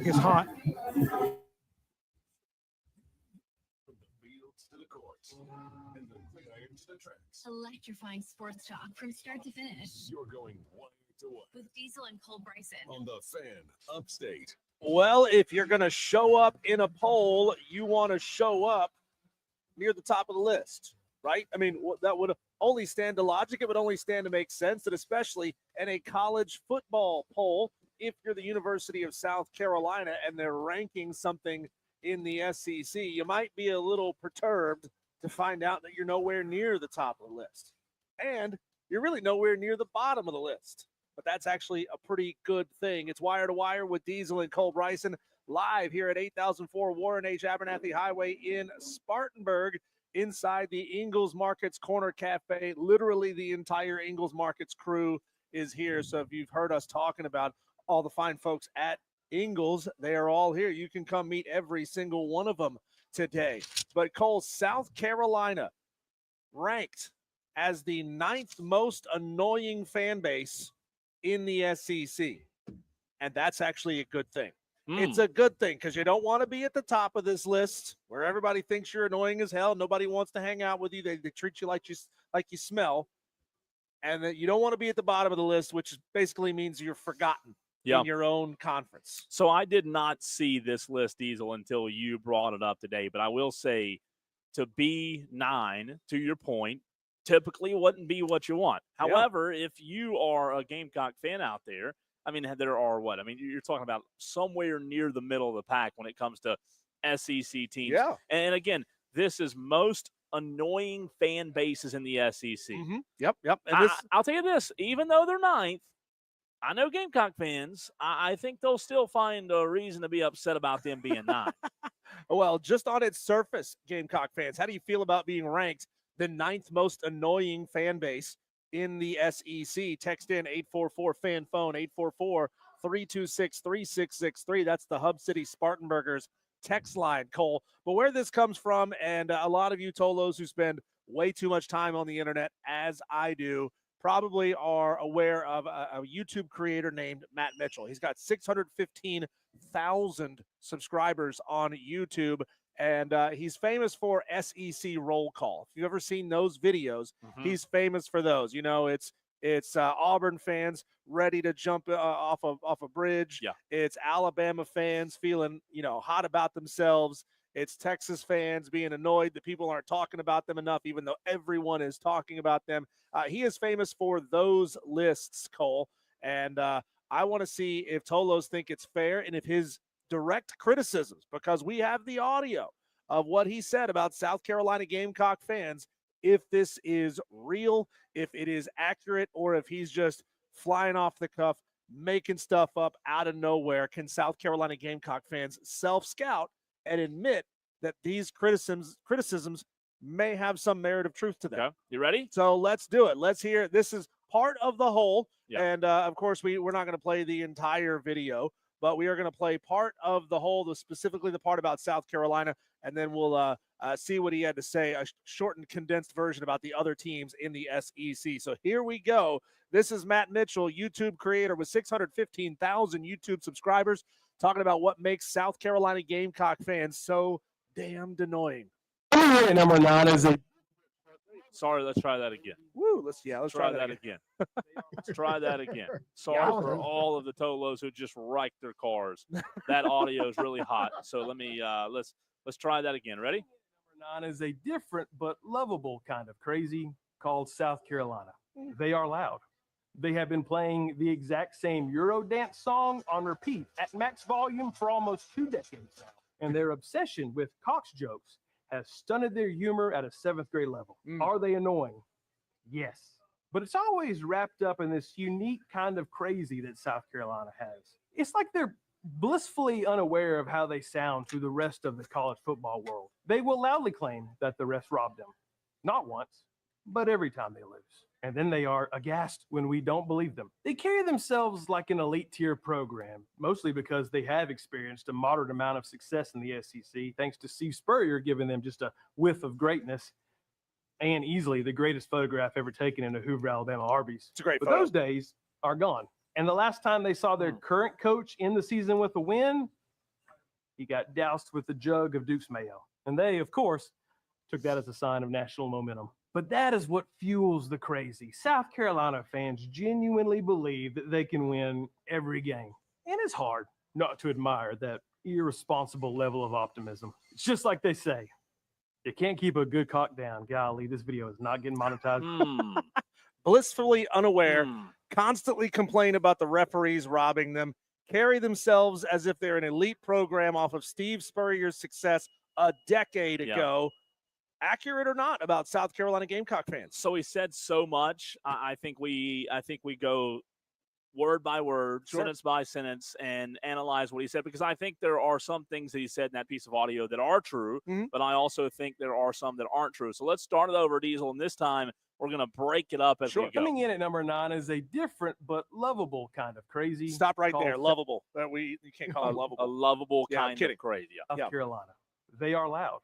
Gamecock is hot. Electrifying sports talk from start to finish. You're going 1-1 with Diesel and Cole Bryson on the Fan Upstate. Well, if you're going to show up in a poll, you want to show up near the top of the list, right? I mean, that would only stand to logic. It would only stand to make sense, that especially in a college football poll, if you're the University of South Carolina and they're ranking something in the SEC, you might be a little perturbed to find out that you're nowhere near the top of the list. And you're really nowhere near the bottom of the list. But that's actually a pretty good thing. It's Wire to Wire with Diesel and Cole Bryson, live here at 8004 Warren H. Abernathy Highway in Spartanburg, inside the Ingles Markets Corner Cafe. Literally the entire Ingles Markets crew is here. So if you've heard us talking about all the fine folks at Ingles, they are all here. You can come meet every single one of them today. But Cole, South Carolina ranked as the 9th most annoying fan base in the SEC. And that's actually a good thing. It's a good thing because you don't want to be at the top of this list where everybody thinks you're annoying as hell. Nobody wants to hang out with you. They treat you like you smell. And that you don't want to be at the bottom of the list, which basically means you're forgotten in your own conference. So I did not see this list, Diesel, until you brought it up today. But I will say, to be 9, to your point, typically wouldn't be what you want. However, if you are a Gamecock fan out there, I mean, there are what? I mean, you're talking about somewhere near the middle of the pack when it comes to SEC teams. Yeah. And again, this is most annoying fan bases in the SEC. Mm-hmm. Yep. And I'll tell you this, even though they're 9th, I know Gamecock fans, I think they'll still find a reason to be upset about them being 9. Well, just on its surface, Gamecock fans, how do you feel about being ranked the 9th most annoying fan base in the SEC? Text in 844-FAN phone, 844-326-3663. That's the Hub City Spartanburgers text line, Cole. But where this comes from, and a lot of you Tolos who spend way too much time on the internet, as I do, probably are aware of a YouTube creator named Matt Mitchell. He's got 615,000 subscribers on YouTube. And he's famous for SEC roll call. If you've ever seen those videos, he's famous for those. You know, it's Auburn fans ready to jump off a bridge. Yeah. It's Alabama fans feeling, hot about themselves. It's Texas fans being annoyed that people aren't talking about them enough, even though everyone is talking about them. He is famous for those lists, Cole. And I want to see if Tolos think it's fair and if his direct criticisms, because we have the audio of what he said about South Carolina Gamecock fans, if this is real, if it is accurate, or if he's just flying off the cuff, making stuff up out of nowhere. Can South Carolina Gamecock fans self-scout and admit that these criticisms may have some merit of truth to them? Okay. You ready? So let's do it. Let's hear it. This is part of the whole. Yeah. And, of course, we're not going to play the entire video, but we are going to play part of the whole, specifically the part about South Carolina, and then we'll see what he had to say, a shortened, condensed version about the other teams in the SEC. So here we go. This is Matt Mitchell, YouTube creator with 615,000 YouTube subscribers, talking about what makes South Carolina Gamecock fans so damned annoying. Number 9 is a Sorry, let's try that again. Woo, let's try that again. Let's try that again. Sorry for all of the Tolos who just wrecked their cars. That audio is really hot. So let me let's try that again. Ready? Number 9 is a different but lovable kind of crazy called South Carolina. They are loud. They have been playing the exact same Eurodance song on repeat at max volume for almost 2 decades now. And their obsession with Cox jokes has stunted their humor at a 7th grade level. Are they annoying? Yes. But it's always wrapped up in this unique kind of crazy that South Carolina has. It's like they're blissfully unaware of how they sound to the rest of the college football world. They will loudly claim that the refs robbed them. Not once, but every time they lose. And then they are aghast when we don't believe them. They carry themselves like an elite tier program, mostly because they have experienced a moderate amount of success in the SEC, thanks to Steve Spurrier giving them just a whiff of greatness and easily the greatest photograph ever taken in a Hoover, Alabama Arby's. It's a great But photo. those days are gone. And the last time they saw their current coach in the season with a win, he got doused with a jug of Duke's mayo. And they, of course, took that as a sign of national momentum. But that is what fuels the crazy. South Carolina fans genuinely believe that they can win every game. And it's hard not to admire that irresponsible level of optimism. It's just like they say, you can't keep a good cock down. Golly, this video is not getting monetized. Blissfully unaware, constantly complain about the referees robbing them, carry themselves as if they're an elite program off of Steve Spurrier's success a decade ago. Accurate or not about South Carolina Gamecock fans? So he said so much. I think we go word by word, sentence by sentence, and analyze what he said, because I think there are some things that he said in that piece of audio that are true, but I also think there are some that aren't true. So let's start it over, Diesel, and this time we're going to break it up as we go. Coming in at number 9 is a different but lovable kind of crazy. Stop right there. Lovable. You can't call it lovable. A lovable kind of crazy. South Carolina. They are loud.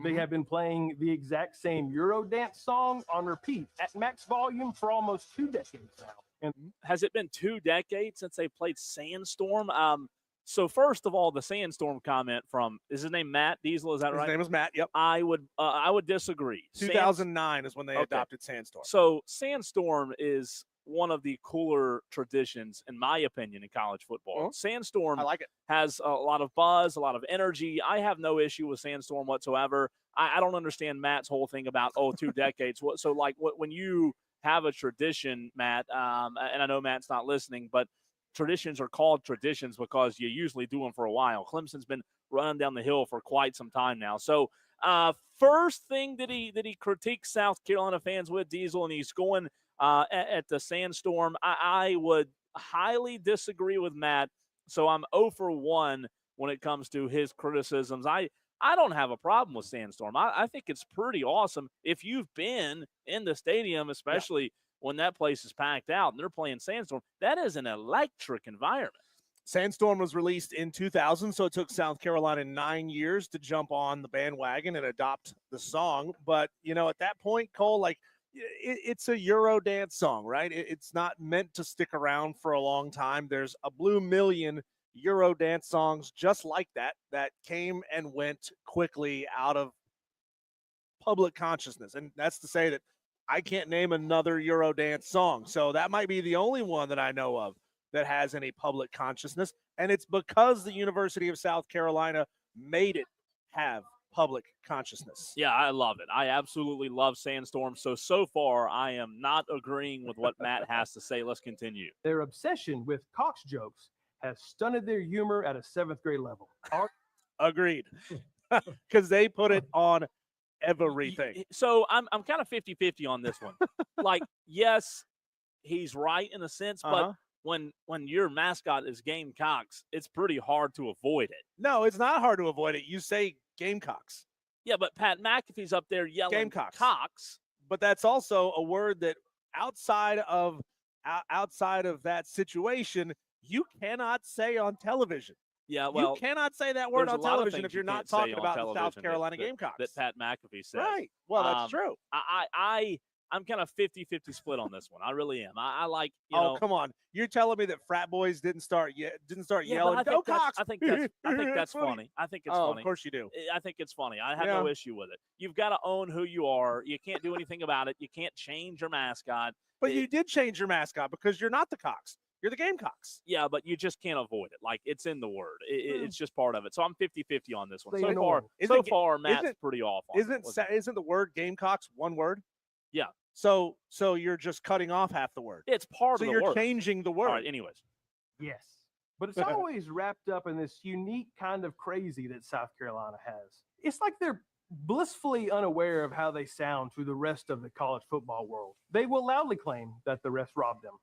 They have been playing the exact same Eurodance song on repeat at max volume for almost 2 decades now. And has it been 2 decades since they played Sandstorm? So first of all, the Sandstorm comment from, is his name Matt Diesel? Is that right? His name is Matt. Yep. I would disagree. 2009 is when they adopted Sandstorm. So Sandstorm is one of the cooler traditions, in my opinion, in college football. Sandstorm, I like it, has a lot of buzz, a lot of energy. I have no issue with Sandstorm whatsoever. I don't understand Matt's whole thing about 2 decades. So like when you have a tradition, Matt, and I know Matt's not listening, but traditions are called traditions because you usually do them for a while. Clemson's been running down the hill for quite some time now. So first thing that he critiques South Carolina fans with, Diesel, and he's going at the Sandstorm, I would highly disagree with Matt. So I'm 0 for 1 when it comes to his criticisms. I don't have a problem with Sandstorm. I think it's pretty awesome. If you've been in the stadium, especially when that place is packed out and they're playing Sandstorm, that is an electric environment. Sandstorm was released in 2000, so it took South Carolina 9 years to jump on the bandwagon and adopt the song. But, at that point, Cole, it's a Eurodance song, right? It's not meant to stick around for a long time. There's a blue million Eurodance songs just like that came and went quickly out of public consciousness. And that's to say that I can't name another Eurodance song. So that might be the only one that I know of that has any public consciousness. And it's because the University of South Carolina made it have public consciousness. Yeah, I love it. I absolutely love Sandstorm. So far, I am not agreeing with what Matt has to say. Let's continue. Their obsession with Cox jokes has stunted their humor at a 7th grade level. Agreed. Because they put it on everything. So I'm kind of 50-50 on this one. Yes, he's right in a sense, but when your mascot is Gamecocks, it's pretty hard to avoid it. No, it's not hard to avoid it. You say Gamecocks. Yeah, but Pat McAfee's up there yelling Gamecocks. Cox. But that's also a word that outside of that situation, you cannot say on television. Yeah, well, you cannot say that word on television if you're not talking about the South Carolina Gamecocks. That Pat McAfee says. Right. Well, that's true. I'm kind of 50-50 split on this one. I really am. I like, come on. You're telling me that frat boys didn't start yelling, "Go Cox." I think that's funny. I think it's funny. Of course you do. I think it's funny. I have no issue with it. You've got to own who you are. You can't do anything about it. You can't change your mascot. But you did change your mascot because you're not the Cox. You're the Gamecocks. Yeah, but you just can't avoid it. It's in the word. It's just part of it. So I'm 50-50 on this one. So far, Matt's pretty off on it. Isn't the word Gamecocks one word? Yeah. So you're just cutting off half the word. It's part of the word. So you're changing the word. All right, anyways. Yes. But it's always wrapped up in this unique kind of crazy that South Carolina has. It's like they're blissfully unaware of how they sound to the rest of the college football world. They will loudly claim that the refs robbed them.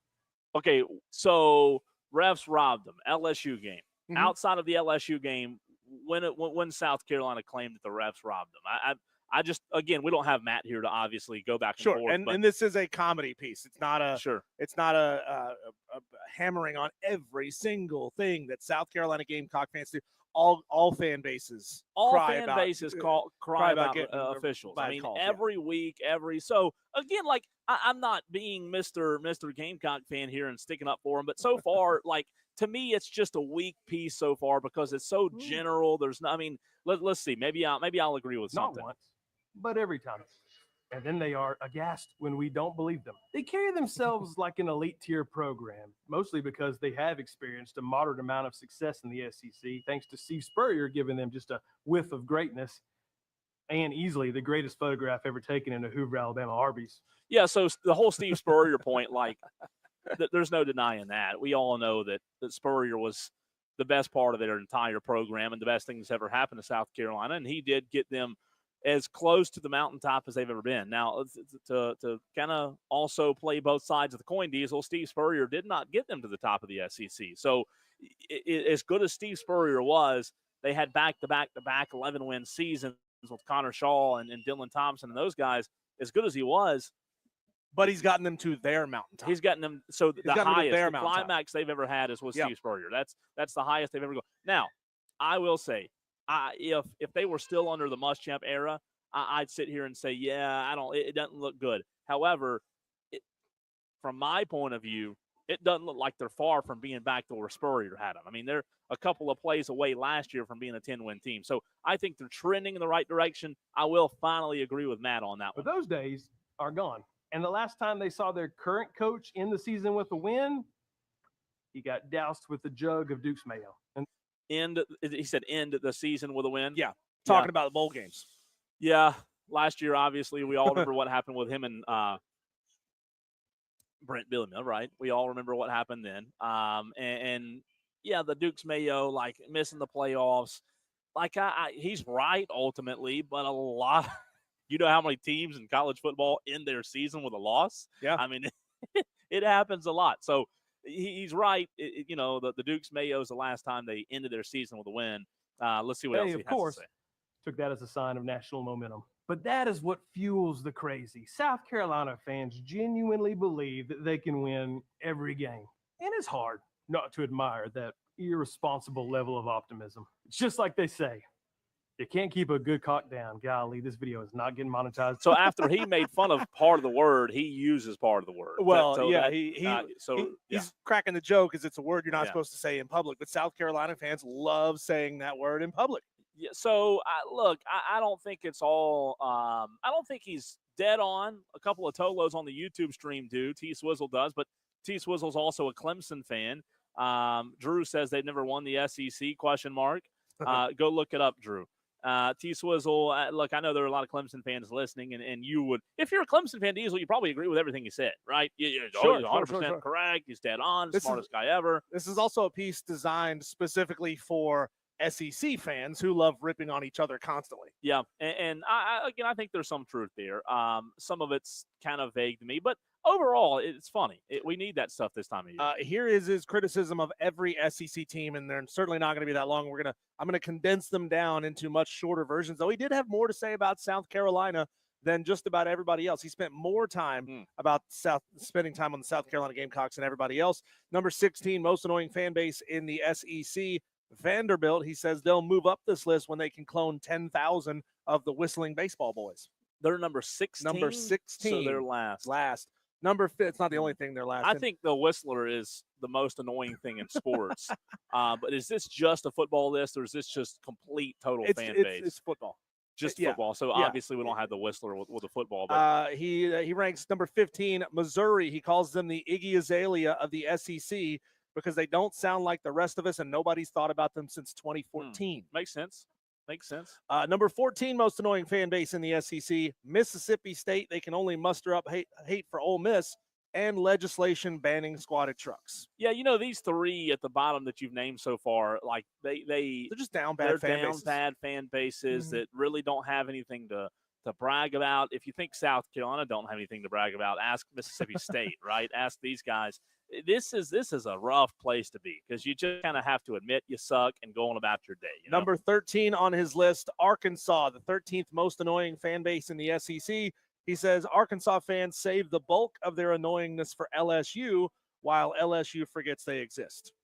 Okay, so refs robbed them. LSU game. Outside of the LSU game, when South Carolina claimed that the refs robbed them, I just, again, we don't have Matt here to obviously go back and forth. And this is a comedy piece. It's not a It's not a hammering on every single thing that South Carolina Gamecock fans do. All fan bases. Cry about officials. I mean, every week, so again, I'm not being Mr. Gamecock fan here and sticking up for him, but so far, to me, it's just a weak piece so far because it's so general. There's no, I mean, let's see. Maybe I'll agree with something. Not once, but every time. And then they are aghast when we don't believe them. They carry themselves like an elite tier program, mostly because they have experienced a moderate amount of success in the SEC, thanks to Steve Spurrier giving them just a whiff of greatness and easily the greatest photograph ever taken in a Hoover, Alabama Arby's. Yeah, so the whole Steve Spurrier point, like, there's no denying that. We all know that Spurrier was the best part of their entire program and the best thing that's ever happened to South Carolina, and he did get them as close to the mountaintop as they've ever been. Now, to kind of also play both sides of the coin, Diesel, Steve Spurrier did not get them to the top of the SEC. So as good as Steve Spurrier was, they had back-to-back 11-win seasons with Connor Shaw and Dylan Thompson and those guys. As good as he was, but he's gotten them to their mountaintop. He's gotten them so the highest, the climax they've ever had is with Steve Spurrier. That's the highest they've ever gone. Now, I will say, if they were still under the Muschamp era, I'd sit here and say, yeah, it doesn't look good. However, from my point of view, it doesn't look like they're far from being back to where Spurrier had them. I mean, they're a couple of plays away last year from being a 10-win team. So I think they're trending in the right direction. I will finally agree with Matt on that one. But those days are gone. And the last time they saw their current coach in the season with a win, he got doused with a jug of Duke's Mayo. And he said end the season with a win? Yeah, talking about the bowl games. Yeah, last year, obviously, we all remember what happened with him and Brent Bielema, right? We all remember what happened then. And yeah, the Duke's Mayo, like missing the playoffs. Like, he's right ultimately, but a lot – you know how many teams in college football end their season with a loss? Yeah. I mean, it happens a lot. So he's right. The Duke's Mayo is the last time they ended their season with a win. Let's see what else he has to say. Took that as a sign of national momentum. But that is what fuels the crazy. South Carolina fans genuinely believe that they can win every game. And it's hard not to admire that irresponsible level of optimism. It's just like they say. You can't keep a good cock down. Golly, this video is not getting monetized. So after he made fun of part of the word, he uses part of the word. Well, he's cracking the joke because it's a word you're not supposed to say in public. But South Carolina fans love saying that word in public. Yeah. So I don't think it's all. I don't think he's dead on. A couple of Tolos on the YouTube stream do. T Swizzle does, but T Swizzle's also a Clemson fan. Drew says they've never won the SEC? ? Go look it up, Drew. T Swizzle, look, I know there are a lot of Clemson fans listening, and you would, if you're a Clemson fan, Diesel, you probably agree with everything he said, right? You're 100% correct. He's dead on, smartest guy ever. This is also a piece designed specifically for SEC fans who love ripping on each other constantly. Yeah, and I think there's some truth there. Some of it's kind of vague to me, but overall, it's funny. We need that stuff this time of year. Here is his criticism of every SEC team, and they're certainly not going to be that long. I'm going to condense them down into much shorter versions, though he did have more to say about South Carolina than just about everybody else. He spent more time spending time on the South Carolina Gamecocks than everybody else. Number 16, most annoying fan base in the SEC, Vanderbilt. He says they'll move up this list when they can clone 10,000 of the whistling baseball boys. They're number 16? Number 16. So they're last. Number 5, it's not the only thing they're last. I think the Whistler is the most annoying thing in sports. But is this just a football list, or is this just complete total fan base? It's football. Just football. So obviously we don't have the Whistler with the football. But he ranks number 15, Missouri. He calls them the Iggy Azalea of the SEC because they don't sound like the rest of us, and nobody's thought about them since 2014. Makes sense. Number 14 most annoying fan base in the SEC, Mississippi State. They can only muster up hate for Ole Miss and legislation banning squatted trucks. Yeah, these three at the bottom that you've named so far, like they're just down bad fan bases that really don't have anything to brag about. If you think South Carolina don't have anything to brag about, ask Mississippi State, right? Ask these guys. This is a rough place to be because you just kind of have to admit you suck and go on about your day. Number 13 on his list, Arkansas, the 13th most annoying fan base in the SEC. He says Arkansas fans save the bulk of their annoyingness for LSU while LSU forgets they exist.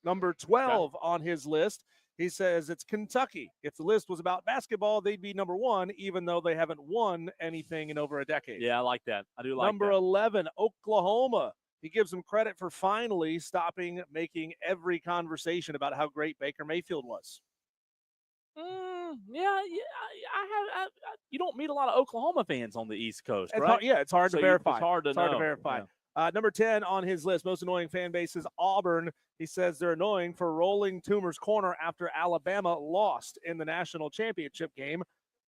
Number 12 on his list, he says it's Kentucky. If the list was about basketball, they'd be number 1, even though they haven't won anything in over a decade. Yeah, I like that. I do like that. Number 11, Oklahoma. He gives him credit for finally stopping making every conversation about how great Baker Mayfield was. Yeah. You don't meet a lot of Oklahoma fans on the East Coast, right? It's hard to verify. It's hard to know. verify. Yeah. Number 10 on his list, most annoying fan base is Auburn. He says they're annoying for rolling Toomer's corner after Alabama lost in the national championship game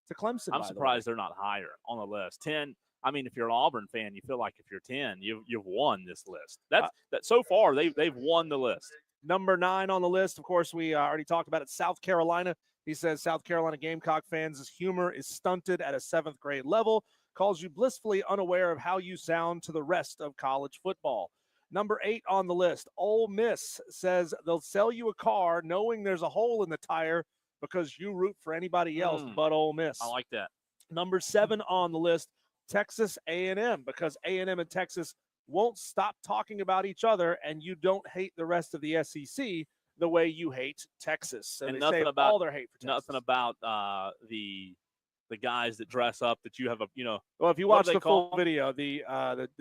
to Clemson. I'm surprised they're not higher on the list. 10. I mean, if you're an Auburn fan, you feel like if you're 10, you've won this list. That so far they've won the list. Number 9 on the list, of course, we already talked about it. South Carolina. He says South Carolina Gamecock fans' humor is stunted at a 7th grade level. Calls you blissfully unaware of how you sound to the rest of college football. Number 8 on the list, Ole Miss says they'll sell you a car knowing there's a hole in the tire because you root for anybody else but Ole Miss. I like that. Number 7 on the list, Texas A&M, because A&M and Texas won't stop talking about each other, and you don't hate the rest of the SEC the way you hate Texas. And they nothing save about all their hate for Texas. Nothing about the guys that dress up that you have Well, if you what watch do they the call full video, the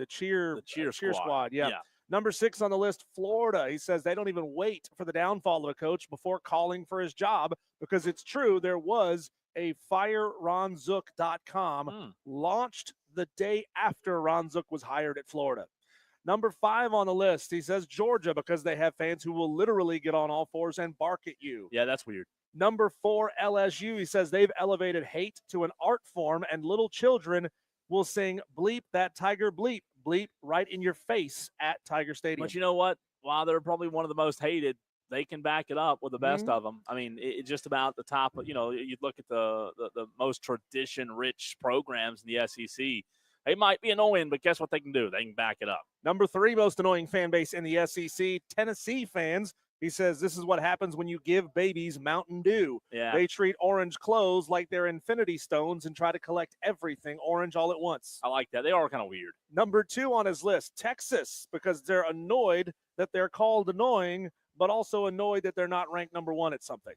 cheer squad, yeah. Yeah. Number 6 on the list, Florida. He says they don't even wait for the downfall of a coach before calling for his job, because it's true. There was a FireRonZook.com launched the day after Ron Zook was hired at Florida. Number 5 on the list, he says Georgia, because they have fans who will literally get on all fours and bark at you. Yeah, that's weird. Number 4, LSU. He says they've elevated hate to an art form, and little children will sing bleep that tiger bleep, bleep right in your face at Tiger Stadium. But you know what? While they're probably one of the most hated, they can back it up with the best of them. I mean, it's just about the top. You look at the most tradition-rich programs in the SEC. They might be annoying, but guess what they can do? They can back it up. Number 3 most annoying fan base in the SEC, Tennessee fans. He says this is what happens when you give babies Mountain Dew. Yeah. They treat orange clothes like they're infinity stones and try to collect everything orange all at once. I like that. They are kind of weird. Number 2 on his list, Texas, because they're annoyed that they're called annoying, but also annoyed that they're not ranked number 1 at something.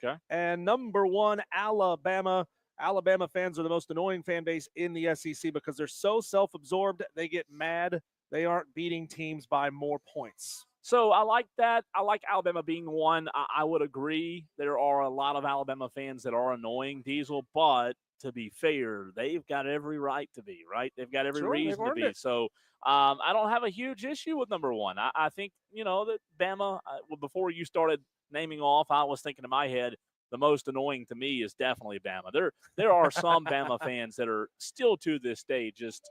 Okay. And number 1, Alabama. Alabama fans are the most annoying fan base in the SEC because they're so self-absorbed, they get mad they aren't beating teams by more points. So I like that. I like Alabama being 1. I would agree. There are a lot of Alabama fans that are annoying, Diesel, but to be fair, they've got every right to be, right? They've got every reason to be. So I don't have a huge issue with number 1. I think, that Bama, before you started naming off, I was thinking in my head, the most annoying to me is definitely Bama. There are some Bama fans that are still to this day just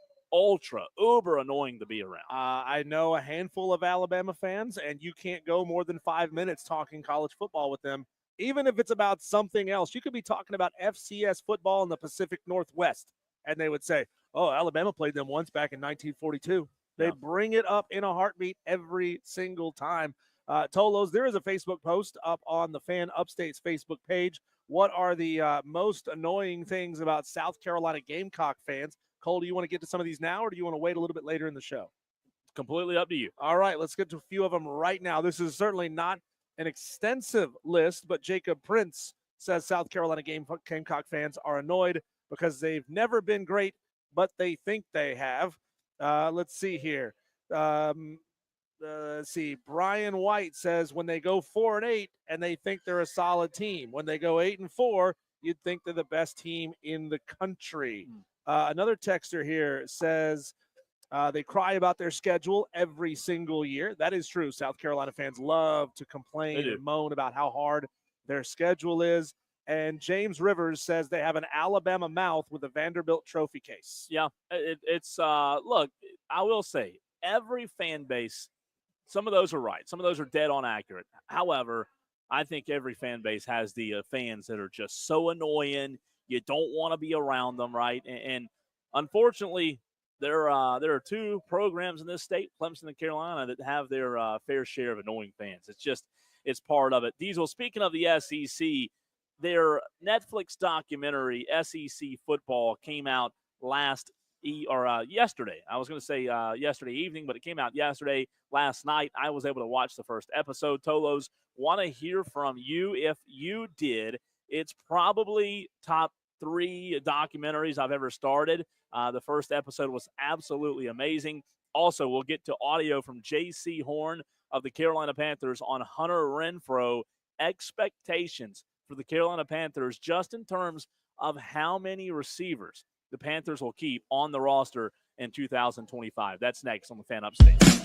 uber annoying to be around. I know a handful of Alabama fans, and you can't go more than 5 minutes talking college football with them, even if it's about something else. You could be talking about FCS football in the Pacific Northwest, and they would say, oh, Alabama played them once back in 1942. They bring it up in a heartbeat every single time. Tolos, there is a Facebook post up on the Fan Upstate's Facebook page. What are the most annoying things about South Carolina Gamecock fans? Cole, do you want to get to some of these now, or do you want to wait a little bit later in the show? Completely up to you. All right, let's get to a few of them right now. This is certainly not an extensive list, but Jacob Prince says South Carolina Gamecock fans are annoyed because they've never been great, but they think they have. Let's see here. Let's see. Brian White says when they go 4-8 and they think they're a solid team. When they go 8-4, you'd think they're the best team in the country. Another texter here says they cry about their schedule every single year. That is true. South Carolina fans love to complain and moan about how hard their schedule is. And James Rivers says they have an Alabama mouth with a Vanderbilt trophy case. Yeah, it's look, I will say every fan base, some of those are right. Some of those are dead on accurate. However, I think every fan base has the fans that are just so annoying. You don't want to be around them, right? And unfortunately, there are 2 programs in this state, Clemson and Carolina, that have their fair share of annoying fans. It's part of it. Diesel, speaking of the SEC, their Netflix documentary, SEC Football, came out yesterday. I was going to say yesterday evening, but it came out yesterday. Last night, I was able to watch the first episode. Tolos, want to hear from you if you did. It's probably top 3 documentaries I've ever started. The first episode was absolutely amazing. Also, we'll get to audio from J.C. Horn of the Carolina Panthers on Hunter Renfrow. Expectations for the Carolina Panthers just in terms of how many receivers the Panthers will keep on the roster in 2025. That's next on the Fan Upstate.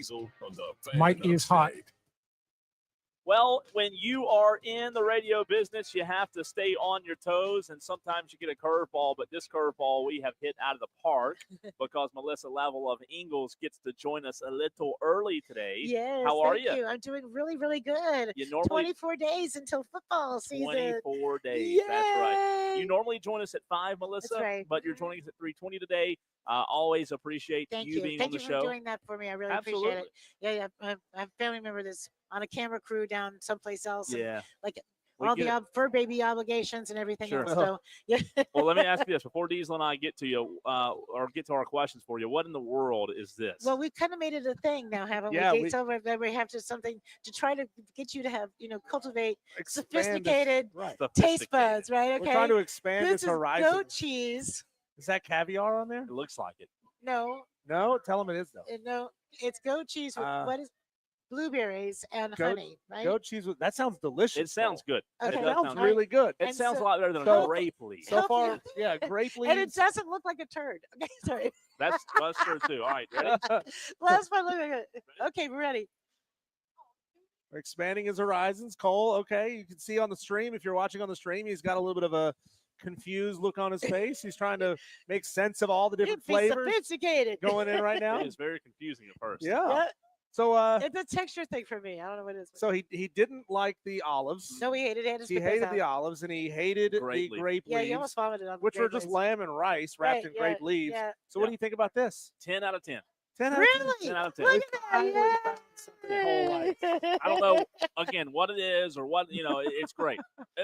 Diesel on the Fan Mike is hot. Upstate. Well, when you are in the radio business, you have to stay on your toes, and sometimes you get a curveball, but this curveball we have hit out of the park because Melissa Level of Ingalls gets to join us a little early today. Yes. How are thank you? you? I'm doing really, really good. You normally 24 days until football season. 24 days. That's right. You Yay! normally join us at 5, Melissa, right. but you're joining us at 3:20 today. Always appreciate Thank you you. being Thank on you the for show. doing that for me. I really Absolutely. appreciate it. Yeah. I have a family member that's on a camera crew down someplace else. And Yeah. like We all get the it. fur baby obligations and everything Sure. else. So, yeah. Well, let me ask you this before Diesel and I get to you, or get to our questions for you. What in the world is this? Well, we've kind of made it a thing now, haven't Yeah, we? Gates over that we have to something to try to get you to have, cultivate Expand sophisticated Right. taste buds, right? Okay. We're trying to expand this its is horizon. goat cheese. Is that caviar on there? It looks like it. No, No, tell them it is though. no, it's goat cheese with what is blueberries and goat- honey, right? Goat cheese with that sounds delicious. It sounds good. That Okay. It does sounds sound really good. It And sounds so- a lot better than a so- grape leaf. So Help far, you. yeah, grape and it leaves. doesn't look like a turd. Okay, sorry. That's true too. All right, ready? Last one, look at it. Okay, we're ready. We're expanding his horizons. Cole, okay, you can see on the stream, if you're watching on the stream, he's got a little bit of a confused look on his face. He's trying to make sense of all the different Be flavors sophisticated. going in right now. It is very confusing at first. Yeah. Yeah, So it's a texture thing for me. I don't know what it is. so he didn't like the olives. No, he hated it. He hated the olives and he hated Grape the leaf. grape Yeah, leaves, you almost vomited on the which were grape just leaves. lamb and rice wrapped Right, in grape yeah, leaves. yeah. So what Yeah. do you think about this? 10 out of 10. 10 out of 10. Really? 10 out of 10. Look at that. The whole life. I don't know again what it is or what it's great.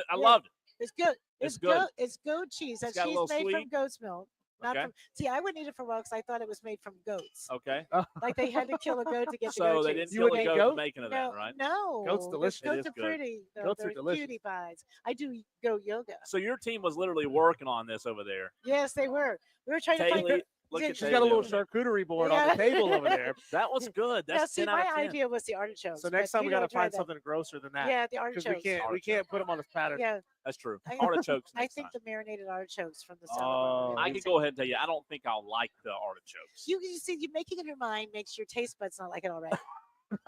I love it. It's good. It's It's good. goat. It's goat cheese. That got a cheese little made from sweet. goat's milk. Not Okay. from. See, I wouldn't eat it for a while because I thought it was made from goats. Okay. Like they had to kill a goat to get the So goat they cheese. didn't You kill would a eat goat goat? in the making of No, that, right? no. Goat's delicious. It Goats is are good. pretty. though. Goats are They're delicious. cutie pies. I do goat yoga. So your team was literally working on this over there. Yes, they were. We were trying to find. Taylor, look She's at She's got a Taylor. little charcuterie board on Yeah. the table over there. That was good. Now, That's see, 10 out my of 10. idea was the artichokes. So next but time we you got to don't try find that. something grosser than that. Yeah, the Because artichokes. we can't put them on this pattern. Yeah, That's true. I- Artichokes. I next think time. the marinated artichokes from the Oh. salad. I can go ahead and tell you, I don't think I'll like the artichokes. You see, you making it in your mind makes your taste buds not like it already.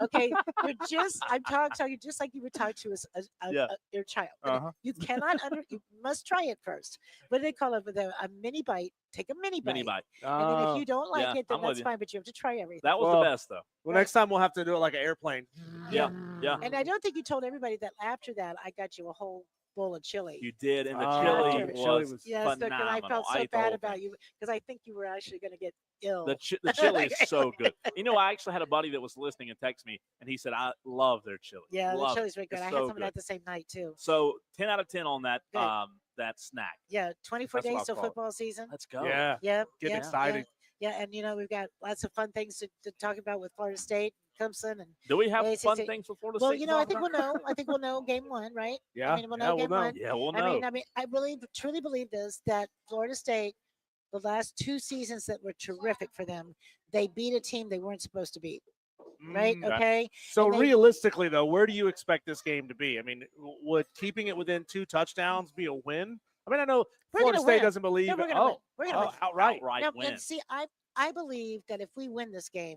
Okay, I'm talking to you just like you would talk to Yeah. your child. Uh-huh. You cannot you must try it first. What do they call it? With a mini bite. Take a mini bite. Mini bite. And then if you don't like yeah, it, then I'm with that's you. fine. But you have to try everything. That was Well, the best, though. Well, next time we'll have to do it like an airplane. Yeah, yeah. And I don't think you told everybody that after that I got you a whole bowl of chili. You did, and the Oh, chili the was, chili was- Yes, because phenomenal. I felt so ate the bad whole about thing. you because I think you were actually going to get ill. The chili is so good. You know, I actually had a buddy that was listening and text me, and he said, I love their chili. Yeah, the Love it. chili's very good. It's I had so some of good. that the same night too. So 10 out of 10 on that Good. that snack. Yeah, 24 That's what I days till called it. football season. Let's go. Yeah. Yeah, Getting yeah, excited. Yeah, and we've got lots of fun things to talk about with Florida State, Clemson, and Do we have ACC. fun things for Florida well, State? to I talk think about? we'll know. I think we'll know game one, right? Yeah. I mean, we'll know yeah, we'll game know. one. Yeah, we'll know. I mean, I truly believe this that Florida State, the last 2 seasons that were terrific for them, they beat a team they weren't supposed to beat. Right? Mm. Okay. So And they- realistically, though, where do you expect this game to be? I mean, would keeping it within 2 touchdowns be a win? I mean, I know We're Florida gonna State win. doesn't believe. No, we're it. gonna win. We're gonna win. Outright. Outright No, win. and see, I believe that if we win this game,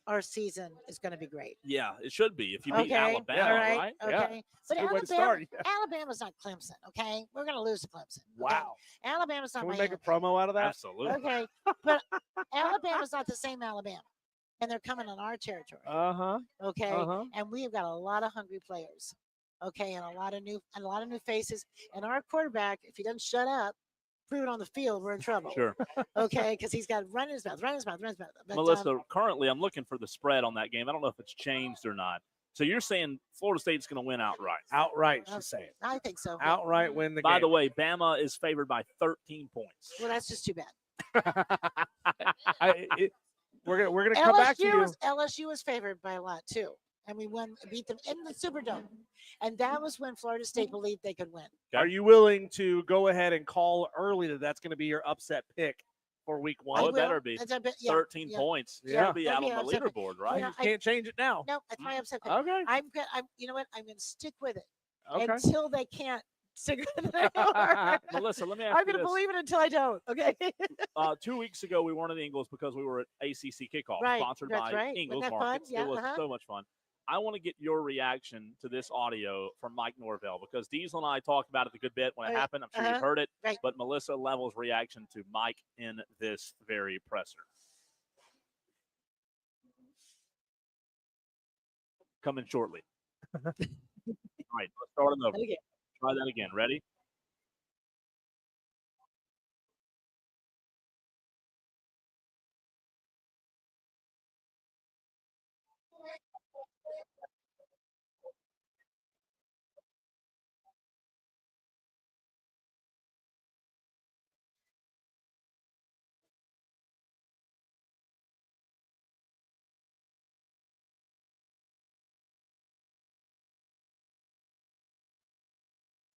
our season is going to be great. Yeah, it should be if you beat Okay, Alabama, all right, right? okay. Yeah. But Good way to Alabama, start. Alabama's not Clemson. Okay, we're going to lose to Clemson. okay? Wow. Alabama's not Can we Miami. make a promo out of that? Absolutely. Okay, but Alabama's not the same Alabama, and they're coming on our territory. Uh-huh. Okay, Uh-huh. and we have got a lot of hungry players. Okay, and a lot of new faces. And our quarterback, if he doesn't shut up, prove it on the field, we're in trouble. Sure. Okay, because he's got run in his mouth. But, Melissa, currently I'm looking for the spread on that game. I don't know if it's changed or not. So you're saying Florida State's going to win outright. Outright, Okay. she's saying. I think so. Outright win the By game. the way, Bama is favored by 13 points. Well, that's just too bad. We're gonna come back to you. LSU was favored by a lot too, and we beat them in the Superdome, and that was when Florida State believed they could win. Are you willing to go ahead and call early that that's going to be your upset pick for week I one? Oh, it will. better be. It's a bit- yeah, 13 yeah. points. Yeah. It'll be That'd out be on the upset. leaderboard, right? Yeah. You can't change it now. No, that's my upset pick. Okay. You know what? I'm going to stick with it Okay. until they can't stick with it anymore. Melissa, let me ask I'm you going to this. believe it until I don't. Okay. 2 weeks ago, we weren't at Ingles because we were at ACC kickoff, Right, sponsored that's by right. Ingles Wasn't that fun? Markets. Yeah, It was uh-huh. so much fun. I want to get your reaction to this audio from Mike Norvell because Diesel and I talked about it a good bit when it happened. I'm sure you've heard it. Right. But Melissa Level's reaction to Mike in this very presser. Coming shortly. All right, let's start it over. Okay. Try that again. Ready?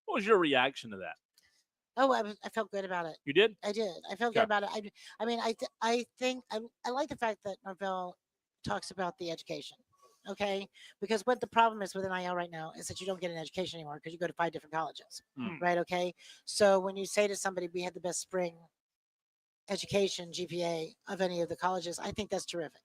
What was your reaction to that? Oh, I felt good about it. You did? I did. I felt Okay. good about it. I mean, I think I like the fact that Norvell talks about the education. Okay, because what the problem is with NIL right now is that you don't get an education anymore because you go to 5 different colleges, right? Okay, so when you say to somebody, "We had the best spring education GPA of any of the colleges," I think that's terrific.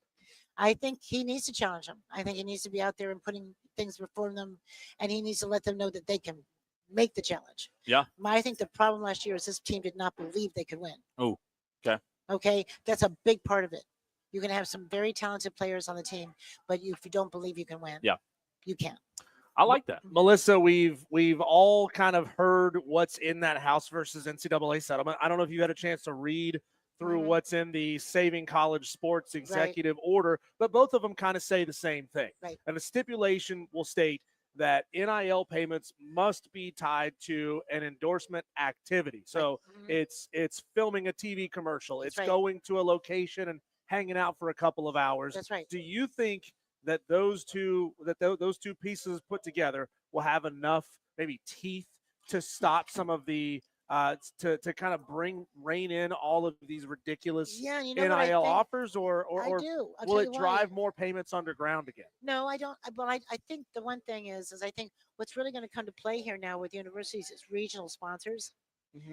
I think he needs to challenge them. I think he needs to be out there and putting things before them, and he needs to let them know that they can make the challenge. Yeah. I think the problem last year is this team did not believe they could win. Oh, okay. Okay, that's a big part of it. You're going to have some very talented players on the team, but if you don't believe you can win, Yeah, you can't. I like that. Melissa, we've all kind of heard what's in that House versus NCAA settlement. I don't know if you had a chance to read through what's in the Saving College Sports executive order, but both of them kind of say the same thing. Right. And the stipulation will state that NIL payments must be tied to an endorsement activity. So it's filming a TV commercial. That's it's right. going to a location and hanging out for a couple of hours. That's right. Do you think that those two pieces put together will have enough maybe teeth to stop some of the to kind of rein in all of these ridiculous Yeah, you know what I NIL think? offers, or I do. I'll will tell it you why. drive more payments underground again? No, I don't. But I think the one thing is I think what's really going to come to play here now with universities is regional sponsors.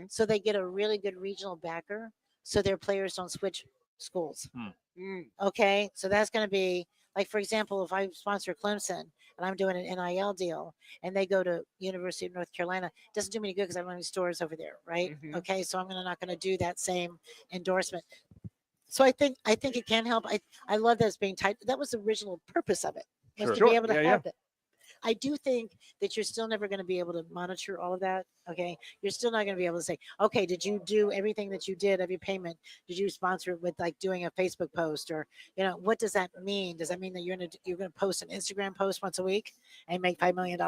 So they get a really good regional backer so their players don't switch schools. Okay. So that's going to be like, for example, if I sponsor Clemson and I'm doing an NIL deal and they go to University of North Carolina, it doesn't do me any good because I don't have any stores over there. Right. Okay. So I'm not going to do that same endorsement. So I think it can help. I love that it's being tight. That was the original purpose of it, was to be able to have it. I do think that you're still never going to be able to monitor all of that. Okay. You're still not going to be able to say, okay, did you do everything that you did of your payment? Did you sponsor it with like doing a Facebook post, or, what does that mean? Does that mean that you're going to post an Instagram post once a week and make $5 million?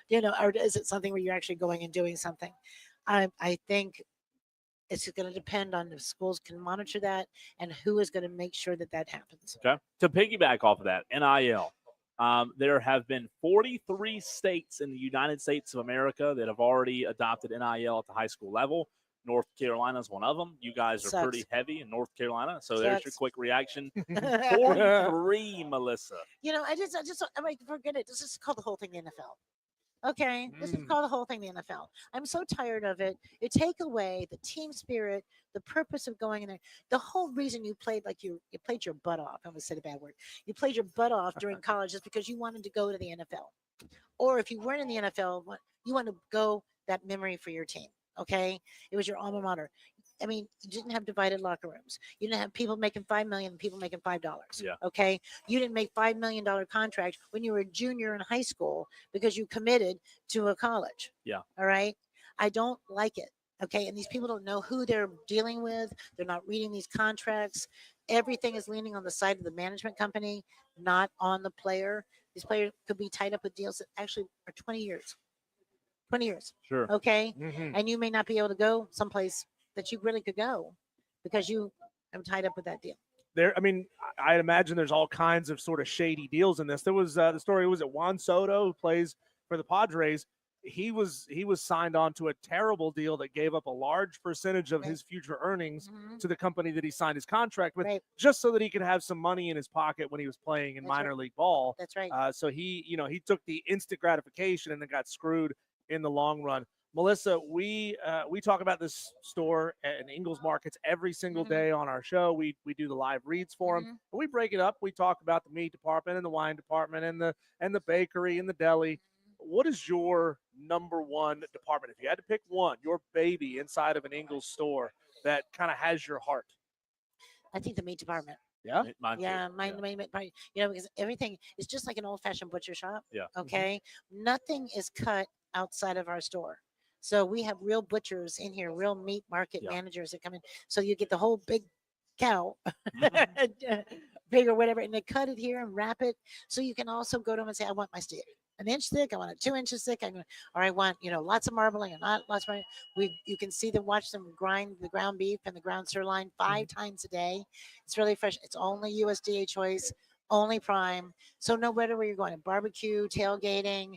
Yeah. Or is it something where you're actually going and doing something? I think it's going to depend on if schools can monitor that and who is going to make sure that that happens. Okay. To piggyback off of that, NIL. There have been 43 states in the United States of America that have already adopted NIL at the high school level. North Carolina is one of them. You guys are pretty heavy in North Carolina, so there's your quick reaction. 43, Melissa. I'm like, forget it. This is called the whole thing the NFL. Okay, this is called the whole thing the NFL. I'm so tired of it. You take away the team spirit, the purpose of going in there. The whole reason you played like you played your butt off. I'm gonna say the bad word. You played your butt off during college is because you wanted to go to the NFL, or if you weren't in the NFL, you want to go that memory for your team. Okay, it was your alma mater. I mean, you didn't have divided locker rooms. You didn't have people making $5 million and people making $5. Yeah. Okay. You didn't make $5 million contract when you were a junior in high school because you committed to a college. Yeah. All right. I don't like it. Okay. And these people don't know who they're dealing with. They're not reading these contracts. Everything is leaning on the side of the management company, not on the player. These players could be tied up with deals that actually are 20 years. 20 years. Sure. Okay. And you may not be able to go someplace that you really could go because you are tied up with that deal. I imagine there's all kinds of sort of shady deals in this. There was the story, was it Juan Soto, who plays for the Padres? He was signed on to a terrible deal that gave up a large percentage of his future earnings to the company that he signed his contract with, just so that he could have some money in his pocket when he was playing in minor league ball. That's right. So he took the instant gratification and then got screwed in the long run. Melissa, we talk about this store and Ingles Markets every single day on our show. We do the live reads for them. We break it up. We talk about the meat department and the wine department and the bakery and the deli. What is your number one department? If you had to pick one, your baby inside of an Ingles store that kind of has your heart. I think the meat department. Yeah. Mine too. Yeah, mine, because everything is just like an old-fashioned butcher shop. Yeah. Okay. Nothing is cut outside of our store. So we have real butchers in here, real meat market managers that come in. So you get the whole big cow, big or whatever, and they cut it here and wrap it. So you can also go to them and say, I want my steak 1 inch thick, I want it 2 inches thick, or I want, lots of marbling and not lots of you can see them, watch them grind the ground beef and the ground sirloin 5 times a day. It's really fresh. It's only USDA choice, only prime. So no matter where you're going, barbecue, tailgating,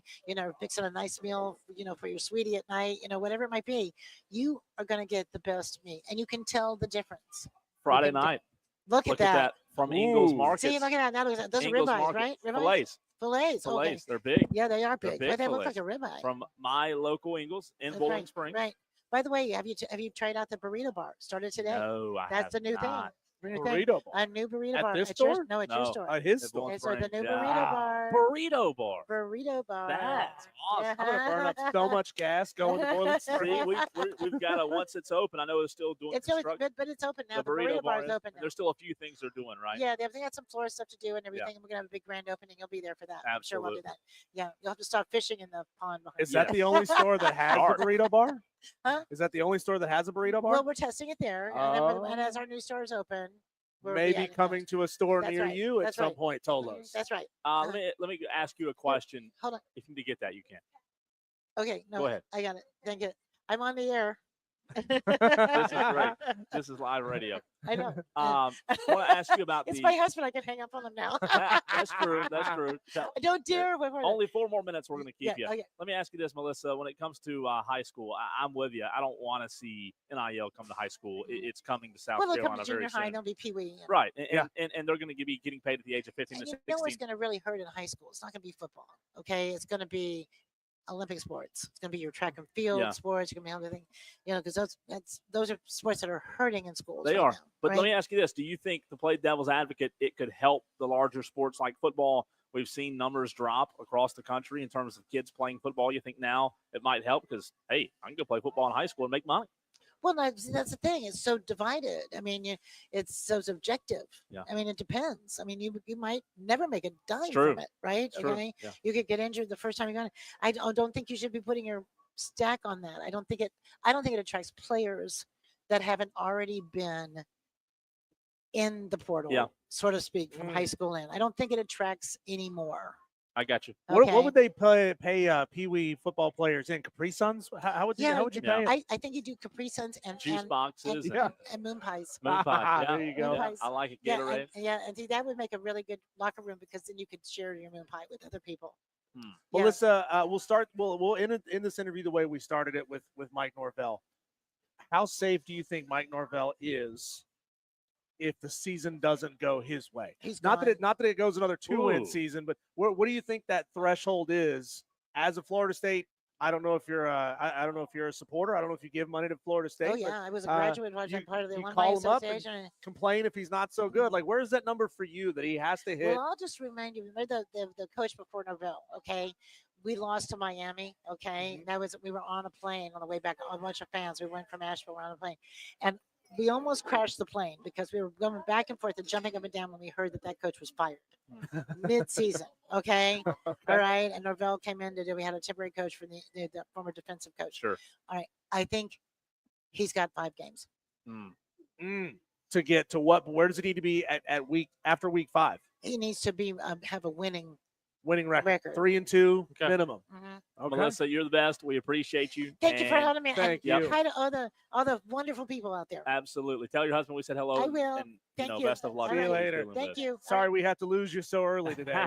fixing a nice meal, for your sweetie at night, whatever it might be, you are going to get the best meat, and you can tell the difference. Friday night. Look at that. From Ingles Markets. See, look at that. Now look at that. Those are Ingles ribeyes, Market. right? Ribeyes? Fillets. Fillets. Fillets. Okay. They're big. Yeah, they are They're big. big But they look fillets. like a ribeye. From my local Ingles in That's Bowling right, Springs. Right. By the way, have you tried out the burrito bar? Started today. No, I That's the have new not. thing. New thing. Burrito bar. A new burrito At bar. this At your- store? No, at your No. store. At his At store. Bowling Yes, sir, the new Springs. burrito bar. Burrito bar. Burrito bar. That's awesome. I'm gonna burn up so much gas going to Boiling See, Springs. we've got a once it's open. I know it's still doing It's always, construction. but it's open now. The The burrito bar is is, open now. There's still a few things they're doing, right? Yeah, they got some floor stuff to do and everything. And we're gonna have a big grand opening. You'll be there for that. I'm sure we'll do Absolutely. that. Yeah, you'll have to start fishing in the pond behind. Is you. that the only store that has Dark. a burrito bar? Huh? Is that the only store that has a burrito bar? Well, we're testing it there, and as our new stores open, we'll be Maybe adding coming to a store That's near right. you at That's some right. point, that. Tolos. That's right. Let me ask you a question. Hold on. If you need to get that, you can. Okay, no, Go ahead. I got it. Thank you. I'm on the air. This is great. This is live radio. I know. I want to ask you about It's the. my husband. I can hang up on him now. That's true. That's true. I don't dare. Wait, Only 4 more minutes. We're going to keep Yeah, you. okay. Let me ask you this, Melissa. When it comes to high school, I'm with you. I don't want to see NIL come to high school. It's coming to South Well, they'll come Carolina to junior very high. soon. They'll be peewee. Right, and they're going to be getting paid at the age of 15 And to you know what's 16. going to really hurt in high school? It's not going to be football. Okay, it's going to be Olympic sports. It's going to be your track and field Yeah. sports. You're going to be everything, because those are sports that are hurting in schools. They right are. now, But right? let me ask you this: do you think, to play devil's advocate, it could help the larger sports like football? We've seen numbers drop across the country in terms of kids playing football. You think now it might help because, hey, I can go play football in high school and make money. Well, that's the thing. It's so divided. I mean, it's so subjective. Yeah. I mean, it depends. I mean, you might never make a dime true. from it, right? It's true. Okay. Yeah. You could get injured the first time you're going. I don't think you should be putting your stack on that. I don't think it attracts players that haven't already been in the portal, Yeah. so to speak, from high school in. I don't think it attracts anymore. I got you. What Okay. would they pay Pee Wee football players in Capri Suns? How would you Yeah, how would you yeah. pay 'em? I think you do Capri Suns and Juice and, boxes. and, Yeah. and moon pies. Moon pie. Yeah. There you go. Moon Yeah, pies. I like it. Yeah, Gatorade. and see, that would make a really good locker room because then you could share your moon pie with other people. Hmm. Yeah. Melissa, we'll end this interview the way we started it with Mike Norvell. How safe do you think Mike Norvell is if the season doesn't go his way? He's Not gone. that it goes another 2-win Ooh. season, but what do you think that threshold is as a Florida State? I don't know if you're I don't know if you're a supporter. I don't know if you give money to Florida State. Oh but yeah, I was a uh, graduate. I was you- part of the you Alumni call him up and Association. and- complain if he's not so good. Like, where's that number for you that he has to hit? Well, I'll just remind you. Remember the coach before Norvell? Okay, we lost to Miami. Okay, we were on a plane on the way back. A bunch of fans. We went from Asheville. We're on a plane, and we almost crashed the plane because we were going back and forth and jumping up and down when we heard that coach was fired mid-season. Okay, all right. And Norvell came in to do. We had a temporary coach for the former defensive coach. Sure. I think he's got 5 games. To get to what? Where does it need to be after week 5? He needs to be have a winning. Record. 3-2 Okay. minimum. Mhm. Okay. Melissa, you're the best. We appreciate you. Thank you for and having me. thank and you. Hi to all the wonderful people out there. Absolutely. Tell your husband we said hello. I will. And, Thank you. best of luck. See you as he's later. doing Thank this. you. Sorry we had to lose you so early today.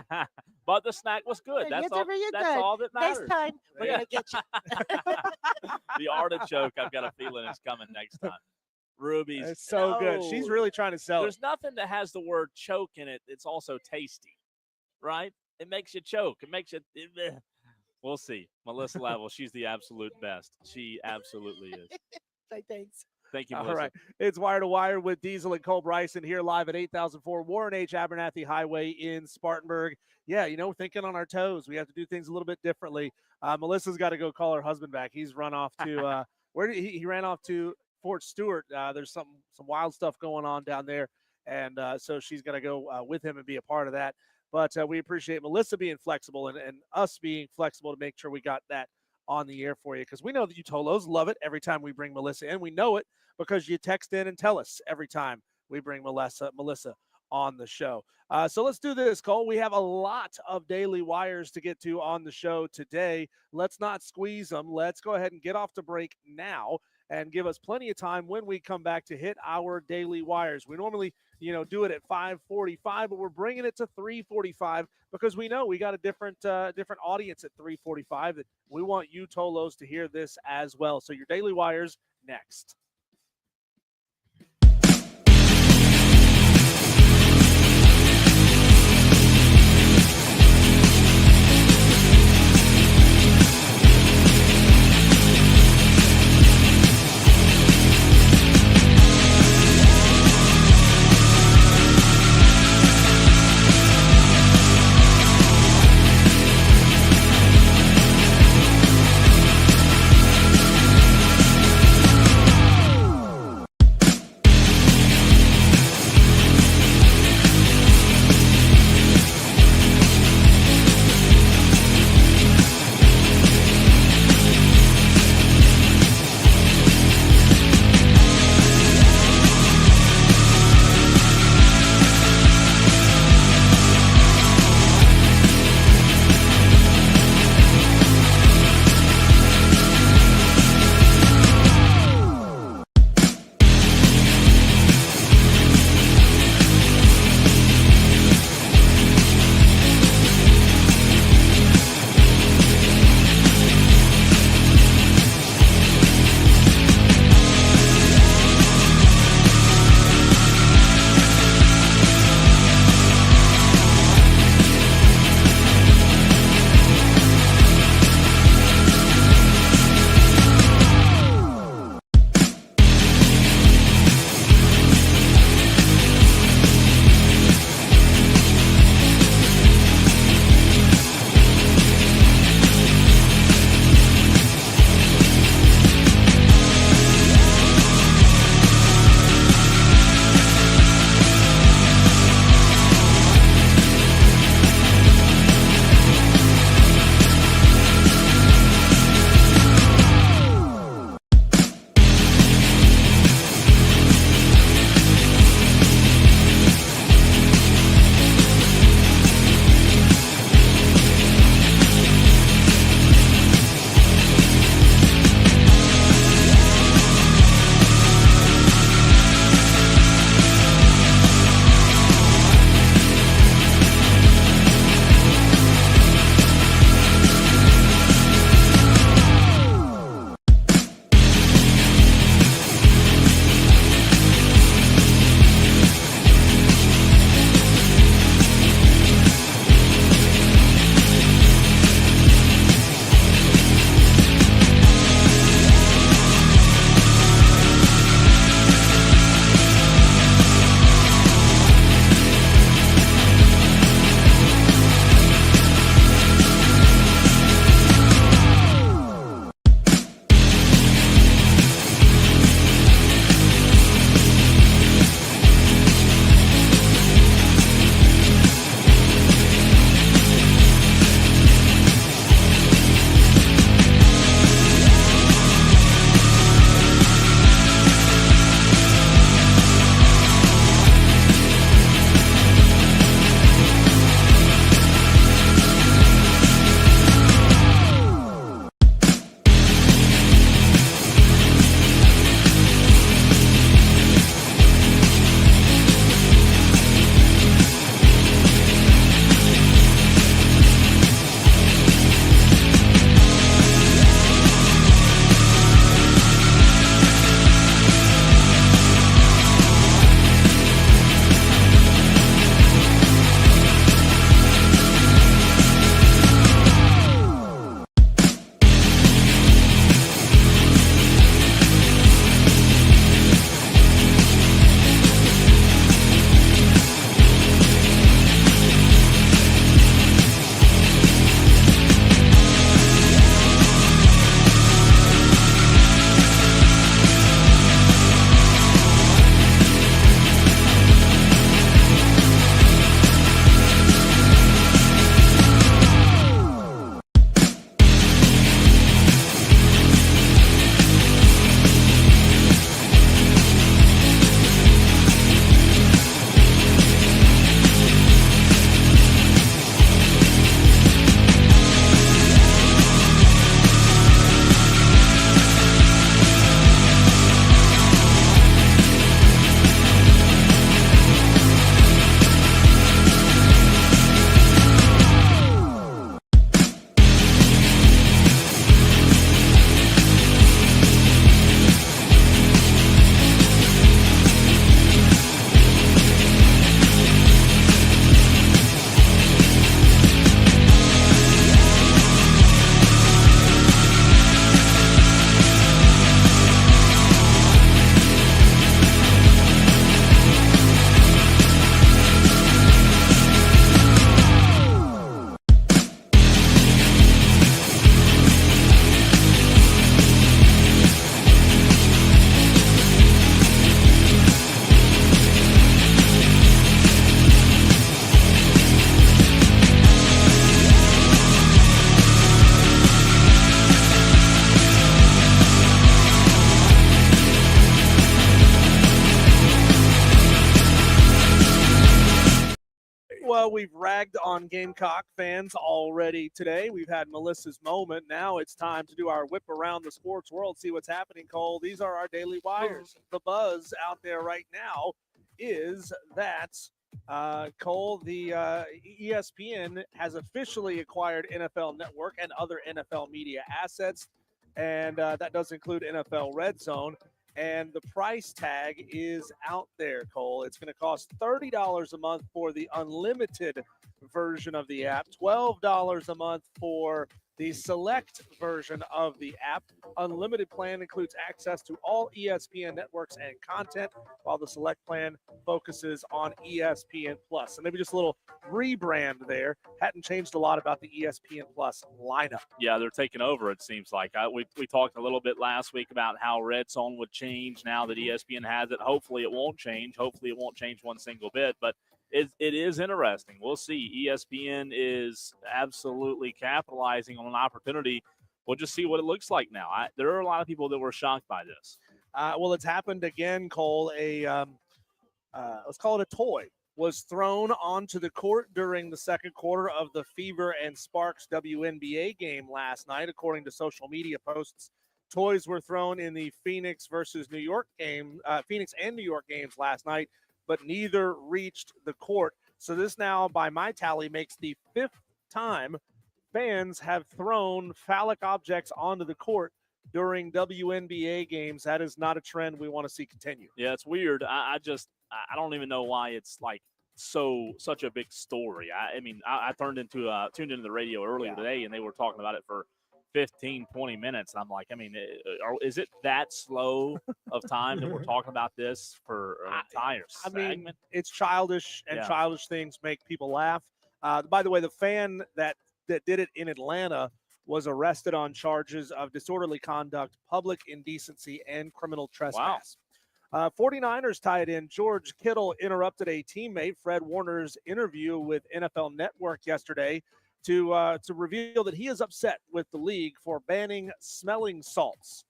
But the snack was good. Yeah, That's you're all. very That's good. all that matters. Next time we're Yeah. gonna get you. The artichoke, I've got a feeling, is coming next time. Ruby's It's so good. She's no. really trying to sell it. There's nothing that has the word choke in it. It's also tasty, right? It makes you choke. It makes you. We'll see. Melissa Level, she's the absolute best. She absolutely is. Thanks. Thank you, All Melissa. right. It's Wire to Wire with Diesel and Cole Bryson here live at 8004 Warren H. Abernathy Highway in Spartanburg. Yeah, thinking on our toes. We have to do things a little bit differently. Melissa's got to go call her husband back. He's run off to where did he ran off to Fort Stewart. There's some wild stuff going on down there, and so she's going to go with him and be a part of that. But we appreciate Melissa being flexible and us being flexible to make sure we got that on the air for you, because we know that you Tolos love it every time we bring Melissa in. We know it because you text in and tell us every time we bring Melissa on the show. So let's do this, Cole. We have a lot of daily wires to get to on the show today. Let's not squeeze them. Let's go ahead and get off the break now and give us plenty of time when we come back to hit our daily wires. We normally, do it at 5:45, but we're bringing it to 3:45 because we know we got a different audience at 3:45 that we want you Tolos to hear this as well. So your daily wires next. know we've ragged on Gamecock fans already today. We've had Melissa's moment. Now it's time to do our whip around the sports world, see what's happening, Cole. These are our daily wires. The buzz out there right now is that, Cole, the ESPN has officially acquired NFL Network and other NFL media assets, and that does include NFL Red Zone. And the price tag is out there, Cole. It's going to cost $30 a month for the unlimited version of the app, $12 a month for the select version of the app. Unlimited plan includes access to all ESPN networks and content, while the select plan focuses on ESPN Plus. So maybe just a little rebrand there. Hadn't changed a lot about the ESPN Plus lineup. Yeah, they're taking over, it seems like. We talked a little bit last week about how Red Zone would change now that ESPN has it. Hopefully it won't change. Hopefully it won't change one single bit, but it is interesting. We'll see. ESPN is absolutely capitalizing on an opportunity. We'll just see what it looks like now. There are a lot of people that were shocked by this. Well, it's happened again, Cole. Let's call it a toy was thrown onto the court during the second quarter of the Fever and Sparks WNBA game last night, according to social media posts. Toys were thrown in the Phoenix versus New York game, Phoenix and New York games last night, but neither reached the court. So this now, by my tally, makes the fifth time fans have thrown phallic objects onto the court during WNBA games. That is not a trend we want to see continue. Yeah, it's weird. I don't even know why it's like such a big story. I tuned into the radio earlier today, and they were talking about it for 15, 20 minutes. I'm like, is it that slow of time that we're talking about this for an entire segment? It's childish, and childish things make people laugh. By the way, the fan that did it in Atlanta was arrested on charges of disorderly conduct, public indecency, and criminal trespass. Wow. 49ers tight end George Kittle interrupted a teammate, Fred Warner's interview with NFL Network yesterday to reveal that he is upset with the league for banning smelling salts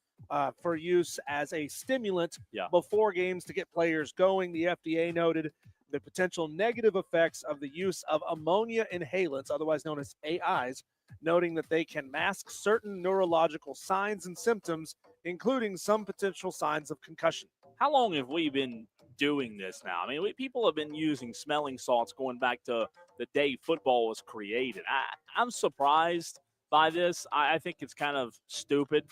for use as a stimulant before games to get players going. The FDA noted the potential negative effects of the use of ammonia inhalants, otherwise known as AIs, noting that they can mask certain neurological signs and symptoms, including some potential signs of concussion. How long have we been doing this now? People have been using smelling salts going back to the day football was created. I'm surprised by this. I think it's kind of stupid.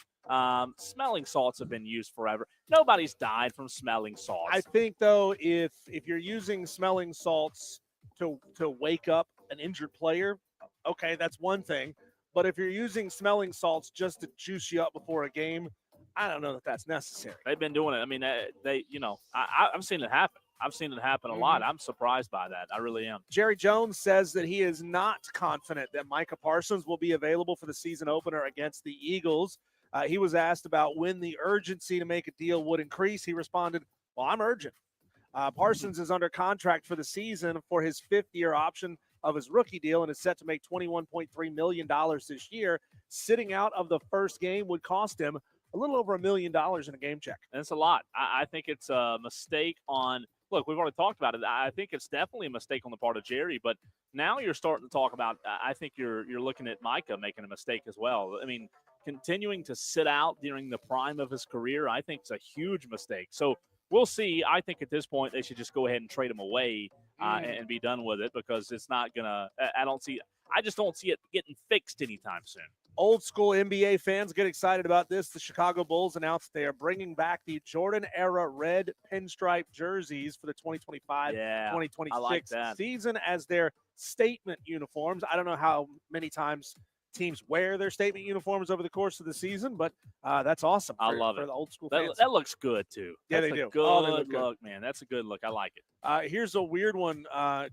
Smelling salts have been used forever. Nobody's died from smelling salts. I think, though, if you're using smelling salts to wake up an injured player, okay, that's one thing. But if you're using smelling salts just to juice you up before a game, I don't know that that's necessary. They've been doing it. I've seen it happen. I've seen it happen a lot. I'm surprised by that. I really am. Jerry Jones says that he is not confident that Micah Parsons will be available for the season opener against the Eagles. He was asked about when the urgency to make a deal would increase. He responded, well, I'm urgent. Parsons is under contract for the season for his fifth-year option of his rookie deal and is set to make $21.3 million this year. Sitting out of the first game would cost him a little over $1 million in a game check. And it's a lot. I think it's a mistake on – look, we've already talked about it. I think it's definitely a mistake on the part of Jerry, but now you're starting to talk about I think you're looking at Micah making a mistake as well. Continuing to sit out during the prime of his career, I think is a huge mistake. So we'll see. I think at this point they should just go ahead and trade him away and be done with it, because it's not going to – I just don't see it getting fixed anytime soon. Old school NBA fans get excited about this. The Chicago Bulls announced they are bringing back the Jordan-era red pinstripe jerseys for the 2025-2026 season as their statement uniforms. I don't know how many times teams wear their statement uniforms over the course of the season, but that's awesome. I love it. For the old school fans. That looks good, too. Yeah, That's they a do. Good look, man. That's a good look. I like it. Here's a weird one,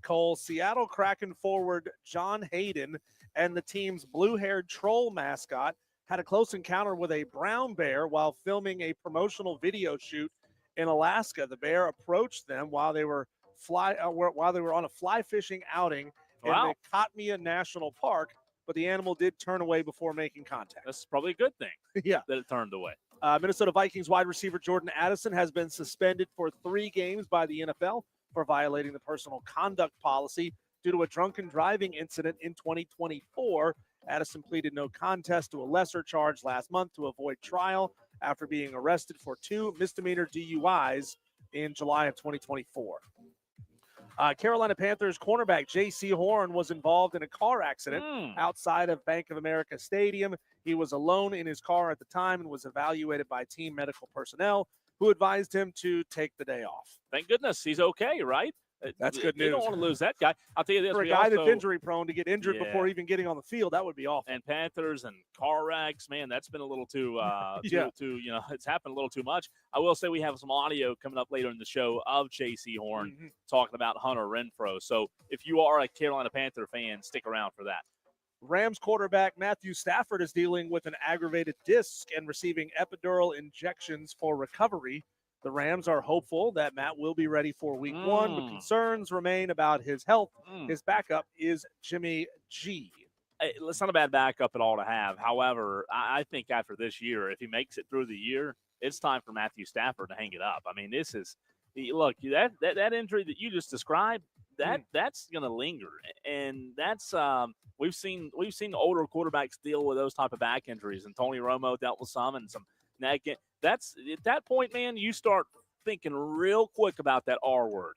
Cole. Seattle Kraken forward John Hayden and the team's blue-haired troll mascot had a close encounter with a brown bear while filming a promotional video shoot in Alaska. The bear approached them while they were on a fly fishing outing in the Katmia National Park, but the animal did turn away before making contact. That's probably a good thing. Yeah, that it turned away. Minnesota Vikings wide receiver Jordan Addison has been suspended for 3 games by the NFL for violating the personal conduct policy due to a drunken driving incident in 2024. Addison pleaded no contest to a lesser charge last month to avoid trial after being arrested for 2 misdemeanor DUIs in July of 2024. Carolina Panthers cornerback J.C. Horn was involved in a car accident outside of Bank of America Stadium. He was alone in his car at the time and was evaluated by team medical personnel who advised him to take the day off. Thank goodness he's okay, right? That's good They don't news. want to lose that guy. I'll tell you this. For a we guy that's also- injury prone to get injured before even getting on the field, that would be awful. and Panthers and car wrecks, man, that's been a little too, too, it's happened a little too much. I will say we have some audio coming up later in the show of J.C. Horn talking about Hunter Renfrow. So if you are a Carolina Panther fan, stick around for that. Rams quarterback Matthew Stafford is dealing with an aggravated disc and receiving epidural injections for recovery. The Rams are hopeful that Matt will be ready for week 1, but concerns remain about his health. His backup is Jimmy G. It's not a bad backup at all to have. However, I think after this year, if he makes it through the year, it's time for Matthew Stafford to hang it up. I mean, this is look, that injury that you just described, that's going to linger, and that's we've seen older quarterbacks deal with those type of back injuries, and Tony Romo dealt with some and some neck. That's at that point, man, you start thinking real quick about that R word.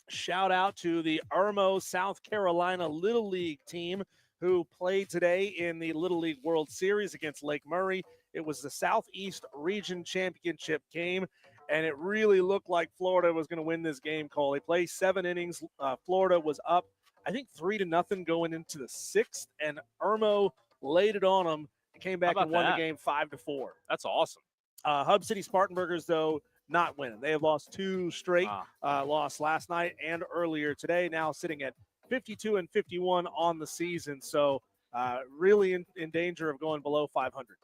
Shout out to the Irmo, South Carolina Little League team who played today in the Little League World Series against Lake Murray. It was the Southeast Region Championship game, and it really looked like Florida was going to win this game, Cole. They played 7 innings. Florida was up, I think, 3-0 going into the 6th, and Irmo laid it on them and came back and won the game 5-4. That's awesome. Hub City Spartanburgers, though, not winning. They have lost 2 straight, lost last night and earlier today, now sitting at 52-51 on the season. So really in danger of going below 500.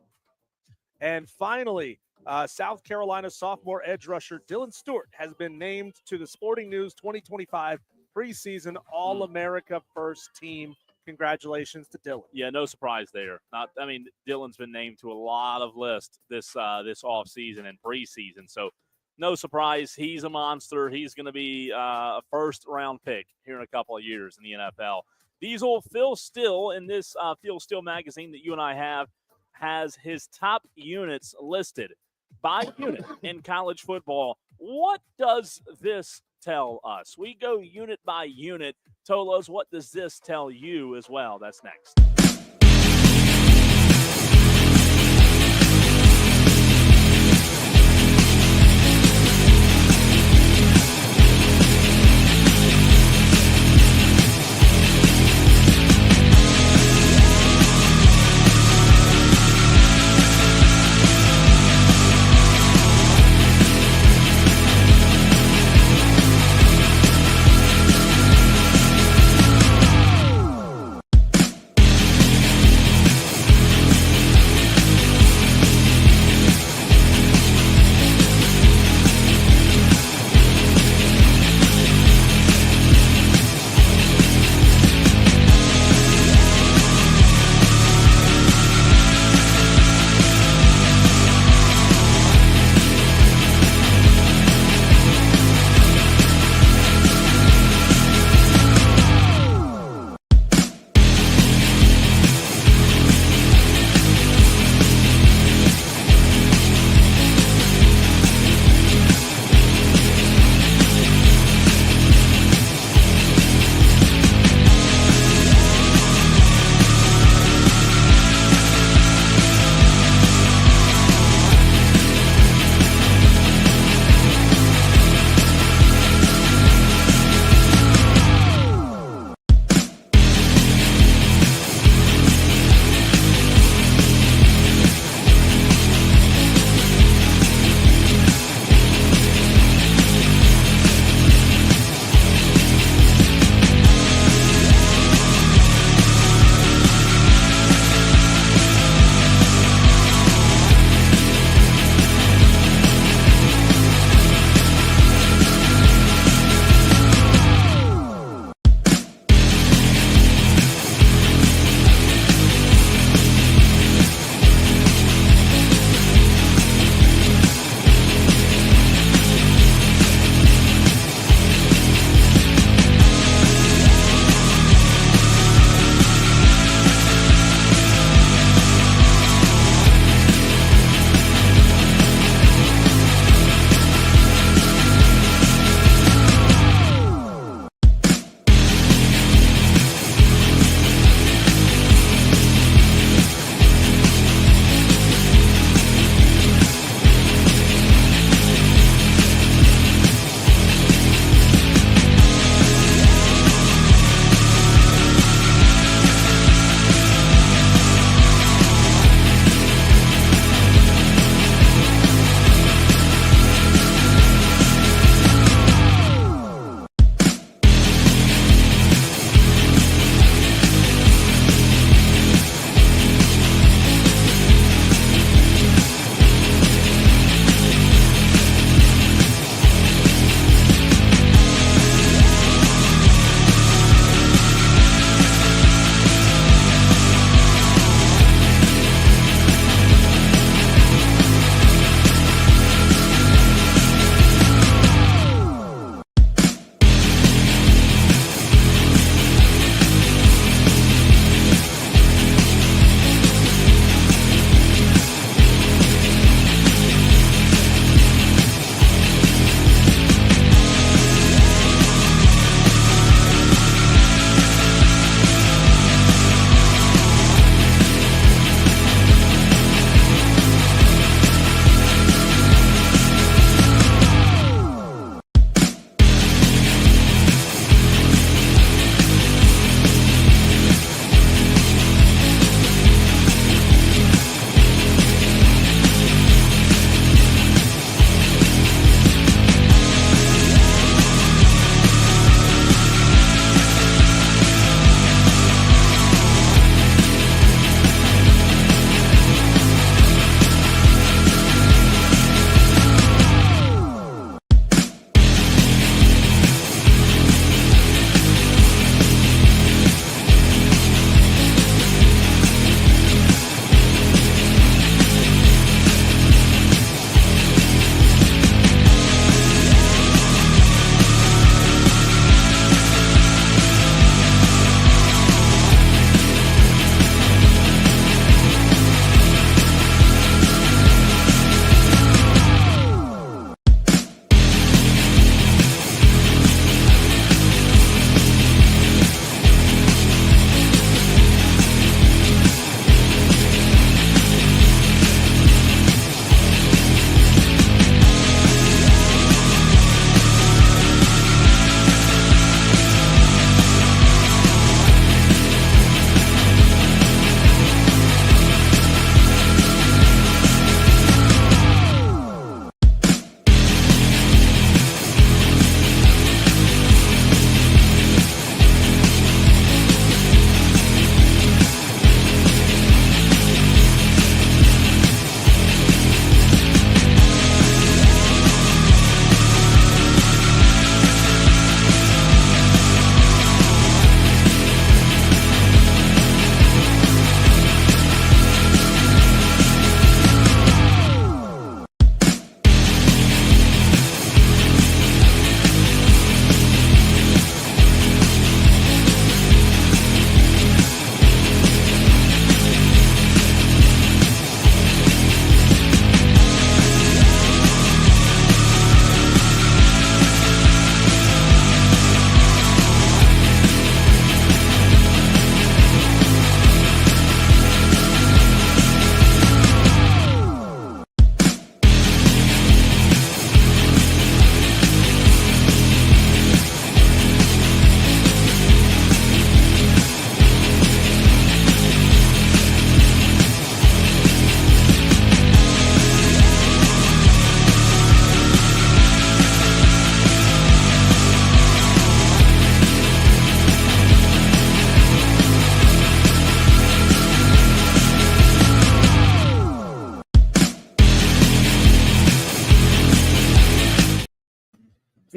And finally, South Carolina sophomore edge rusher Dylan Stewart has been named to the Sporting News 2025 preseason All-America first team. Congratulations to Dylan. Yeah, no surprise there. Dylan's been named to a lot of lists this offseason and preseason. So no surprise. He's a monster. He's going to be a first-round pick here in a couple of years in the NFL. Diesel Phil Still in this Phil Still magazine that you and I have has his top units listed by unit in college football. What does this tell us? We go unit by unit. Tolos, what does this tell you as well? That's next.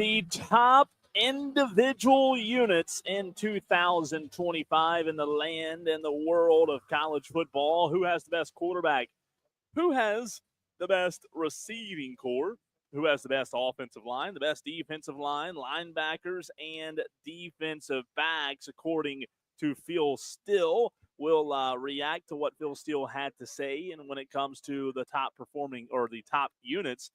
The top individual units in 2025 in the land and the world of college football. Who has the best quarterback? Who has the best receiving core? Who has the best offensive line, the best defensive line, linebackers, and defensive backs, according to Phil Steele? We'll react to what Phil Steele had to say, and when it comes to the top performing or the top units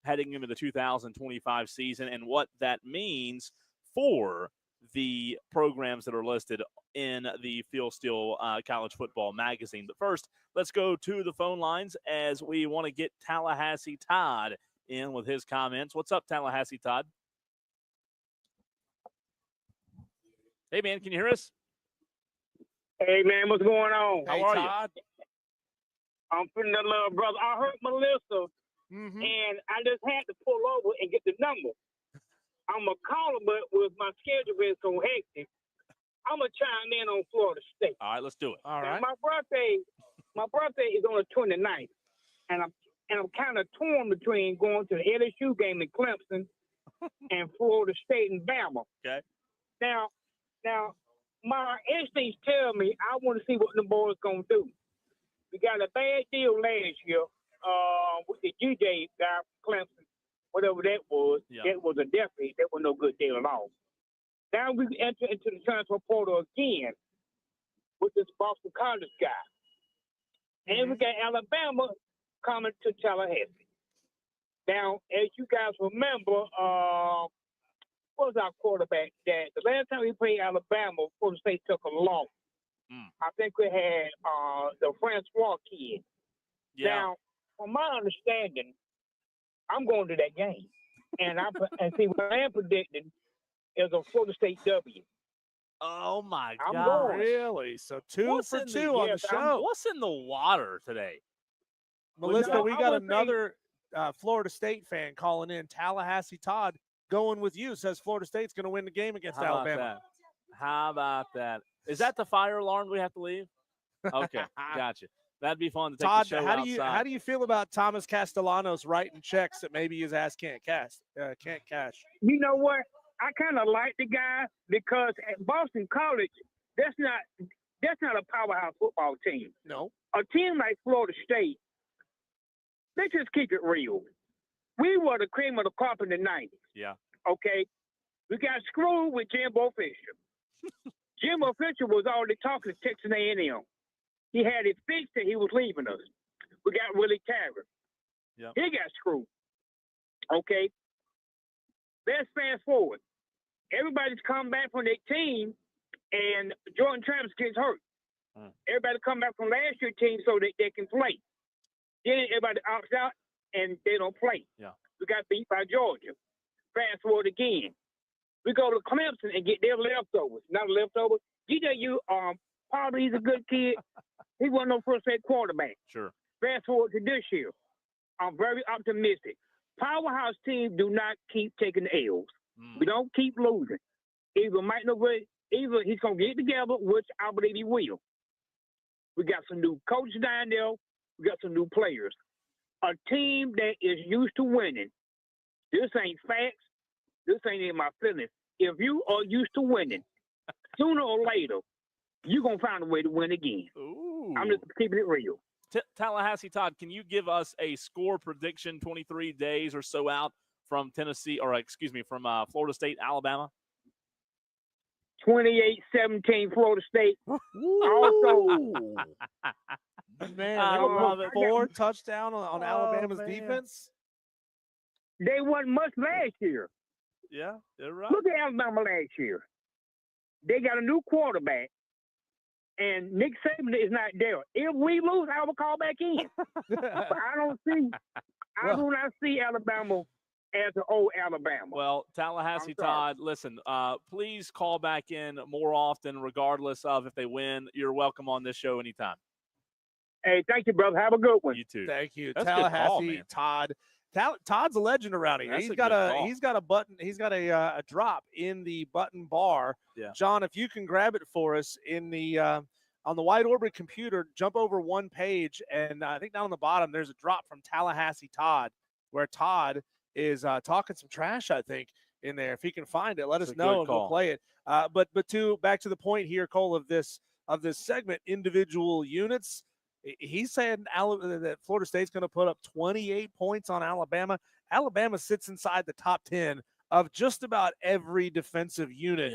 heading into the 2025 season and what that means for the programs that are listed in the Phil Steele College Football Magazine. But first, let's go to the phone lines as we want to get Tallahassee Todd in with his comments. What's up, Tallahassee Todd? Hey, man, can you hear us? Hey, man, what's going on? How are you? I'm feeling the love, brother. I heard Melissa, and I just had to pull over and get the number. I'm going to call her, but with my schedule being so hectic, I'm going to chime in on Florida State. All right, let's do it. All Now, right. my birthday is on the 29th, and I'm kind of torn between going to the LSU game in Clemson and Florida State and Bama. Okay. Now, my instincts tell me I want to see what the boys going to do. We got a bad deal last year with the GJ guy from Clemson, whatever that was. Yeah. That was that was no good deal at all. Now we enter into the transfer portal again with this Boston College guy. And we got Alabama coming to Tallahassee. Now, as you guys remember, what was our quarterback? That the last time we played Alabama, Florida State took a loss. I think we had the Francois kid. Yeah. Now, from my understanding, I'm going to that game, and see what I'm predicting is a Florida State W. Oh, my I'm God. going. Really? So two What's for in the- two on the yes, show. What's in the water today? Melissa, No, we I got would say- another Florida State fan calling in. Tallahassee Todd going with you, says Florida State's going to win the game against How about Alabama. that? How about that? Is that the fire alarm we have to leave? Okay, gotcha. That'd be fun to take Todd, the show how outside. do you feel about Thomas Castellanos writing checks that maybe his ass can't cash? You know what? I kind of like the guy because at Boston College, that's not a powerhouse football team. No. A team like Florida State, let's just keep it real. We were the cream of the crop in the 90s. Yeah. Okay? We got screwed with Jimbo Fisher. Jimbo Fisher was already talking to Texas A&M. He had it fixed that he was leaving us. We got Willie Taggart. Yeah. He got screwed. Okay? Let's fast forward. Everybody's come back from their team, and Jordan Travis gets hurt. Everybody come back from last year's team so that they can play. Then everybody opts out, and they don't play. Yeah. We got beat by Georgia. Fast forward again. We go to Clemson and get their leftovers. Not leftovers. GJU, probably he's a good kid. He wasn't no first-rate quarterback. Sure. Fast forward to this year. I'm very optimistic. Powerhouse teams do not keep taking the L's. We don't keep losing. Either he's going to get it together, which I believe he will. We got some new coaches down there. We got some new players. A team that is used to winning. This ain't facts. This ain't in my feelings. If you are used to winning, sooner or later, you're going to find a way to win again. Ooh. I'm just keeping it real. Tallahassee Todd, can you give us a score prediction 23 days or so out from from Florida State, Alabama? 28-17 Florida State. Also, Man, I they were love it. 4 touchdown on Alabama's man. defense. they wasn't much last year. Yeah, you're right. Look at Alabama last year. They got a new quarterback, and Nick Saban is not there. If we lose, I will call back in. But I do not see Alabama as an old Alabama. Well, Tallahassee I'm sorry. Todd, listen, please call back in more often, regardless of if they win. You're welcome on this show anytime. Hey, thank you, brother. Have a good one. You too. Thank you, That's a good Tallahassee call, man. Todd. Todd's a legend around here. That's He's a got good call. he's got a button. He's got a drop in the button bar. Yeah. John, if you can grab it for us in the on the wide orbit computer, jump over one page, and I think down on the bottom there's a drop from Tallahassee Todd, where Todd is talking some trash, I think, in there. If he can find it, let It's us a know good and call. go play it. But back to the point here, Cole, of this segment, individual units. He's saying that Florida State's going to put up 28 points on Alabama. Alabama sits inside the top 10 of just about every defensive unit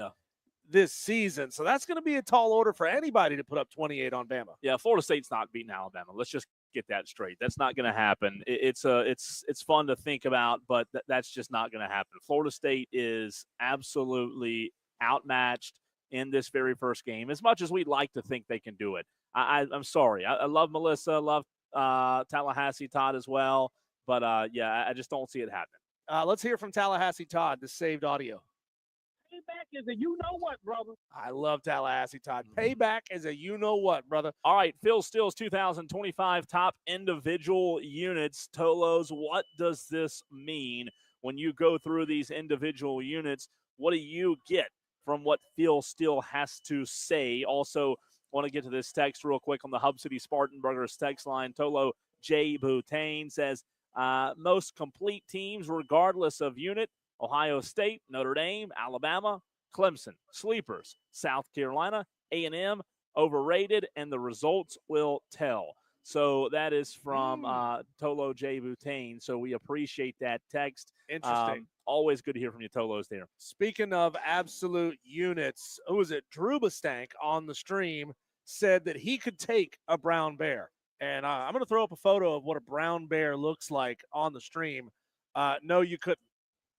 this season. So that's going to be a tall order for anybody to put up 28 on Bama. Yeah, Florida State's not beating Alabama. Let's just get that straight. That's not going to happen. It's fun to think about, but that's just not going to happen. Florida State is absolutely outmatched in this very first game, as much as we'd like to think they can do it. I'm sorry. I love Melissa, love Tallahassee Todd as well, but I just don't see it happening. Let's hear from Tallahassee Todd, the saved audio. Payback is a you-know-what, brother. I love Tallahassee Todd. Payback is a you-know-what, brother. All right, Phil Steele's 2025 top individual units. Tolos, what does this mean when you go through these individual units? What do you get from what Phil Steele has to say? Also, want to get to this text real quick on the Hub City Spartanburgers text line. Tolo J. Boutain says, most complete teams, regardless of unit, Ohio State, Notre Dame, Alabama, Clemson, sleepers, South Carolina, A&M, overrated, and the results will tell. So that is from Tolo J. Boutain. So we appreciate that text. Interesting. Always good to hear from you, Tolos, there. Speaking of absolute units, who was it? Drew Bastank on the stream said that he could take a brown bear. And I'm going to throw up a photo of what a brown bear looks like on the stream. No, you couldn't.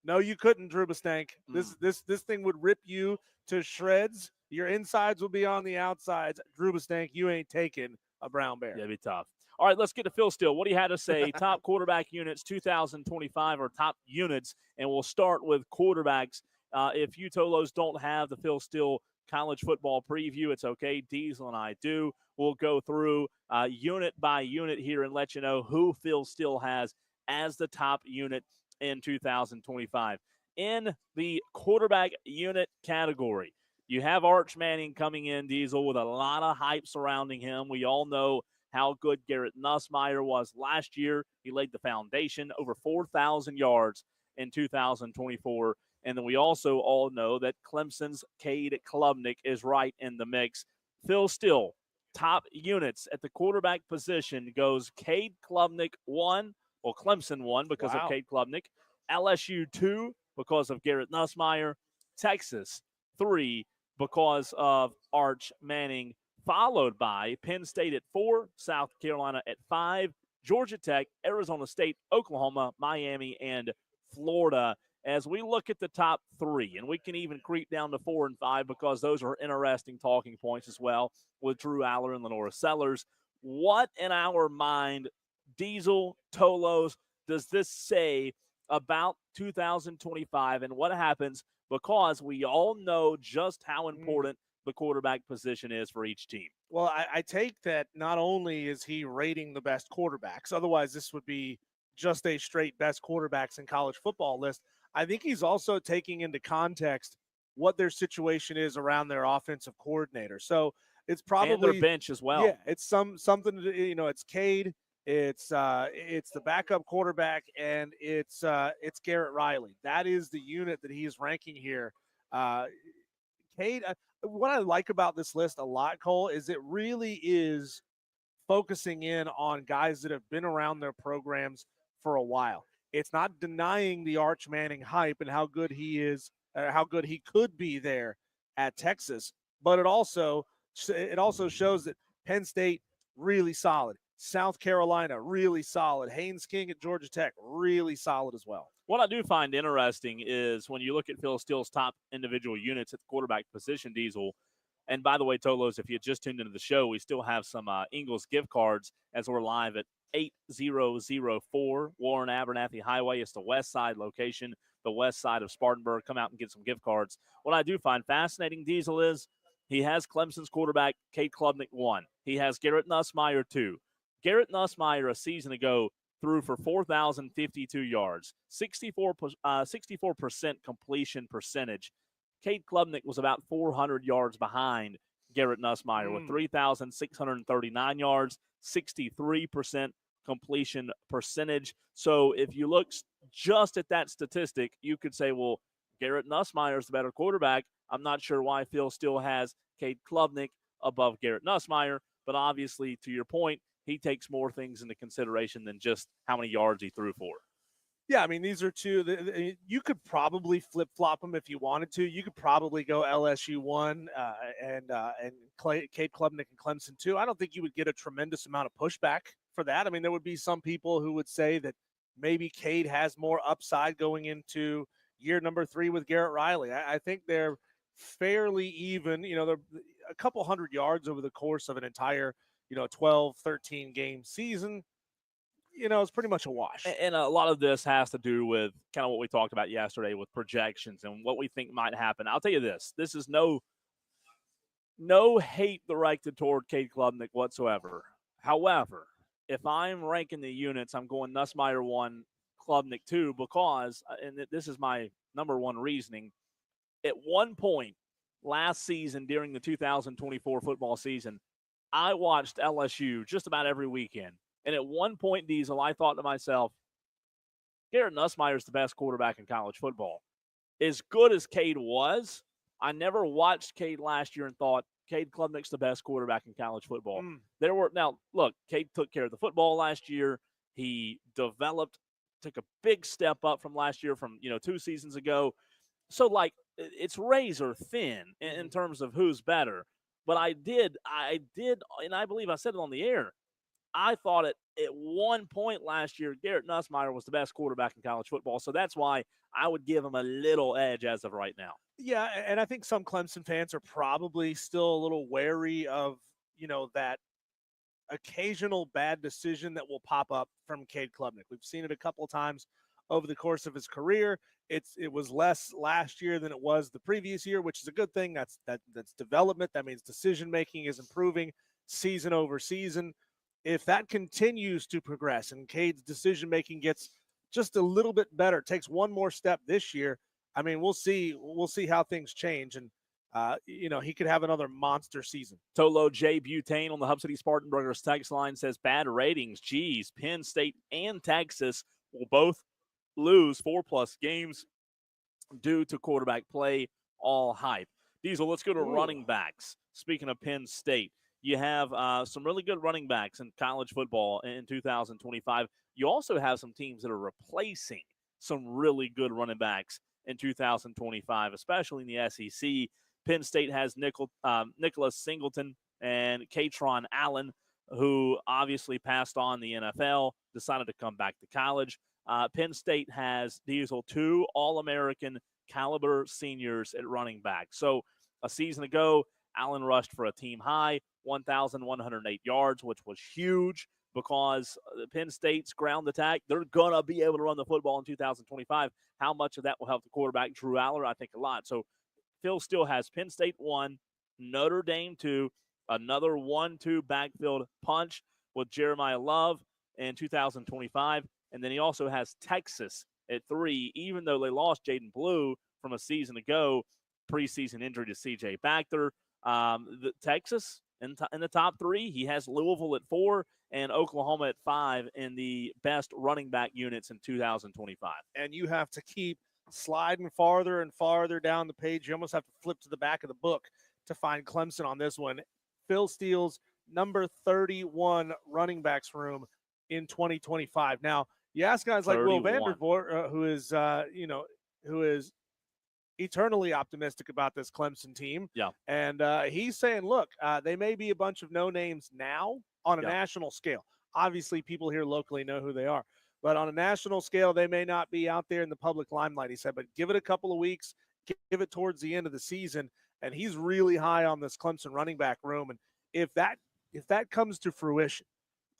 No, you couldn't, Drew Bastank. This thing would rip you to shreds. Your insides will be on the outsides. Drew Bastank, you ain't taking a brown bear. Yeah, it'd be tough. All right, let's get to Phil Steele. What do you have to say? Top quarterback units 2025 or top units, and we'll start with quarterbacks. If you Tolos don't have the Phil Steele college football preview, it's okay. Diesel and I do. We'll go through unit by unit here and let you know who Phil Steele has as the top unit in 2025. In the quarterback unit category, you have Arch Manning coming in, Diesel, with a lot of hype surrounding him. We all know how good Garrett Nussmeier was last year. He laid the foundation, over 4,000 yards in 2024. And then we also all know that Clemson's Cade Klubnik is right in the mix. Phil Steele, top units at the quarterback position goes Cade Klubnik 1, well, Clemson 1 because of Cade Klubnik, LSU 2 because of Garrett Nussmeier, Texas 3 because of Arch Manning, followed by Penn State at 4, South Carolina at 5, Georgia Tech, Arizona State, Oklahoma, Miami, and Florida. As we look at the top 3, and we can even creep down to 4 and 5 because those are interesting talking points as well with Drew Aller and Lenora Sellers. What in our mind, Diesel, Tolos, does this say about 2025 and what happens, because we all know just how important the quarterback position is for each team? Well, I take that not only is he rating the best quarterbacks, otherwise this would be just a straight best quarterbacks in college football list. I think he's also taking into context what their situation is around their offensive coordinator. So it's probably and their bench as well. Yeah, it's something to, it's Cade, it's the backup quarterback, and it's Garrett Riley. That is the unit that he is ranking here. Cade, what I like about this list a lot, Cole, is it really is focusing in on guys that have been around their programs for a while. It's not denying the Arch Manning hype and how good he is, how good he could be there at Texas, but it also shows that Penn State really solid, South Carolina really solid, Haynes King at Georgia Tech really solid as well. What I do find interesting is when you look at Phil Steele's top individual units at the quarterback position, Diesel. And by the way, Tolos, if you just tuned into the show, we still have some Ingles gift cards as we're live at 8004 Warren Abernathy Highway. It's the west side location, the west side of Spartanburg. Come out and get some gift cards. What I do find fascinating, Diesel, is he has Clemson's quarterback, Cade Klubnik, 1. He has Garrett Nussmeier, 2. Garrett Nussmeier a season ago threw for 4,052 yards, 64% completion percentage. Cade Klubnik was about 400 yards behind Garrett Nussmeier with 3,639 yards, 63% completion percentage. So if you look just at that statistic, you could say, well, Garrett Nussmeier is the better quarterback, I'm not sure why Phil still has Cade Klubnik above Garrett Nussmeier. But obviously, to your point, he takes more things into consideration than just how many yards he threw for. Yeah, I mean, these are two. You could probably flip-flop them if you wanted to. You could probably go LSU 1 and Cade Klubnik and Clemson 2. I don't think you would get a tremendous amount of pushback for that. I mean, there would be some people who would say that maybe Cade has more upside going into year number 3 with Garrett Riley. I think they're fairly even. They're a couple hundred yards over the course of an entire, 12, 13 game season. It's pretty much a wash. And a lot of this has to do with kind of what we talked about yesterday with projections and what we think might happen. I'll tell you this. This is no hate directed toward Cade Klubnik whatsoever. However, if I'm ranking the units, I'm going Nussmeier 1, Klubnik 2 because, and this is my number one reasoning, at one point last season during the 2024 football season, I watched LSU just about every weekend. And at one point, Diesel, I thought to myself, Garrett Nussmeier is the best quarterback in college football. As good as Cade was, I never watched Cade last year and thought, Cade Klubnik's the best quarterback in college football. Now, look, Cade took care of the football last year. He took a big step up from last year from, 2 seasons ago. So, it's razor thin in terms of who's better. But I did, and I believe I said it on the air, I thought at one point last year, Garrett Nussmeier was the best quarterback in college football. So that's why I would give him a little edge as of right now. Yeah, and I think some Clemson fans are probably still a little wary of, that occasional bad decision that will pop up from Cade Klubnik. We've seen it a couple of times over the course of his career. It was less last year than it was the previous year, which is a good thing. That's development. That means decision-making is improving season over season. If that continues to progress and Cade's decision-making gets just a little bit better, takes one more step this year, I mean, we'll see how things change. And, he could have another monster season. Tolo J. Butane on the Hub City Spartanburgers text line says, bad ratings. Geez, Penn State and Texas will both lose 4+ games due to quarterback play, all hype. Diesel, let's go to running backs. Speaking of Penn State, you have some really good running backs in college football in 2025. You also have some teams that are replacing some really good running backs in 2025, especially in the SEC. Penn State has Nicholas Singleton and Katron Allen, who obviously passed on the NFL, decided to come back to college. Penn State has Diesel 2 All-American caliber seniors at running back. So a season ago, Allen rushed for a team high 1,108 yards, which was huge because Penn State's ground attack, they're going to be able to run the football in 2025. How much of that will help the quarterback, Drew Aller? I think a lot. So Phil still has Penn State 1, Notre Dame 2, another 1-2 backfield punch with Jeremiah Love in 2025. And then he also has Texas at 3, even though they lost Jaden Blue from a season ago, preseason injury to C.J. Baxter. Texas in the top 3. He has Louisville at 4 and Oklahoma at 5 in the best running back units in 2025. And you have to keep sliding farther and farther down the page. You almost have to flip to the back of the book to find Clemson on this one. Phil Steele's number 31 running backs room in 2025. Now, you ask guys like 31. Will Vandervoort, who is eternally optimistic about this Clemson team. Yeah. And he's saying, look, they may be a bunch of no names now on a national scale. Obviously, people here locally know who they are. But on a national scale, they may not be out there in the public limelight, he said. But give it a couple of weeks, give it towards the end of the season, and he's really high on this Clemson running back room. And if that comes to fruition,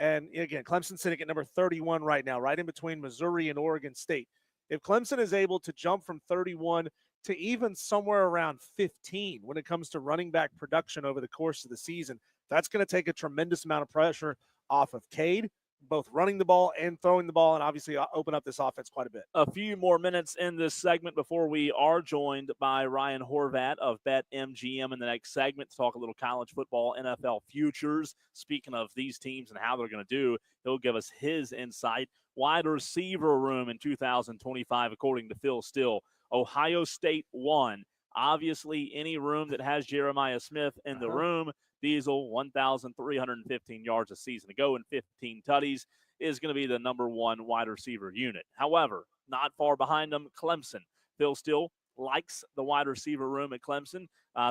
and again, Clemson sitting at number 31 right now, right in between Missouri and Oregon State. If Clemson is able to jump from 31 to even somewhere around 15 when it comes to running back production over the course of the season, that's going to take a tremendous amount of pressure off of Cade, both running the ball and throwing the ball, and obviously open up this offense quite a bit. A few more minutes in this segment before we are joined by Ryan Horvat of BetMGM in the next segment to talk a little college football, NFL futures. Speaking of these teams and how they're going to do, he'll give us his insight. Wide receiver room in 2025, according to Phil Steele. Ohio State 1. Obviously, any room that has Jeremiah Smith in the room, Diesel, 1,315 yards a season ago and 15 tutties, is going to be the number 1 wide receiver unit. However, not far behind them, Clemson. Phil Steele likes the wide receiver room at Clemson.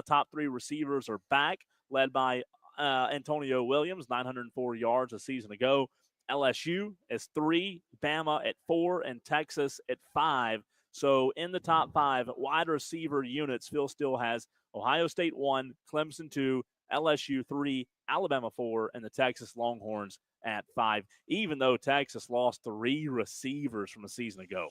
Top 3 receivers are back, led by Antonio Williams, 904 yards a season ago. LSU is 3, Bama at 4, and Texas at 5. So in the top 5 wide receiver units, Phil still has Ohio State 1, Clemson 2, LSU 3, Alabama 4, and the Texas Longhorns at 5, even though Texas lost 3 receivers from a season ago.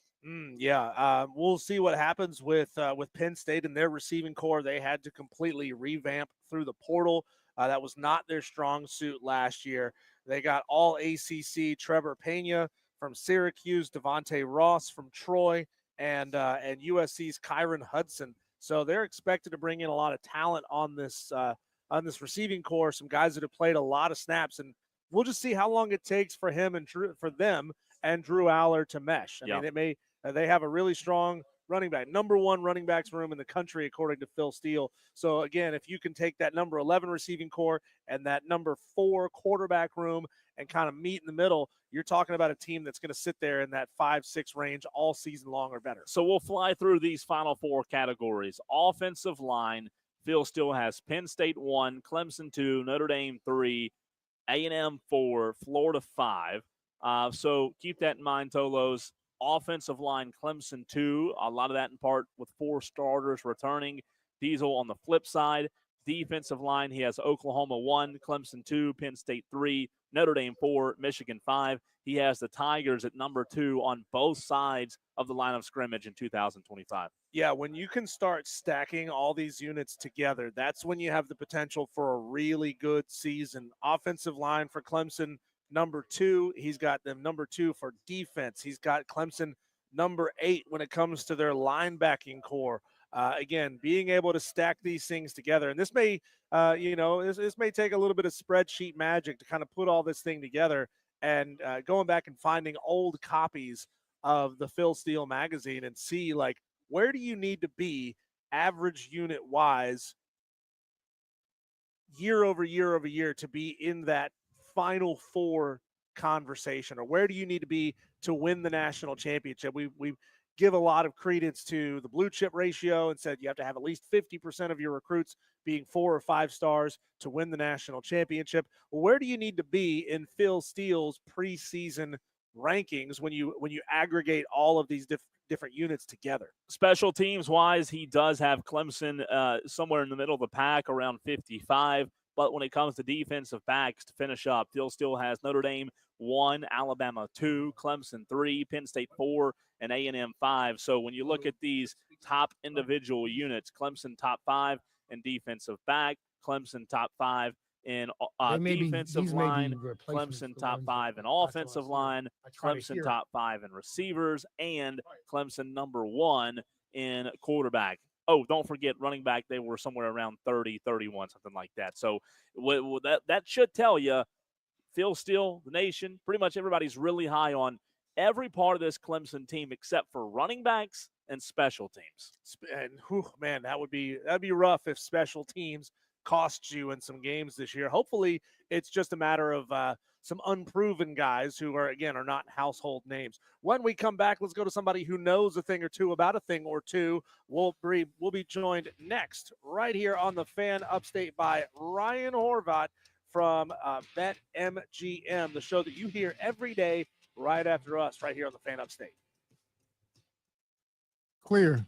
We'll see what happens with Penn State and their receiving core. They had to completely revamp through the portal. That was not their strong suit last year. They got all ACC Trevor Pena from Syracuse, Devontae Ross from Troy, and USC's Kyron Hudson. So they're expected to bring in a lot of talent on this receiving core, some guys that have played a lot of snaps, and we'll just see how long it takes for them and Drew Aller to mesh. I mean, they have a really strong running back, number 1 running backs room in the country, according to Phil Steele. So again, if you can take that number 11 receiving core and that number 4 quarterback room and kind of meet in the middle, you're talking about a team that's going to sit there in that 5-6 range all season long or better. So we'll fly through these final 4 categories. Offensive line, Phil still has Penn State 1, Clemson 2, Notre Dame 3, A&M 4, Florida 5. So keep that in mind, Tolos. Offensive line, Clemson 2. A lot of that in part with 4 starters returning. Diesel on the flip side. Defensive line, he has Oklahoma 1, Clemson 2, Penn State 3, Notre Dame 4, Michigan 5. He has the Tigers at number 2 on both sides of the line of scrimmage in 2025. Yeah, when you can start stacking all these units together, that's when you have the potential for a really good season. Offensive line for Clemson, number 2. He's got them number 2 for defense. He's got Clemson number 8 when it comes to their linebacking core. Again, being able to stack these things together, and this may, this may take a little bit of spreadsheet magic to kind of put all this thing together. And going back and finding old copies of the Phil Steele magazine and see, like, where do you need to be average unit wise year over year over year to be in that Final Four conversation, or where do you need to be to win the national championship? We give a lot of credence to the blue chip ratio and said you have to have at least 50% of your recruits being 4 or 5 stars to win the national championship. Well, where do you need to be in Phil Steele's preseason rankings when you aggregate all of these different units together? Special teams wise, he does have Clemson somewhere in the middle of the pack, around 55. But when it comes to defensive backs to finish up, Phil still has Notre Dame 1, Alabama 2, Clemson 3, Penn State 4, and A&M 5. So when you look at these top individual units, Clemson top 5 in defensive back, Clemson top 5 in defensive line, Clemson top 5 in offensive line, Clemson top 5 in receivers, and Clemson number 1 in quarterback. Oh, don't forget running back. They were somewhere around 30, 31, something like that. So that should tell you, Phil Steele, the nation, pretty much everybody's really high on every part of this Clemson team except for running backs and special teams. And man, that'd be rough if special teams cost you in some games this year. Hopefully, it's just a matter of some unproven guys who are not household names. When we come back, let's go to somebody who knows a thing or two about a thing or two. We'll be joined next right here on the Fan Upstate by Ryan Horvat from BetMGM, the show that you hear every day right after us, right here on the Fan Upstate. Clear.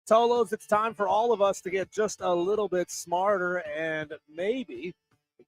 Tolos, it's time for all of us to get just a little bit smarter and maybe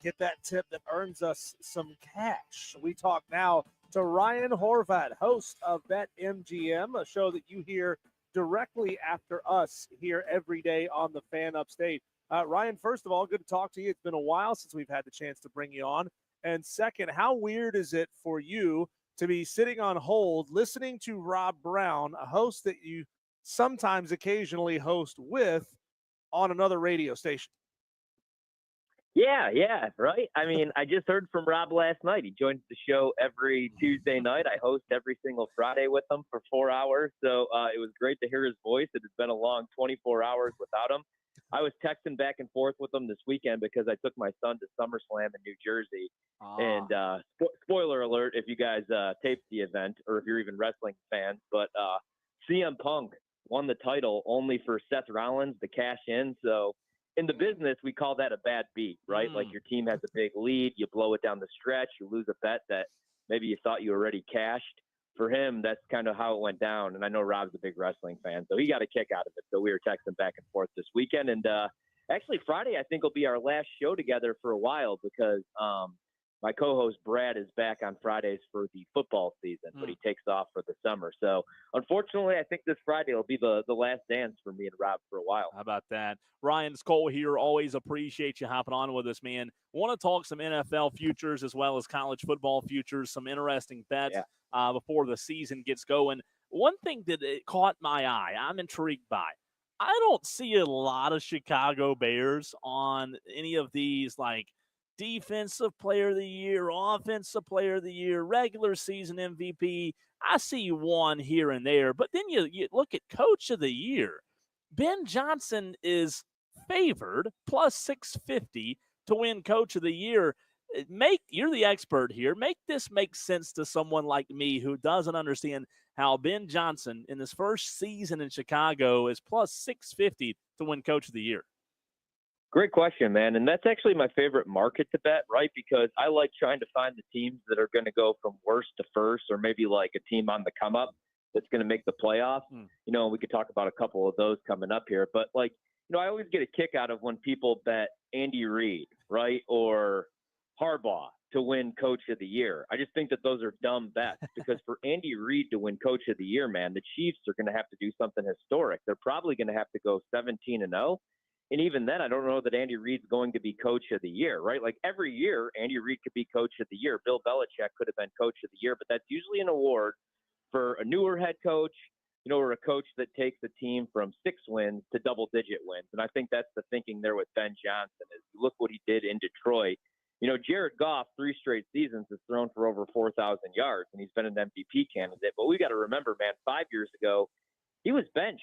get that tip that earns us some cash. We talk now to Ryan Horvat, host of BetMGM, a show that you hear directly after us here every day on the Fan Upstate. Ryan, first of all, good to talk to you. It's been a while since we've had the chance to bring you on. And second, how weird is it for you to be sitting on hold listening to Rob Brown, a host that you sometimes occasionally host with on another radio station? Yeah, right. I mean, I just heard from Rob last night. He joins the show every Tuesday night. I host every single Friday with him for 4 hours. So it was great to hear his voice. It has been a long 24 hours without him. I was texting back and forth with him this weekend because I took my son to SummerSlam in New Jersey. And spoiler alert, if you guys taped the event or if you're even wrestling fans, but CM Punk won the title only for Seth Rollins to cash in. So in the business, we call that a bad beat, right? Like your team has a big lead, you blow it down the stretch, you lose a bet that maybe you thought you already cashed. For him, that's kind of how it went down. And I know Rob's a big wrestling fan, so he got a kick out of it. So we were texting back and forth this weekend. And actually Friday, I think, will be our last show together for a while because my co-host Brad is back on Fridays for the football season, but he takes off for the summer. So unfortunately, I think this Friday will be the last dance for me and Rob for a while. How about that? Ryan, it's Cole here. Always appreciate you hopping on with us, man. Want to talk some NFL futures as well as college football futures, some interesting bets before the season gets going. One thing that it caught my eye, I'm intrigued by. I don't see a lot of Chicago Bears on any of these, like, defensive player of the year, offensive player of the year, regular season MVP. I see one here and there, but then you look at coach of the year. Ben Johnson is favored plus 650 to win coach of the year. You're the expert here. Make this make sense to someone like me who doesn't understand how Ben Johnson in his first season in Chicago is plus 650 to win coach of the year. Great question, man. And that's actually my favorite market to bet, right? Because I like trying to find the teams that are going to go from worst to first, or maybe like a team on the come up that's going to make the playoffs. You know, we could talk about a couple of those coming up here. But, like, you know, I always get a kick out of when people bet Andy Reid, right, or Harbaugh to win coach of the year. I just think that those are dumb bets because for Andy Reid to win coach of the year, man, the Chiefs are going to have to do something historic. They're probably going to have to go 17-0. And even then, I don't know that Andy Reid's going to be coach of the year, right? Like every year, Andy Reid could be coach of the year. Bill Belichick could have been coach of the year, but that's usually an award for a newer head coach, you know, or a coach that takes a team from 6 wins to double-digit wins. And I think that's the thinking there with Ben Johnson is look what he did in Detroit. You know, Jared Goff, 3 straight seasons, has thrown for over 4,000 yards, and he's been an MVP candidate. But we got to remember, man, 5 years ago, he was benched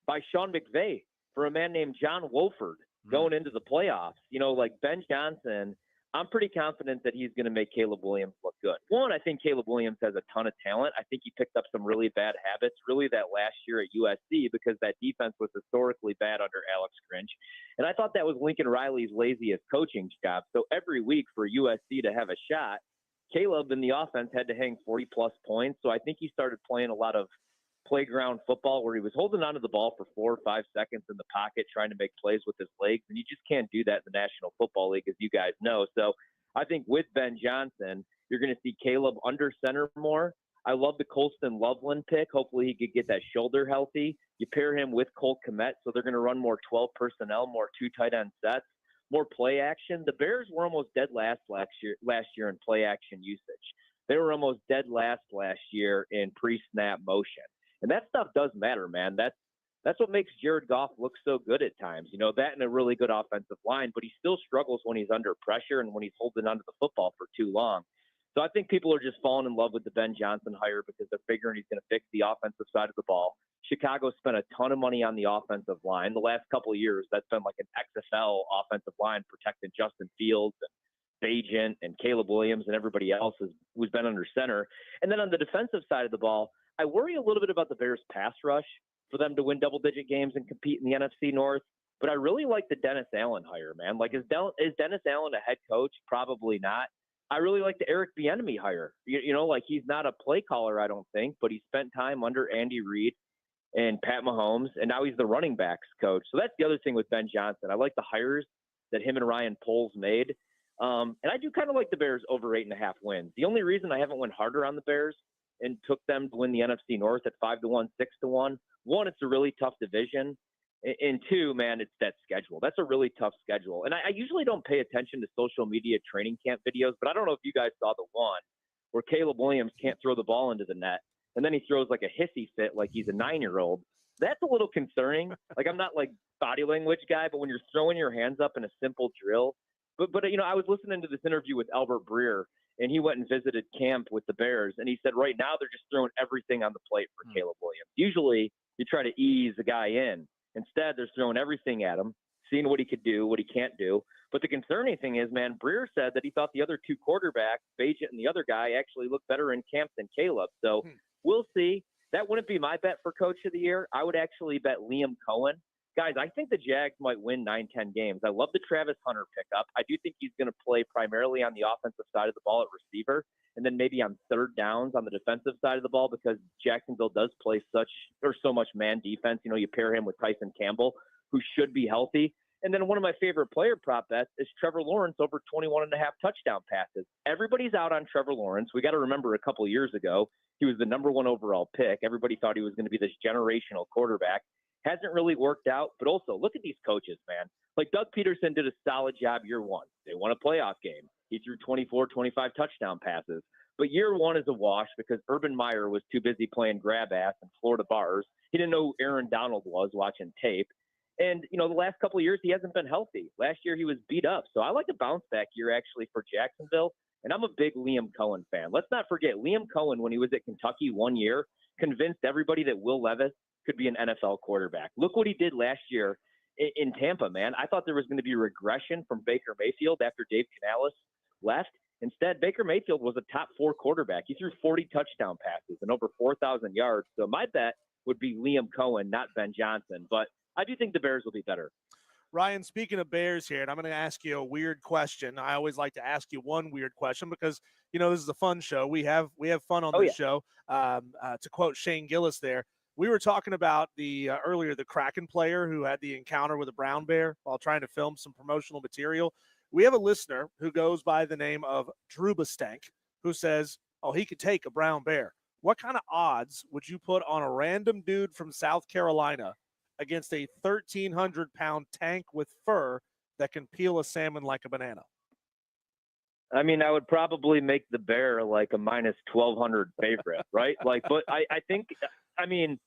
by Sean McVay for a man named John Wolford going into the playoffs. You know, like Ben Johnson, I'm pretty confident that he's going to make Caleb Williams look good. One, I think Caleb Williams has a ton of talent. I think he picked up some really bad habits, really that last year at USC, because that defense was historically bad under Alex Grinch. And I thought that was Lincoln Riley's laziest coaching job. So every week for USC to have a shot, Caleb in the offense had to hang 40-plus points. So I think he started playing a lot of playground football where he was holding onto the ball for 4 or 5 seconds in the pocket trying to make plays with his legs, and you just can't do that in the National Football League, as you guys know. So I think with Ben Johnson, you're going to see Caleb under center more. I love the Colston Loveland pick. Hopefully he could get that shoulder healthy. You pair him with Colt Kmet, so they're going to run more 12 personnel, more 2 tight end sets, more play action. The Bears were almost dead last year in play action usage. They were almost dead last year in pre-snap motion. And that stuff does matter, man. That's what makes Jared Goff look so good at times. You know, that and a really good offensive line, but he still struggles when he's under pressure and when he's holding onto the football for too long. So I think people are just falling in love with the Ben Johnson hire because they're figuring he's going to fix the offensive side of the ball. Chicago spent a ton of money on the offensive line. The last couple of years, that's been like an XFL offensive line protecting Justin Fields and Bagent and Caleb Williams and everybody else who's been under center. And then on the defensive side of the ball, I worry a little bit about the Bears' pass rush for them to win double-digit games and compete in the NFC North. But I really like the Dennis Allen hire, man. Like, is Dennis Allen a head coach? Probably not. I really like the Eric Bieniemy hire. You know, like he's not a play caller, I don't think, but he spent time under Andy Reid. and Pat Mahomes, and now he's the running backs coach. So that's the other thing with Ben Johnson. I like the hires that him and Ryan Poles made. And I do kind of like the Bears over 8.5 wins. The only reason I haven't went harder on the Bears and took them to win the NFC North at 5-1, 6-1, one, it's a really tough division. And two, man, it's that schedule. That's a really tough schedule. And I usually don't pay attention to social media training camp videos, but I don't know if you guys saw the one where Caleb Williams can't throw the ball into the net, and then he throws like a hissy fit like he's a 9-year-old. That's a little concerning. Like, I'm not like body language guy, but when you're throwing your hands up in a simple drill. But I was listening to this interview with Albert Breer, and he went and visited camp with the Bears, and he said right now they're just throwing everything on the plate for Caleb Williams. Usually you try to ease the guy in. Instead, they're throwing everything at him, seeing what he could do, what he can't do. But the concerning thing is, man, Breer said that he thought the other two quarterbacks, Bajent and the other guy, actually looked better in camp than Caleb. So we'll see. That wouldn't be my bet for Coach of the Year. I would actually bet Liam Cohen. Guys, I think the Jags might win 9-10 games. I love the Travis Hunter pickup. I do think he's going to play primarily on the offensive side of the ball at receiver, and then maybe on third downs on the defensive side of the ball, because Jacksonville does play so much man defense. You pair him with Tyson Campbell, who should be healthy. And then one of my favorite player prop bets is Trevor Lawrence over 21.5 touchdown passes. Everybody's out on Trevor Lawrence. We got to remember a couple of years ago, he was the number 1 overall pick. Everybody thought he was going to be this generational quarterback. Hasn't really worked out. But also, look at these coaches, man. Like Doug Peterson did a solid job year one. They won a playoff game. He threw 24, 25 touchdown passes. But year one is a wash because Urban Meyer was too busy playing grab ass in Florida bars. He didn't know who Aaron Donald was watching tape. And, the last couple of years, he hasn't been healthy. Last year, he was beat up. So I like a bounce back year, actually, for Jacksonville. And I'm a big Liam Cohen fan. Let's not forget, Liam Cohen, when he was at Kentucky 1 year, convinced everybody that Will Levis could be an NFL quarterback. Look what he did last year in Tampa, man. I thought there was going to be regression from Baker Mayfield after Dave Canales left. Instead, Baker Mayfield was a top 4 quarterback. He threw 40 touchdown passes and over 4,000 yards. So my bet would be Liam Cohen, not Ben Johnson. But I do think the Bears will be better. Ryan, speaking of Bears here, and I'm going to ask you a weird question. I always like to ask you one weird question because, this is a fun show. We have fun on this show. To quote Shane Gillis there, we were talking about earlier the Kraken player who had the encounter with a brown bear while trying to film some promotional material. We have a listener who goes by the name of Drubastank who says, he could take a brown bear. What kind of odds would you put on a random dude from South Carolina against a 1,300-pound tank with fur that can peel a salmon like a banana? I mean, I would probably make the bear like a minus 1,200 favorite, right? But I think, I'm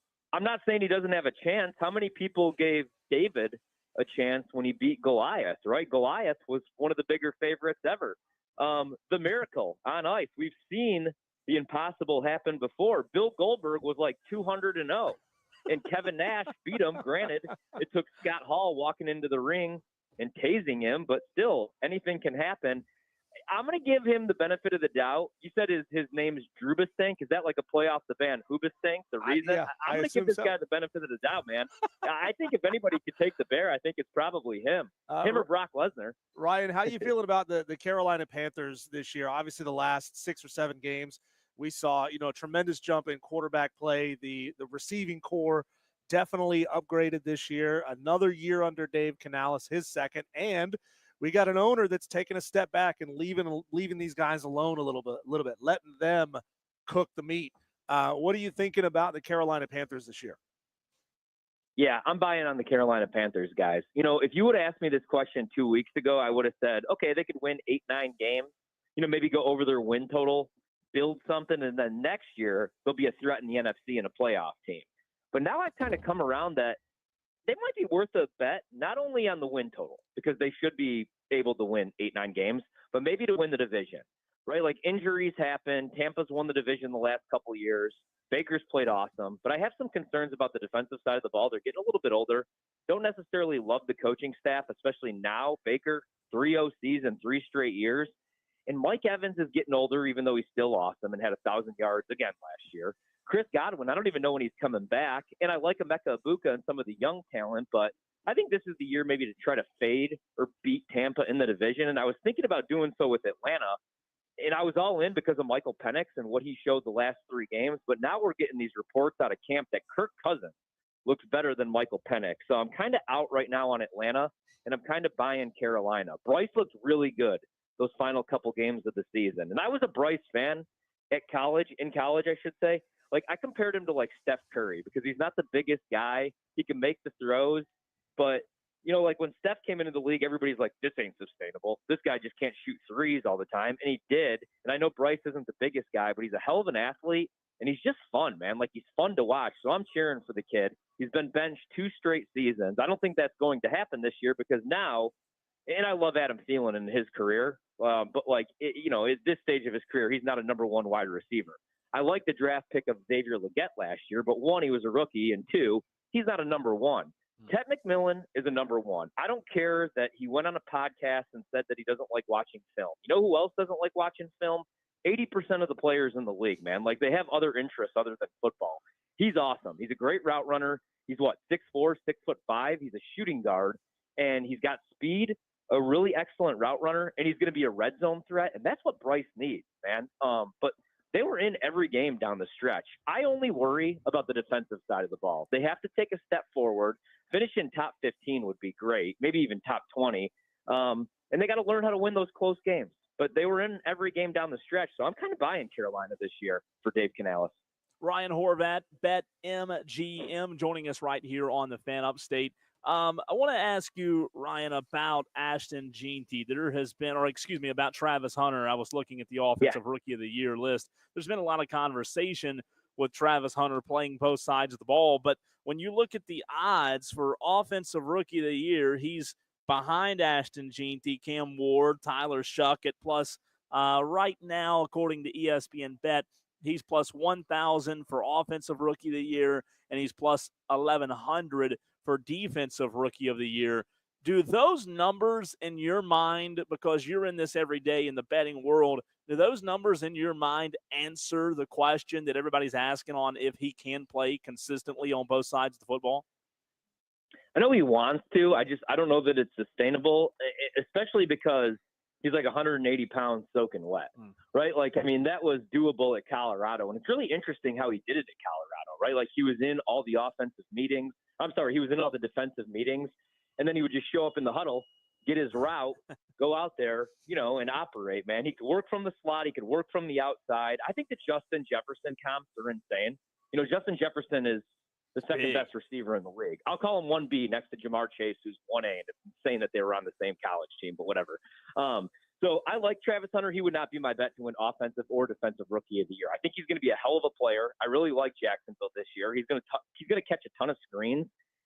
not saying he doesn't have a chance. How many people gave David a chance when he beat Goliath, right? Goliath was one of the bigger favorites ever. The miracle on ice. We've seen the impossible happen before. Bill Goldberg was like 200-0. And Kevin Nash beat him. Granted, it took Scott Hall walking into the ring and tasing him, but still, anything can happen. I'm going to give him the benefit of the doubt. You said his name is Drubastank. Is that like a play off the band Hoobastank? The reason? I'm going to give this guy the benefit of the doubt, man. I think if anybody could take the bear, I think it's probably him. Him or Brock Lesnar. Ryan, how are you feeling about the Carolina Panthers this year? Obviously, the last 6 or 7 games, we saw, a tremendous jump in quarterback play. The receiving core definitely upgraded this year. Another year under Dave Canales, his second. And we got an owner that's taking a step back and leaving these guys alone a little bit, letting them cook the meat. What are you thinking about the Carolina Panthers this year? Yeah, I'm buying on the Carolina Panthers, guys. If you would have asked me this question 2 weeks ago, I would have said, okay, they could win 8-9 games, maybe go over their win total, build something, and then next year they'll be a threat in the NFC and a playoff team. But now I've kind of come around that they might be worth a bet, not only on the win total, because they should be able to win 8-9 games, but maybe to win the division, right? Like injuries happen. Tampa's won the division the last couple of years. Baker's played awesome, but I have some concerns about the defensive side of the ball. They're getting a little bit older. Don't necessarily love the coaching staff, especially now. Baker, 3 OCs in 3 straight years. And Mike Evans is getting older, even though he's still awesome and had 1,000 yards again last year. Chris Godwin, I don't even know when he's coming back. And I like Emeka Ibuka and some of the young talent, but I think this is the year maybe to try to fade or beat Tampa in the division. And I was thinking about doing so with Atlanta. And I was all in because of Michael Penix and what he showed the last 3 games. But now we're getting these reports out of camp that Kirk Cousins, looks better than Michael Penix. So I'm kind of out right now on Atlanta, and I'm kind of buying Carolina. Bryce looked really good those final couple games of the season. And I was a Bryce fan in college, I should say. Like, I compared him to, like, Steph Curry because he's not the biggest guy. He can make the throws. But, you know, like, when Steph came into the league, everybody's like, this ain't sustainable. This guy just can't shoot threes all the time. And he did. And I know Bryce isn't the biggest guy, but he's a hell of an athlete. And he's just fun, man. Like, he's fun to watch. So I'm cheering for the kid. He's been benched 2 straight seasons. I don't think that's going to happen this year because now, and I love Adam Thielen in his career, but, like, you know, at this stage of his career, he's not a number 1 wide receiver. I like the draft pick of Xavier Legette last year, but 1, he was a rookie, and 2, he's not a number 1. Ted McMillan is a number 1. I don't care that he went on a podcast and said that he doesn't like watching film. You know who else doesn't like watching film? 80% of the players in the league, man. Like, they have other interests other than football. He's awesome. He's a great route runner. He's 6'4", 6'5". He's a shooting guard, and he's got speed, a really excellent route runner, and he's going to be a red zone threat, and that's what Bryce needs, man. But they were in every game down the stretch. I only worry about the defensive side of the ball. They have to take a step forward. Finish in top 15 would be great, maybe even top 20. And they got to learn how to win those close games. But they were in every game down the stretch, so I'm kind of buying Carolina this year for Dave Canales. Ryan Horvat, Bet MGM, joining us right here on the Fan Upstate. I want to ask you, Ryan, about Ashton Jeanty. There has been, about Travis Hunter. I was looking at the Offensive Rookie of the Year list. There's been a lot of conversation with Travis Hunter playing both sides of the ball. But when you look at the odds for Offensive Rookie of the Year, he's behind Ashton Jeanty, Cam Ward, Tyler Shuck at plus, right now, according to ESPN Bet, he's plus 1,000 for Offensive Rookie of the Year, and he's plus 1,100 for Defensive Rookie of the Year. Do those numbers in your mind, because you're in this every day in the betting world, do those numbers in your mind answer the question that everybody's asking on if he can play consistently on both sides of the football? I know he wants to. I don't know that it's sustainable, especially because he's like 180 pounds soaking wet, right? Like, I mean, that was doable at Colorado. And it's really interesting how he did it at Colorado, right? Like, he was in all the offensive meetings. He was in all the defensive meetings. And then he would just show up in the huddle, get his route, go out there, and operate, man. He could work from the slot. He could work from the outside. I think the Justin Jefferson comps are insane. Justin Jefferson is the second best receiver in the league. I'll call him 1B next to Jamar Chase, who's 1A, and it's insane that they were on the same college team, but whatever. So I like Travis Hunter. He would not be my bet to win Offensive or Defensive Rookie of the Year. I think he's going to be a hell of a player. I really like Jacksonville this year. He's going to catch a ton of screens.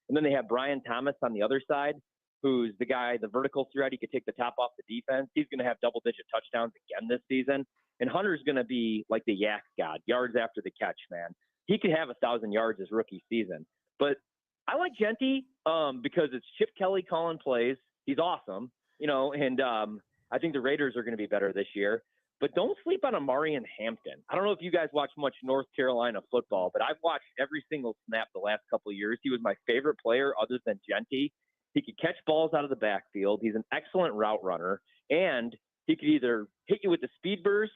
And then they have Brian Thomas on the other side, who's the guy, the vertical threat. He could take the top off the defense. He's going to have double-digit touchdowns again this season. And Hunter's going to be like the yak god, yards after the catch, man. He could have 1,000 yards his rookie season. But I like Jeanty because it's Chip Kelly calling plays. He's awesome, and I think the Raiders are going to be better this year. But don't sleep on Amari and Hampton. I don't know if you guys watch much North Carolina football, but I've watched every single snap the last couple of years. He was my favorite player other than Jeanty. He could catch balls out of the backfield. He's an excellent route runner. And he could either hit you with the speed burst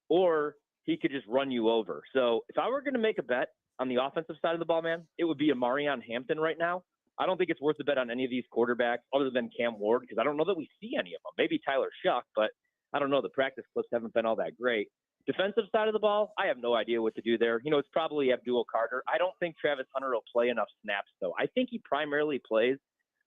or he could just run you over. So if I were going to make a bet on the offensive side of the ball, man, it would be Amari on Hampton right now. I don't think it's worth a bet on any of these quarterbacks other than Cam Ward because I don't know that we see any of them. Maybe Tyler Shuck, but I don't know. The practice clips haven't been all that great. Defensive side of the ball, I have no idea what to do there. It's probably Abdul Carter. I don't think Travis Hunter will play enough snaps, though. I think he primarily plays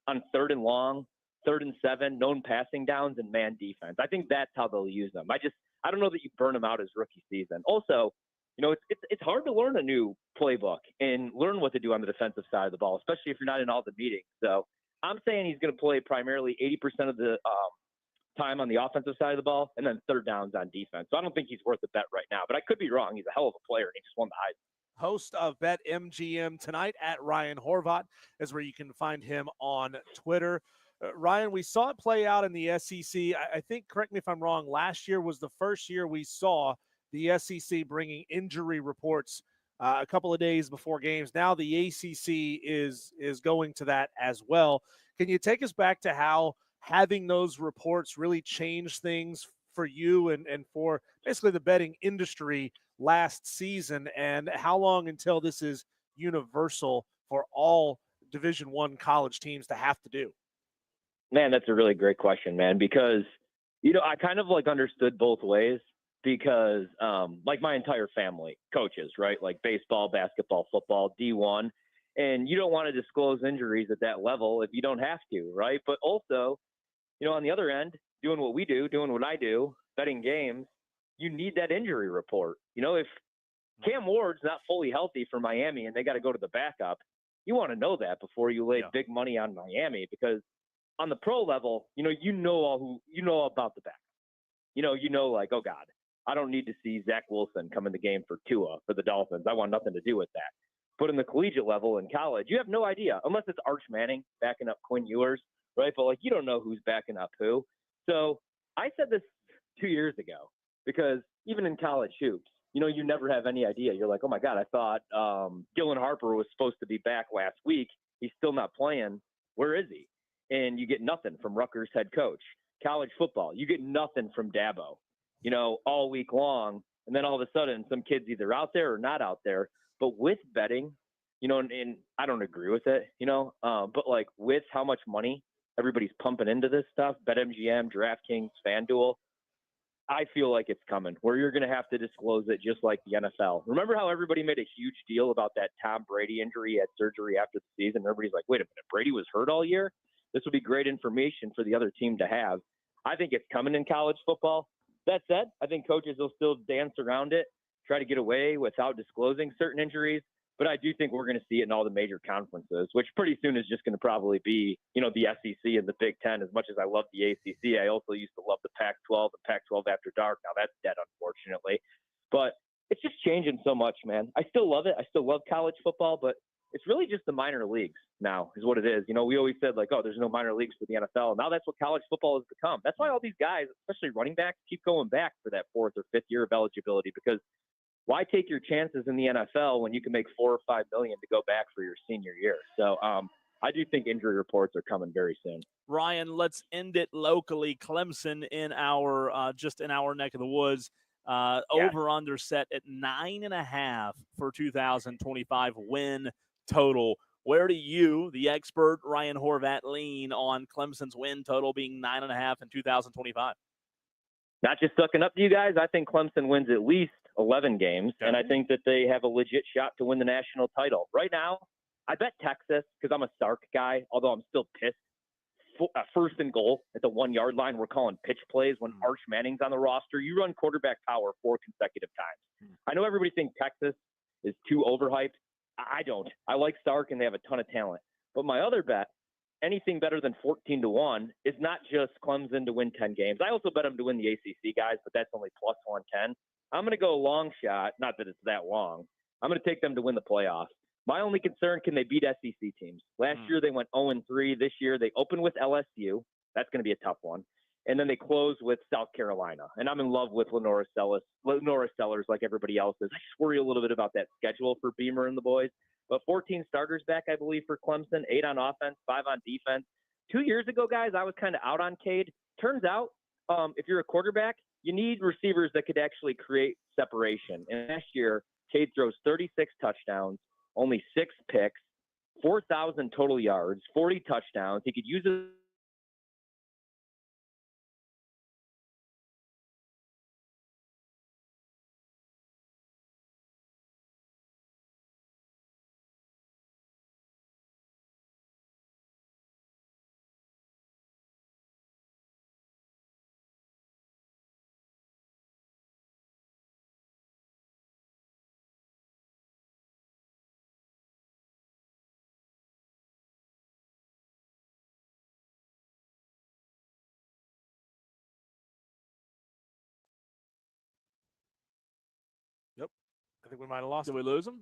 on 3rd and long, 3rd and 7, known passing downs, and man defense. I think that's how they'll use them. I don't know that you burn him out his rookie season. Also, it's hard to learn a new playbook and learn what to do on the defensive side of the ball, especially if you're not in all the meetings. So I'm saying he's going to play primarily 80% of the time on the offensive side of the ball and then 3rd downs on defense. So I don't think he's worth a bet right now, but I could be wrong. He's a hell of a player and he just won the Heisman. Host of Bet MGM tonight at Ryan Horvat is where you can find him on Twitter. Ryan, we saw it play out in the SEC. I think, correct me if I'm wrong, last year was the first year we saw the SEC bringing injury reports a couple of days before games. Now the ACC is going to that as well. Can you take us back to how having those reports really changed things for you and for basically the betting industry last season, and how long until this is universal for all Division I college teams to have to do? Man, that's a really great question, man, because, I kind of like understood both ways because like my entire family coaches, right? Like baseball, basketball, football, D1. And you don't want to disclose injuries at that level if you don't have to, right? But also, on the other end, doing what we do, doing what I do, betting games, you need that injury report. If Cam Ward's not fully healthy for Miami and they got to go to the backup, you want to know that before you lay big money on Miami, because on the pro level, all about the backup. Like, oh God, I don't need to see Zach Wilson come in the game for Tua for the Dolphins. I want nothing to do with that. But in the collegiate level in college, you have no idea, unless it's Arch Manning backing up Quinn Ewers, right? But you don't know who's backing up who. So I said this 2 years ago, because even in college hoops, you never have any idea. You're like, oh my God, I thought Dylan Harper was supposed to be back last week. He's still not playing. Where is he? And you get nothing from Rutgers head coach. College football, you get nothing from Dabo, all week long. And then all of a sudden, some kid's either out there or not out there. But with betting, and I don't agree with it, but with how much money everybody's pumping into this stuff, BetMGM, DraftKings, FanDuel, I feel like it's coming where you're going to have to disclose it just like the NFL. Remember how everybody made a huge deal about that Tom Brady injury, he had surgery after the season? Everybody's like, wait a minute, Brady was hurt all year? This would be great information for the other team to have. I think it's coming in college football. That said, I think coaches will still dance around it, try to get away without disclosing certain injuries. But I do think we're going to see it in all the major conferences, which pretty soon is just going to probably be, the SEC and the Big Ten. As much as I love the ACC, I also used to love the Pac-12, the Pac-12 after dark. Now that's dead, unfortunately. But it's just changing so much, man. I still love it. I still love college football, but it's really just the minor leagues now is what it is. We always said there's no minor leagues for the NFL. Now that's what college football has become. That's why all these guys, especially running backs, keep going back for that 4th or 5th year of eligibility, because why take your chances in the NFL when you can make $4 or $5 million to go back for your senior year? So I do think injury reports are coming very soon. Ryan, let's end it locally. Clemson in our just in our neck of the woods. Over under set at 9.5 for 2025 win total. Where do you, the expert Ryan Horvat, lean on Clemson's win total being 9.5 in 2025? Not just sucking up to you guys. I think Clemson wins at least 11 games, and I think that they have a legit shot to win the national title. Right now, I bet Texas because I'm a Sark guy, although I'm still pissed. First and goal at the 1 yard line, we're calling pitch plays when Arch Manning's on the roster. You run quarterback power 4 consecutive times. I know everybody thinks Texas is too overhyped. I don't. I like Sark, and they have a ton of talent. But my other bet, anything better than 14-1, is not just Clemson to win 10 games. I also bet them to win the ACC, guys, but that's only plus 110. I'm going to go long shot. Not that it's that long. I'm going to take them to win the playoffs. My only concern, can they beat SEC teams? Last year they went 0-3. This year they open with LSU. That's going to be a tough one. And then they close with South Carolina. And I'm in love with Lenora Sellers like everybody else is. I just worry a little bit about that schedule for Beamer and the boys. But 14 starters back, I believe, for Clemson, 8 on offense, 5 on defense. 2 years ago, guys, I was kind of out on Cade. Turns out, if you're a quarterback, you need receivers that could actually create separation. And last year, Cade throws 36 touchdowns, only 6 picks, 4,000 total yards, 40 touchdowns. He could use it I think we might have lost Did him. we lose him?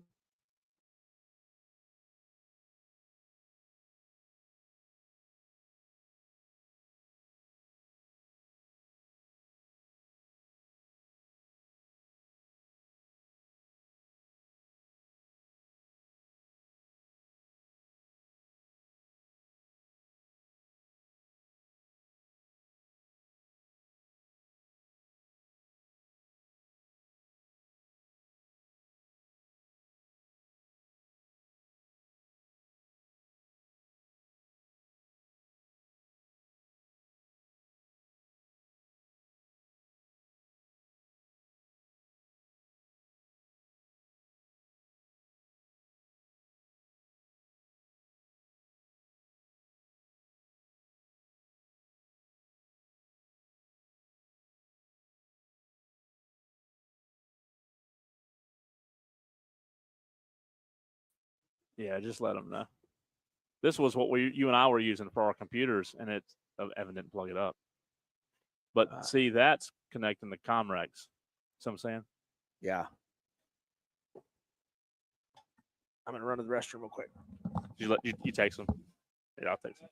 Yeah, just let them know. This was what you and I were using for our computers, and it's Evan didn't plug it up. But see, that's connecting the Comrex. See what I'm saying? Yeah. I'm gonna run to the restroom real quick. You text them. Yeah, I'll text them.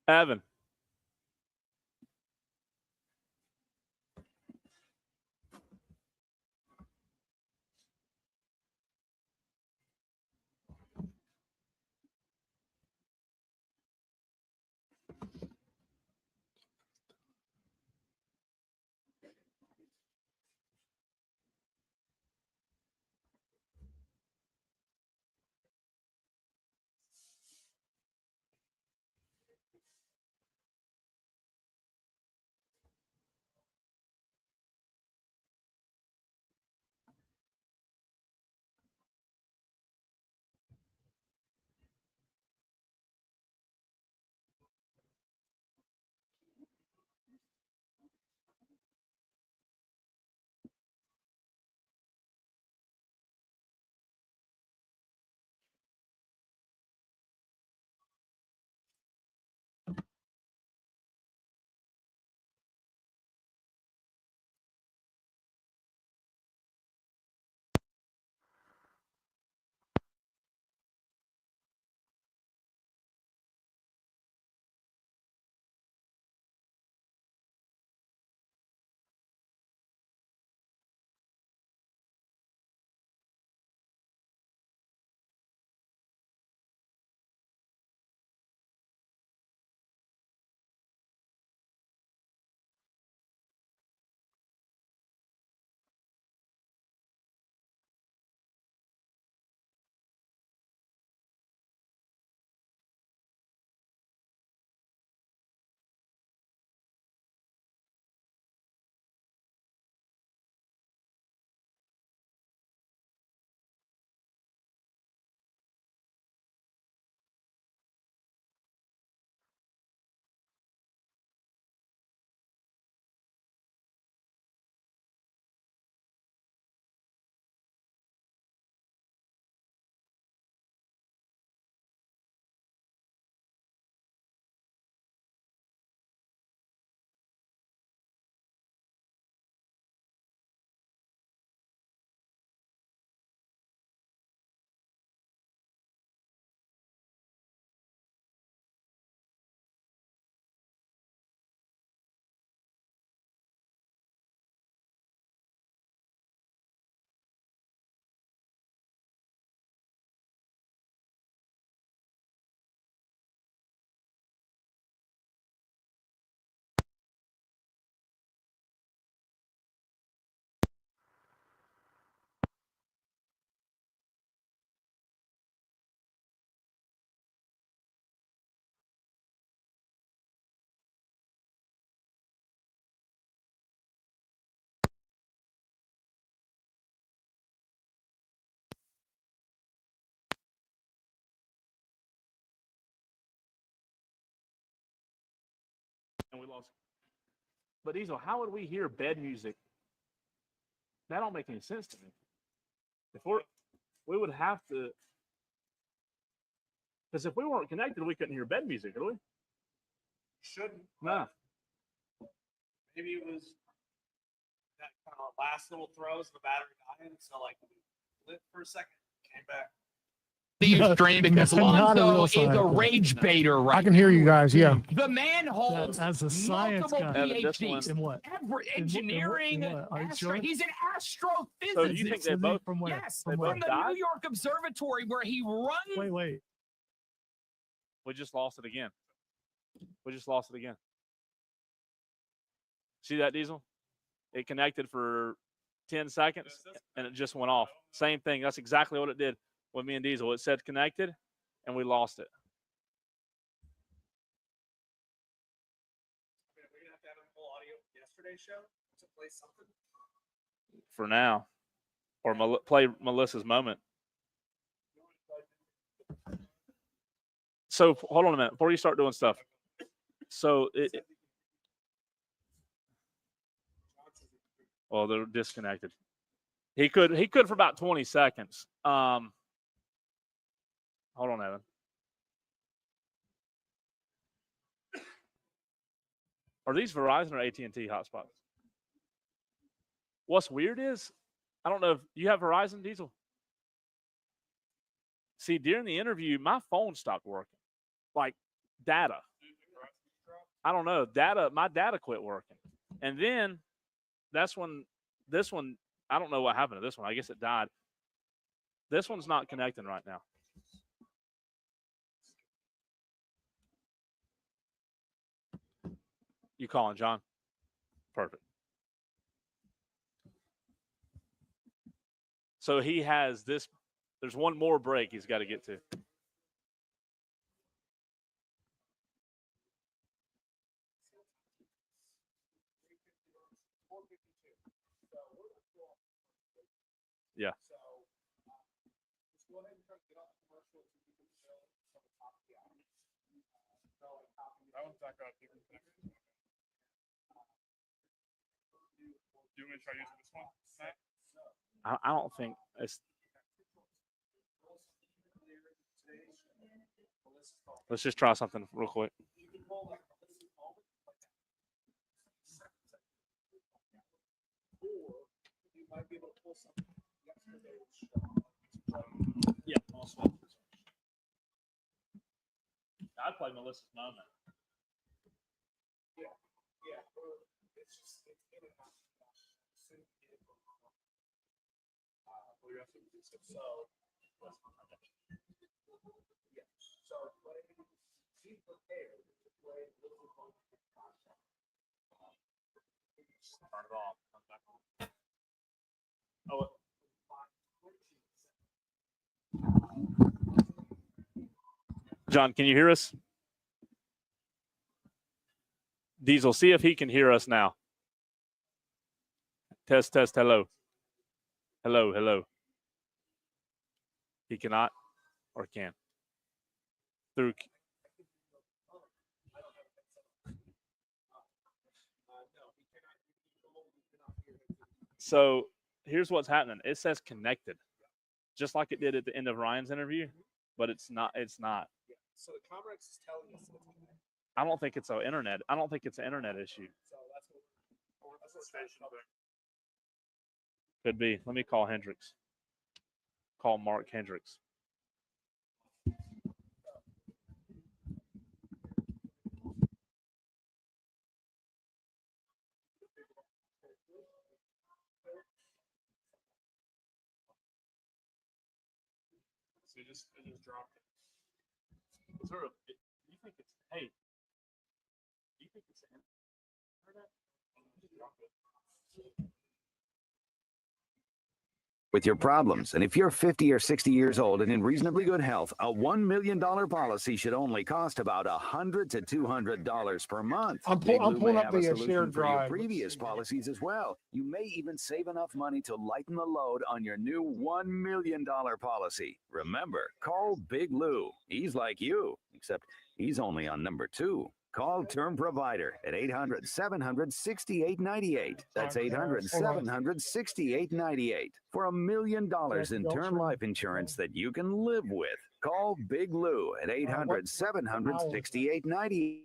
Evan. And we lost. But Diesel, how would we hear bed music? That don't make any sense to me. If we would have to, because if we weren't connected, we couldn't hear bed music, could we? Shouldn't. No. Maybe it was that kind of last little throws and the battery dying. So like lit for a second, came back. The stream because Lonzo is a rage baiter right I can hear you guys, yeah. The man holds As a science multiple guy. PhDs. In what? Engineering. In what? Are you sure? He's an astrophysicist. So you think they both From where? Yes, From from where? the New York Observatory where he runs. Wait. We just lost it again. We just lost it again. See that, Diesel? It connected for 10 seconds, and it just went off. Same thing. That's exactly what it did with me and Diesel. It said connected, and we lost it. We're gonna have to have a full audio from yesterday's show to play something. For now, or play Melissa's moment. So hold on a minute before you start doing stuff. So well, they're disconnected. He could for about 20 seconds. Hold on, Evan. Are these Verizon or AT&T hotspots? What's weird is, I don't know if you have Verizon, Diesel. See, during the interview, my phone stopped working. Like data. I don't know. My data quit working. And then that's when this one, I don't know what happened to this one. I guess it died. This one's not connecting right now. You calling, John? Perfect. So he has this. There's one more break he's got to get to. Yeah. Do you want me to try using this one tonight? I don't think it's. Let's just try something real quick. Yeah, I'll swap this one. I'd play Melissa's moment. Turn it off. Come back on. Oh. John, can you hear us? Diesel, see if he can hear us now. Test, test, hello. Hello, hello. He cannot or can? Through. So here's what's happening. It says connected, just like it did at the end of Ryan's interview, but it's not. It's not. So the Comrex is telling us that it's connected. I don't think it's an internet. I don't think it's an internet issue. So that's what station there. Could be. Let me call Hendricks. Call Mark Hendricks. So it just dropped it. Is there you think it's, hey, do you think it's an internet? With your problems. And if you're 50 or 60 years old and in reasonably good health, a $1 million policy should only cost about $100 to $200 per month. I'm pulling up the solution shared for your drive. previous policies as well. You may even save enough money to lighten the load on your new $1 million policy. Remember, call Big Lou. He's like you, except he's only on number 2. Call Term Provider at 800-700-6898. That's 800-700-6898 for $1 million in term life insurance that you can live with. Call Big Lou at 800-700-6898.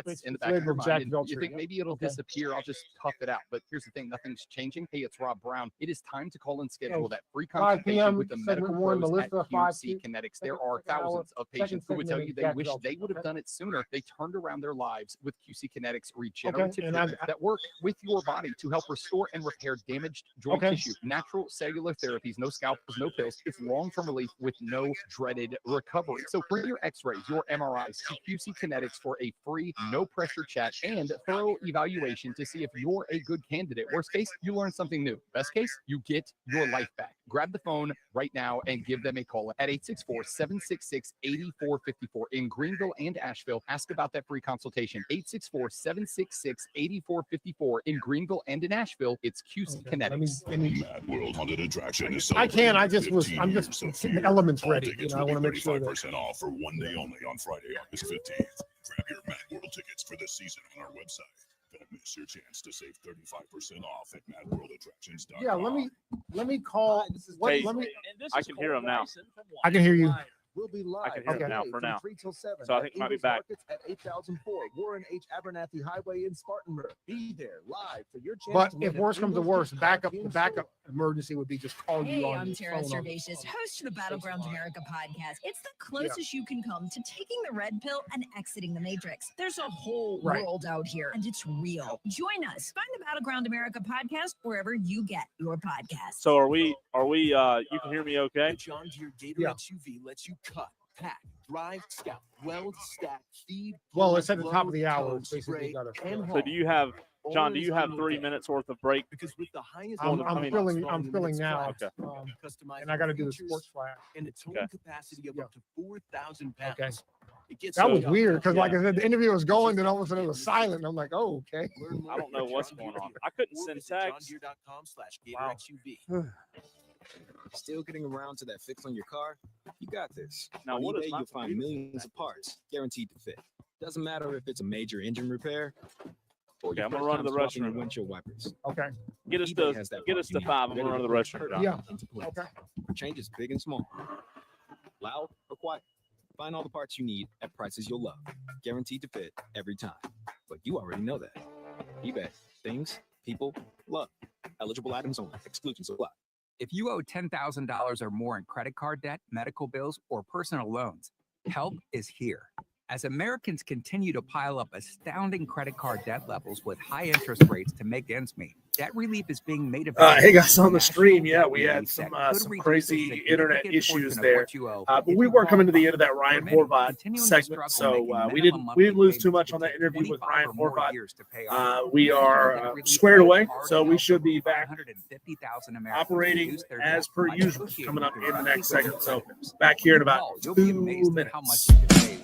It's in the back of your labeled Jack mind. And Velcher, you think yeah. maybe it'll Okay. disappear. I'll just tough it out. But here's the thing: nothing's changing. Hey, it's Rob Brown. It is time to call and schedule that free 5 consultation p.m. with the segment medical one, pros at Melissa, 5 QC Kinetics. There second- are second hour, thousands of second patients who would tell you segment they Jack wish Velcher, they would have okay? done it sooner. They turned around their lives with QC Kinetics regenerative and I've- treatments that work with your body to help restore and repair damaged joint Okay. tissue. Natural cellular therapies, no scalpels, no pills. It's long-term relief with no dreaded recovery. So bring your x-rays, your MRIs to QC Kinetics for a free, no-pressure chat and thorough evaluation to see if you're a good candidate. Worst case, you learn something new. Best case, you get your life back. Grab the phone right now and give them a call at 864-766-8454 in Greenville and Asheville. Ask about that free consultation. 864-766-8454 in Greenville and in Asheville. It's QC Kinetics. Mad World Haunted Attraction is I can. I just was. 15 I'm years just of getting the fear. elements All ready. tickets I will want to be make sure that. 35% off for one day only on Friday, August 15th. Grab your Mad World tickets for this season on our website. Don't miss your chance to save 35% off at madworldattractions.com. Yeah. Let me call. What, Hey, let me. I can hear him now. I can hear you. We'll be live. I can hear him now for now. 3 till 7 So I at think he might be Ingles back. Markets at 8004 Warren H. Abernathy Highway in Spartanburg. Be there live for your chance But to if win worse an comes to Ingles worse, gift backup. card The in backup emergency would be just call Hey, you on I'm your Tara phone. on- Servatius, host of the Battlegrounds America podcast. It's the closest you can come to taking the red pill and exiting the matrix. There's a whole Right. world out here, and it's real. Join us. Find the Battleground America podcast wherever you get your podcast. So are we? You can hear me okay? The John Deere Gator Yeah. SUV lets you cut, pack, drive, scout, weld, stack, feed. Well, pull, it's at the top of the load, hour. tow, It's basically spray, got a. and So haul. do you have, John? Do All you in have one 3 thing. minutes worth of break? Because with the highest I'm volume of filling. box I'm volume filling in its now. class, Okay. customizable And I got to do the features sports flat. and a towing Okay. capacity of Yeah. up to 4,000 pounds. Okay. It gets That was so weird because, Yeah. like I said, the interview was going, then all of a sudden it was silent. And I'm like, oh, okay. Learn more I don't know at what's John Deere going on. Dealer I couldn't or send visit text. JohnDeere.com/Gator Wow. XUV. Still getting around to that fix on your car? You got this. Now, on what is eBay, my you'll find computer? millions of parts guaranteed to fit. Doesn't matter if it's a major engine repair or Okay, your I'm gonna first run time to the swapping your restroom. windshield wipers. Okay. Get us eBay to has that get part us you to need, 5. I'm ready gonna run to the put restroom. perfect John. Yeah. into place. Okay. For changes big and small, loud or quiet. Find all the parts you need at prices you'll love, guaranteed to fit every time. But you already know that. eBay. Things people love. Eligible items only. Exclusions apply. If you owe $10,000 or more in credit card debt, medical bills, or personal loans, help is here. As Americans continue to pile up astounding credit card debt levels with high interest rates to make ends meet, debt relief is being made available. Hey guys, on the National stream, yeah, debt we had relief some that could some reduce a crazy significant internet portion issues of there, what you owe but if we you were coming to the qualify. end of that For Ryan many, Horvat continuing to segment, struggle so making we minimum didn't monthly lose too payments much could on that take interview with 25 Ryan or more Horvat. years to pay off. We Debt are relief squared away, already so we helped should be over back 550,000 Americans operating reduce their as debt per much usual quicker coming up in the than next other segment. So creditors. back here in about Call. You'll be 2 amazed at how minutes. much you can save.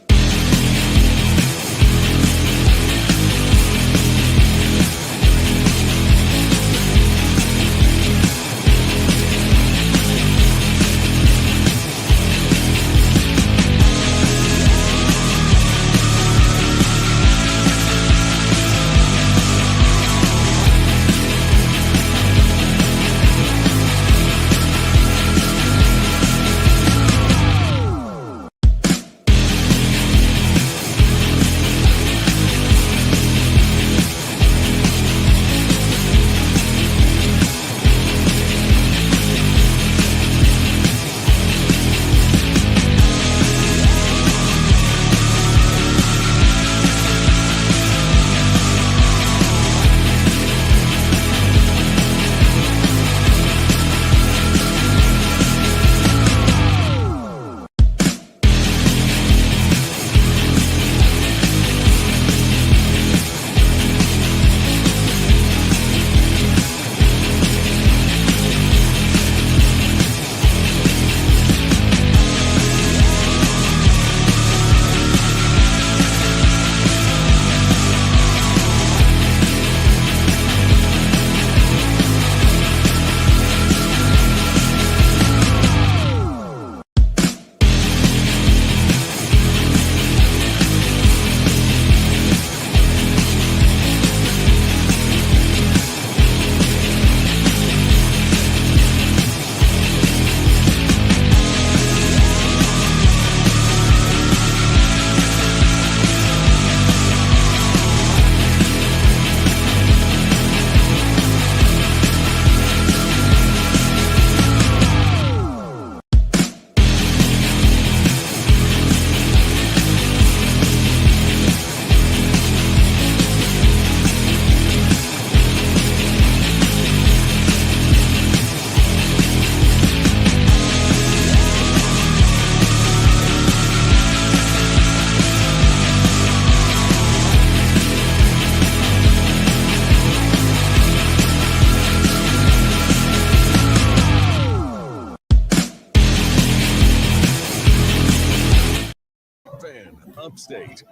State.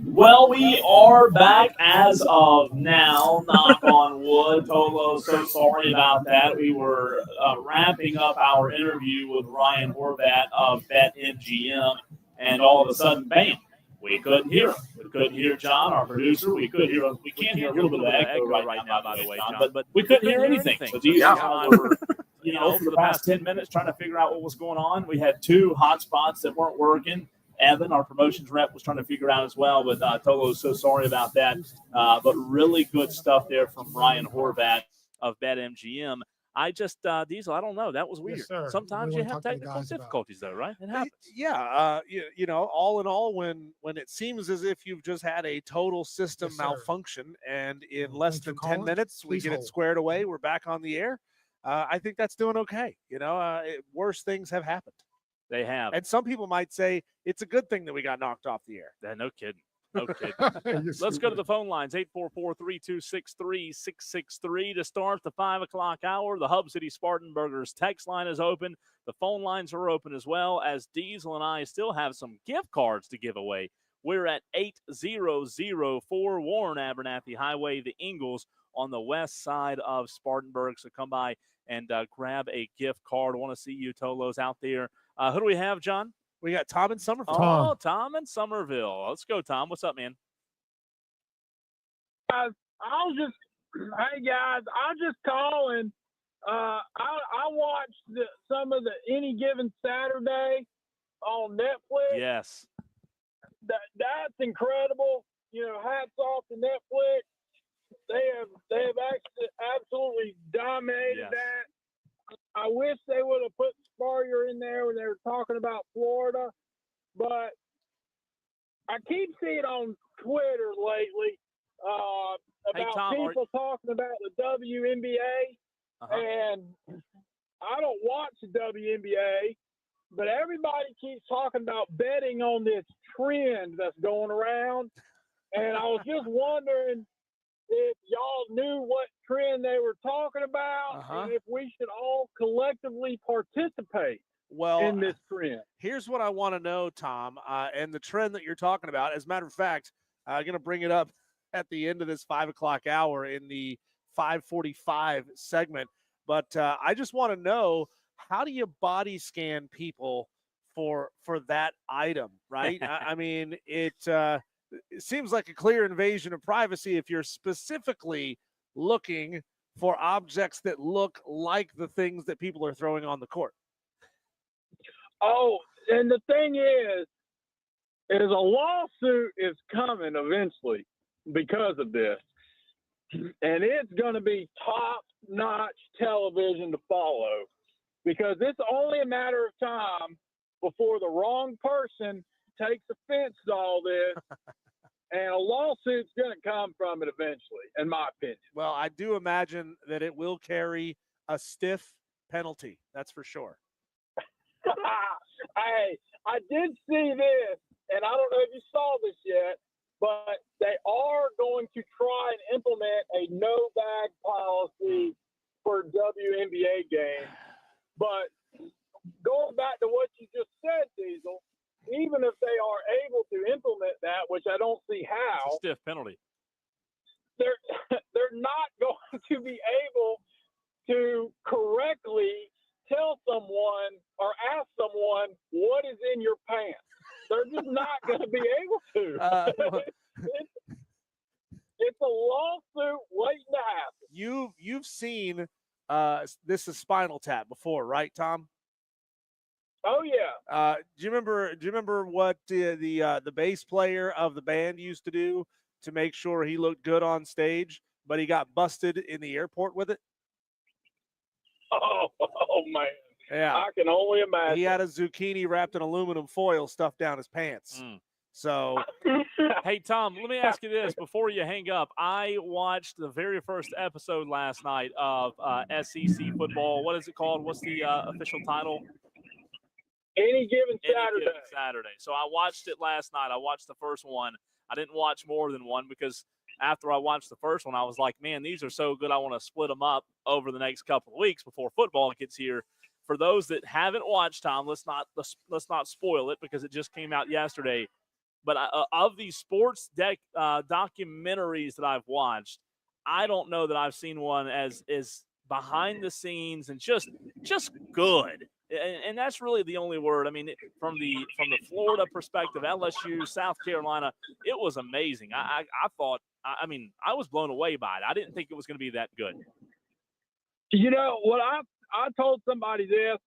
Well, we are back as of now. Knock on wood. Tolo, so sorry about that. We were wrapping up our interview with Ryan Horvat of BetMGM, and all of a sudden, bam, we couldn't hear him. We couldn't hear John, our producer. We can't hear a little bit of echo right now, by the way, John. But we couldn't hear anything. So these and I were, for the past 10 minutes trying to figure out what was going on. We had two hot spots that weren't working. Evan, our promotions rep, was trying to figure out as well, but Tolo, so sorry about that. But really good stuff there from Ryan Horvat of BetMGM. I just, Diesel, I don't know. That was weird. Yes, Sometimes you have technical difficulties, though, right? It happens. Yeah, all in all, when it seems as if you've just had a total system malfunction, and in less than 10 minutes we get it squared away, we're back on the air. I think that's doing okay. Worse things have happened. They have. And some people might say it's a good thing that we got knocked off the air. Yeah, no kidding. No kidding. Let's go to the phone lines, 844-326-3663 to start the 5 o'clock hour. The Hub City Spartanburgers text line is open. The phone lines are open as well, as Diesel and I still have some gift cards to give away. We're at 8004 Warren Abernathy Highway, the Ingalls, on the west side of Spartanburg. So come by and grab a gift card. I want to see you Tolos out there. Who do we have, John? We got Tom in Somerville. Oh, Tom in Somerville. Let's go, Tom. What's up, man? Hey guys, I'll just call and I watched some of the Any Given Saturday on Netflix. Yes. That's incredible. Hats off to Netflix. They have absolutely dominated that. I wish they would have put Spurrier in there when they were talking about Florida, but I keep seeing on Twitter lately about people talking about the WNBA, and I don't watch the WNBA, but everybody keeps talking about betting on this trend that's going around, and I was just wondering if y'all knew what trend they were talking about, and if we should all collectively participate in this trend. Here's what I want to know, Tom, and the trend that you're talking about. As a matter of fact, I'm going to bring it up at the end of this 5 o'clock hour in the 5:45 segment. But I just want to know, how do you body scan people for that item, right? I mean, it seems like a clear invasion of privacy if you're specifically looking for objects that look like the things that people are throwing on the court. Oh, and the thing is a lawsuit is coming eventually because of this. And it's going to be top-notch television to follow, because it's only a matter of time before the wrong person takes offense to all this, and a lawsuit's going to come from it eventually, in my opinion. Well, I do imagine that it will carry a stiff penalty. That's for sure. Hey, I did see this, and I don't know if you saw this yet, but they are going to try and implement a no-bag policy for WNBA games. But going back to what you just said, Diesel, even if they are able to implement that, which I don't see how, it's a stiff penalty. They're not going to be able to correctly tell someone or ask someone what is in your pants. They're just not going to be able to. It's a lawsuit waiting to happen. You've seen this is Spinal Tap before, right, Tom? Oh yeah. Do you remember what the bass player of the band used to do to make sure he looked good on stage, but he got busted in the airport with it? Oh man. Yeah. I can only imagine. He had a zucchini wrapped in aluminum foil stuffed down his pants. So, hey, Tom, let me ask you this before you hang up. I watched the very first episode last night of SEC football. What is it called? What's the official title? Any Given Saturday. So I watched it last night. I watched the first one. I didn't watch more than one because after I watched the first one, I was like, man, these are so good. I want to split them up over the next couple of weeks before football gets here. for those that haven't watched, Tom, let's not spoil it because it just came out yesterday. But of these sports documentaries that I've watched, I don't know that I've seen one as behind the scenes and just good. And that's really the only word. I mean, from the Florida perspective, LSU, South Carolina, it was amazing. I thought, I mean, I was blown away by it. I didn't think it was going to be that good. You know what? I told somebody this.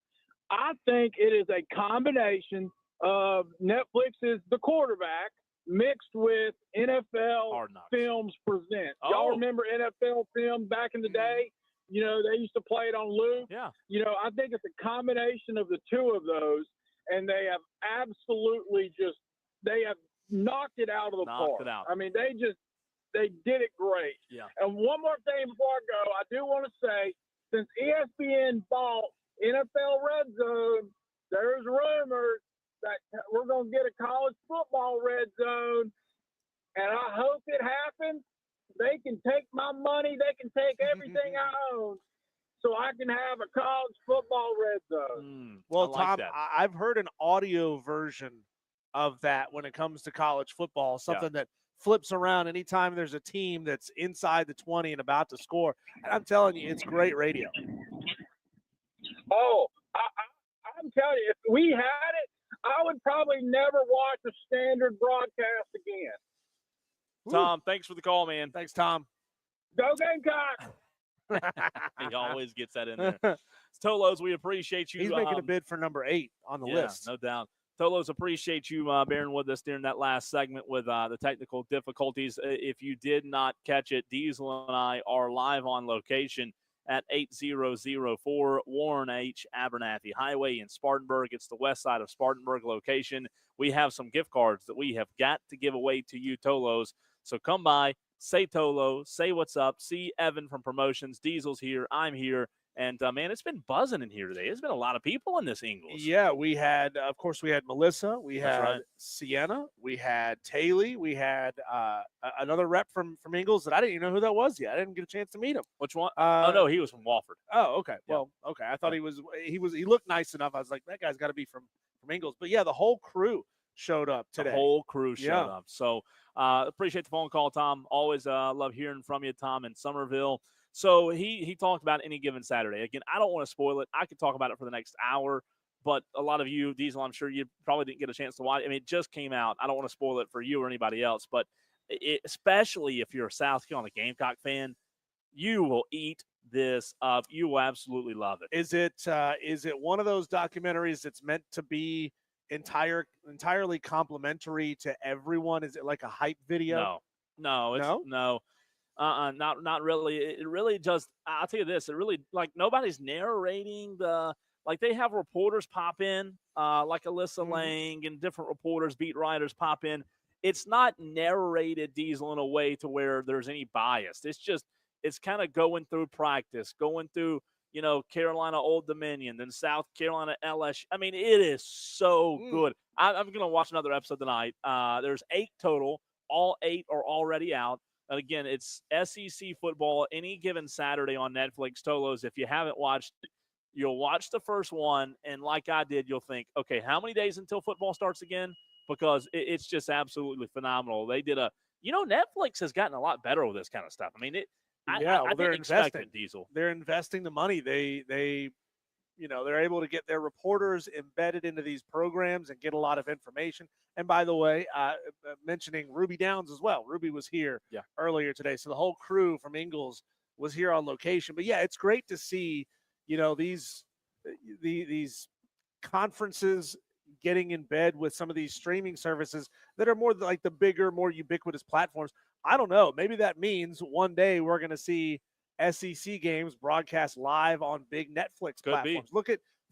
I think it is a combination of Netflix's The Quarterback mixed with NFL Films Present. Y'all remember NFL Film back in the day? You know, they used to play it on loop. Yeah. You know, I think it's a combination of the two of those, and they have absolutely they have knocked it out of the park. I mean, they did it great. Yeah. And one more thing before I go, I do want to say, since ESPN bought NFL Red Zone, there's rumors that we're going to get a college football Red Zone, and I hope it happens. They can take my money. They can take everything I own so I can have a college football Red Zone. Well, I like Tom, that. I've heard an audio version of that when it comes to college football, something that flips around anytime there's a team that's inside the 20 and about to score. And I'm telling you, it's great radio. Oh, I'm telling you, if we had it, I would probably never watch a standard broadcast again. Tom, thanks for the call, man. Thanks, Tom. Go Gamecock! He always gets that in there. Tolos, we appreciate you. He's making a bid for number 8 on the list. No doubt. Tolos, appreciate you bearing with us during that last segment with the technical difficulties. If you did not catch it, Diesel and I are live on location at 8004 Warren H. Abernathy Highway in Spartanburg. It's the west side of Spartanburg location. We have some gift cards that we have got to give away to you, Tolos. So come by, say Tolo, say what's up, see Evan from Promotions. Diesel's here, I'm here. And, man, it's been buzzing in here today. There's been a lot of people in this Ingles. Yeah, we had, of course, we had Melissa. We had Sienna. We had Taylor. We had another rep from Ingles that I didn't even know who that was yet. I didn't get a chance to meet him. Which one? Oh, no, he was from Wofford. Oh, okay. Yeah. Well, okay. I thought he looked nice enough. I was like, that guy's got to be from Ingles. But, yeah, the whole crew showed up today. The whole crew showed up. So, appreciate the phone call, Tom. Always love hearing from you, Tom, in Somerville. So he talked about any given Saturday. Again, I don't want to spoil it. I could talk about it for the next hour, but a lot of you, Diesel, I'm sure you probably didn't get a chance to watch it. I mean, it just came out. I don't want to spoil it for you or anybody else, but especially if you're a South Carolina Gamecock fan, you will eat this up. You will absolutely love it. Is it one of those documentaries that's meant to be entirely complimentary to everyone? Is it like a hype video? No. Not really. It really just, I'll tell you this, it really, like, nobody's narrating like they have reporters pop in, like Alyssa Lang and different reporters, beat writers pop in. It's not narrated, Diesel, in a way to where there's any bias. It's kind of going through practice, going through, Carolina Old Dominion, then South Carolina LSU. I mean, it is so good. I'm going to watch another episode tonight. There's 8 total. All 8 are already out. And again, it's SEC football any given Saturday on Netflix. Tolos, if you haven't watched it, you'll watch the first one, and like I did, you'll think, okay, how many days until football starts again? Because it's just absolutely phenomenal. They did Netflix has gotten a lot better with this kind of stuff. I mean, they're investing. Diesel. They're investing the money. They're able to get their reporters embedded into these programs and get a lot of information. And by the way, mentioning Ruby Downs as well. Ruby was here earlier today. So the whole crew from Ingles was here on location. But yeah, it's great to see, these conferences getting in bed with some of these streaming services that are more like the bigger, more ubiquitous platforms. I don't know. Maybe that means one day we're going to see SEC games broadcast live on big Netflix platforms.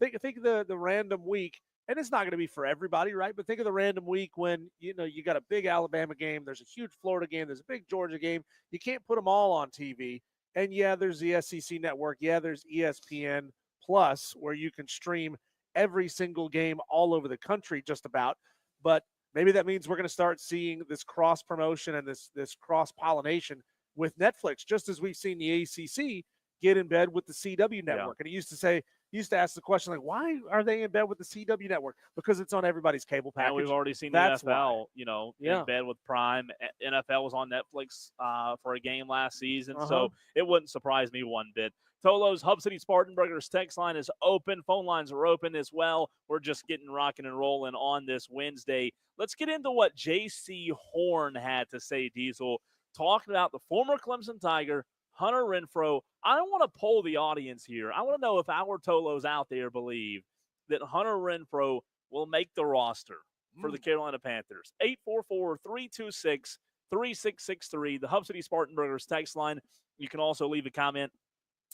Think of the random week, and it's not going to be for everybody, right? But think of the random week when you got a big Alabama game, there's a huge Florida game, there's a big Georgia game. You can't put them all on TV. And yeah, there's the SEC network. Yeah, there's ESPN Plus where you can stream every single game all over the country just about. But maybe that means we're going to start seeing this cross promotion and this cross pollination with Netflix, just as we've seen the ACC get in bed with the CW network. And it used to say, used to ask the question, like, why are they in bed with the CW network? Because it's on everybody's cable package. And we've already seen That's the NFL, why. in bed with Prime. NFL was on Netflix for a game last season, Uh-huh. so it wouldn't surprise me one bit. Tolo's Hub City Spartanburgers text line is open. Phone lines are open as well. We're just getting rocking and rolling on this Wednesday. Let's get into what J.C. Horn had to say, Diesel, talking about the former Clemson Tiger, Hunter Renfrow. I want to poll the audience here. I want to know if our Tolos out there believe that Hunter Renfrow will make the roster for the Carolina Panthers. 844-326-3663, the Hub City Spartanburgers text line. You can also leave a comment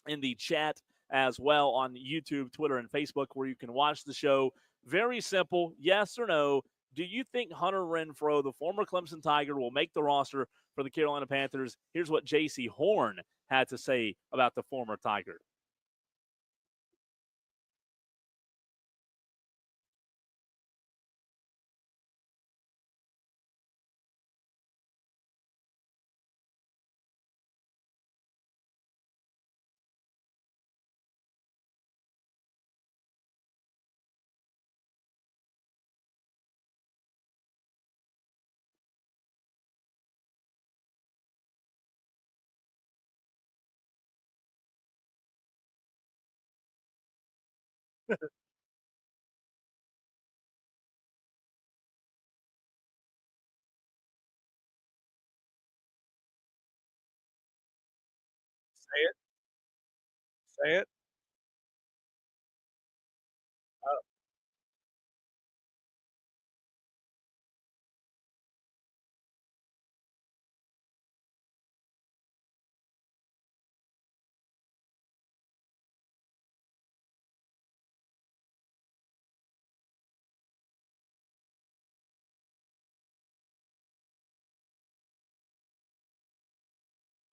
in the chat as well on YouTube, Twitter, and Facebook, where you can watch the show. Very simple, yes or no. Do you think Hunter Renfrow, the former Clemson Tiger, will make the roster for the Carolina Panthers? Here's what J.C. Horn had to say about the former Tiger. Say it. Say it. Oh.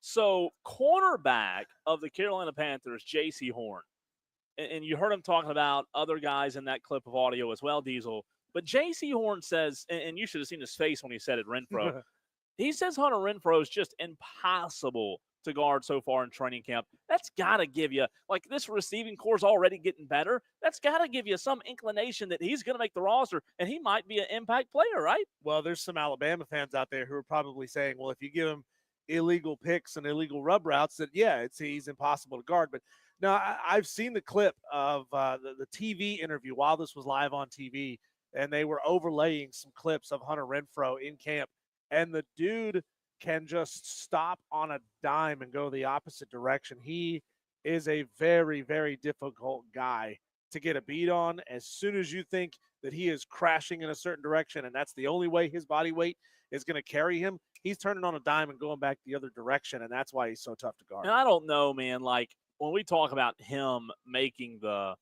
So, cornerback of the Carolina Panthers, J.C. Horn, and you heard him talking about other guys in that clip of audio as well, Diesel. But J.C. Horn says, and you should have seen his face when he said it, Renfrow. He says Hunter Renfrow is just impossible to guard so far in training camp. That's got to give you, like, this receiving core is already getting better. That's got to give you some inclination that he's going to make the roster, and he might be an impact player, right? Well, there's some Alabama fans out there who are probably saying, well, if you give him illegal picks and illegal rub routes, that, yeah, he's impossible to guard. But no, I've seen the clip of the TV interview while this was live on TV, and they were overlaying some clips of Hunter Renfrow in camp. And the dude can just stop on a dime and go the opposite direction. He is a very, very difficult guy to get a beat on. As soon as you think that he is crashing in a certain direction, and that's the only way his body weight is going to carry him, he's turning on a dime and going back the other direction, and that's why he's so tough to guard. And I don't know, man, like, when we talk about him making the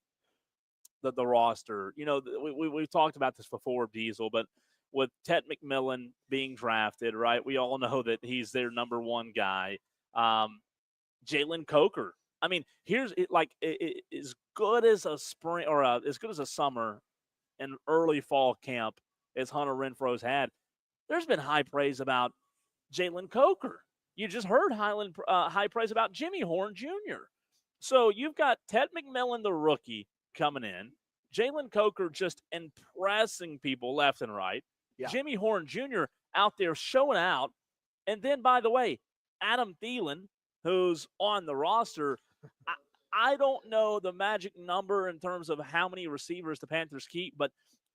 roster, we've talked about this before, Diesel, but with Ted McMillan being drafted, right, we all know that he's their number one guy. Jalen Coker. I mean, here's it, like, as good as a spring or as good as a summer and early fall camp as Hunter Renfrow's had, there's been high praise about Jalen Coker. You just heard high praise about Jimmy Horn Jr. So you've got Ted McMillan, the rookie, coming in. Jalen Coker just impressing people left and right. Yeah. Jimmy Horn Jr. out there showing out. And then, by the way, Adam Thielen, who's on the roster. I don't know the magic number in terms of how many receivers the Panthers keep, but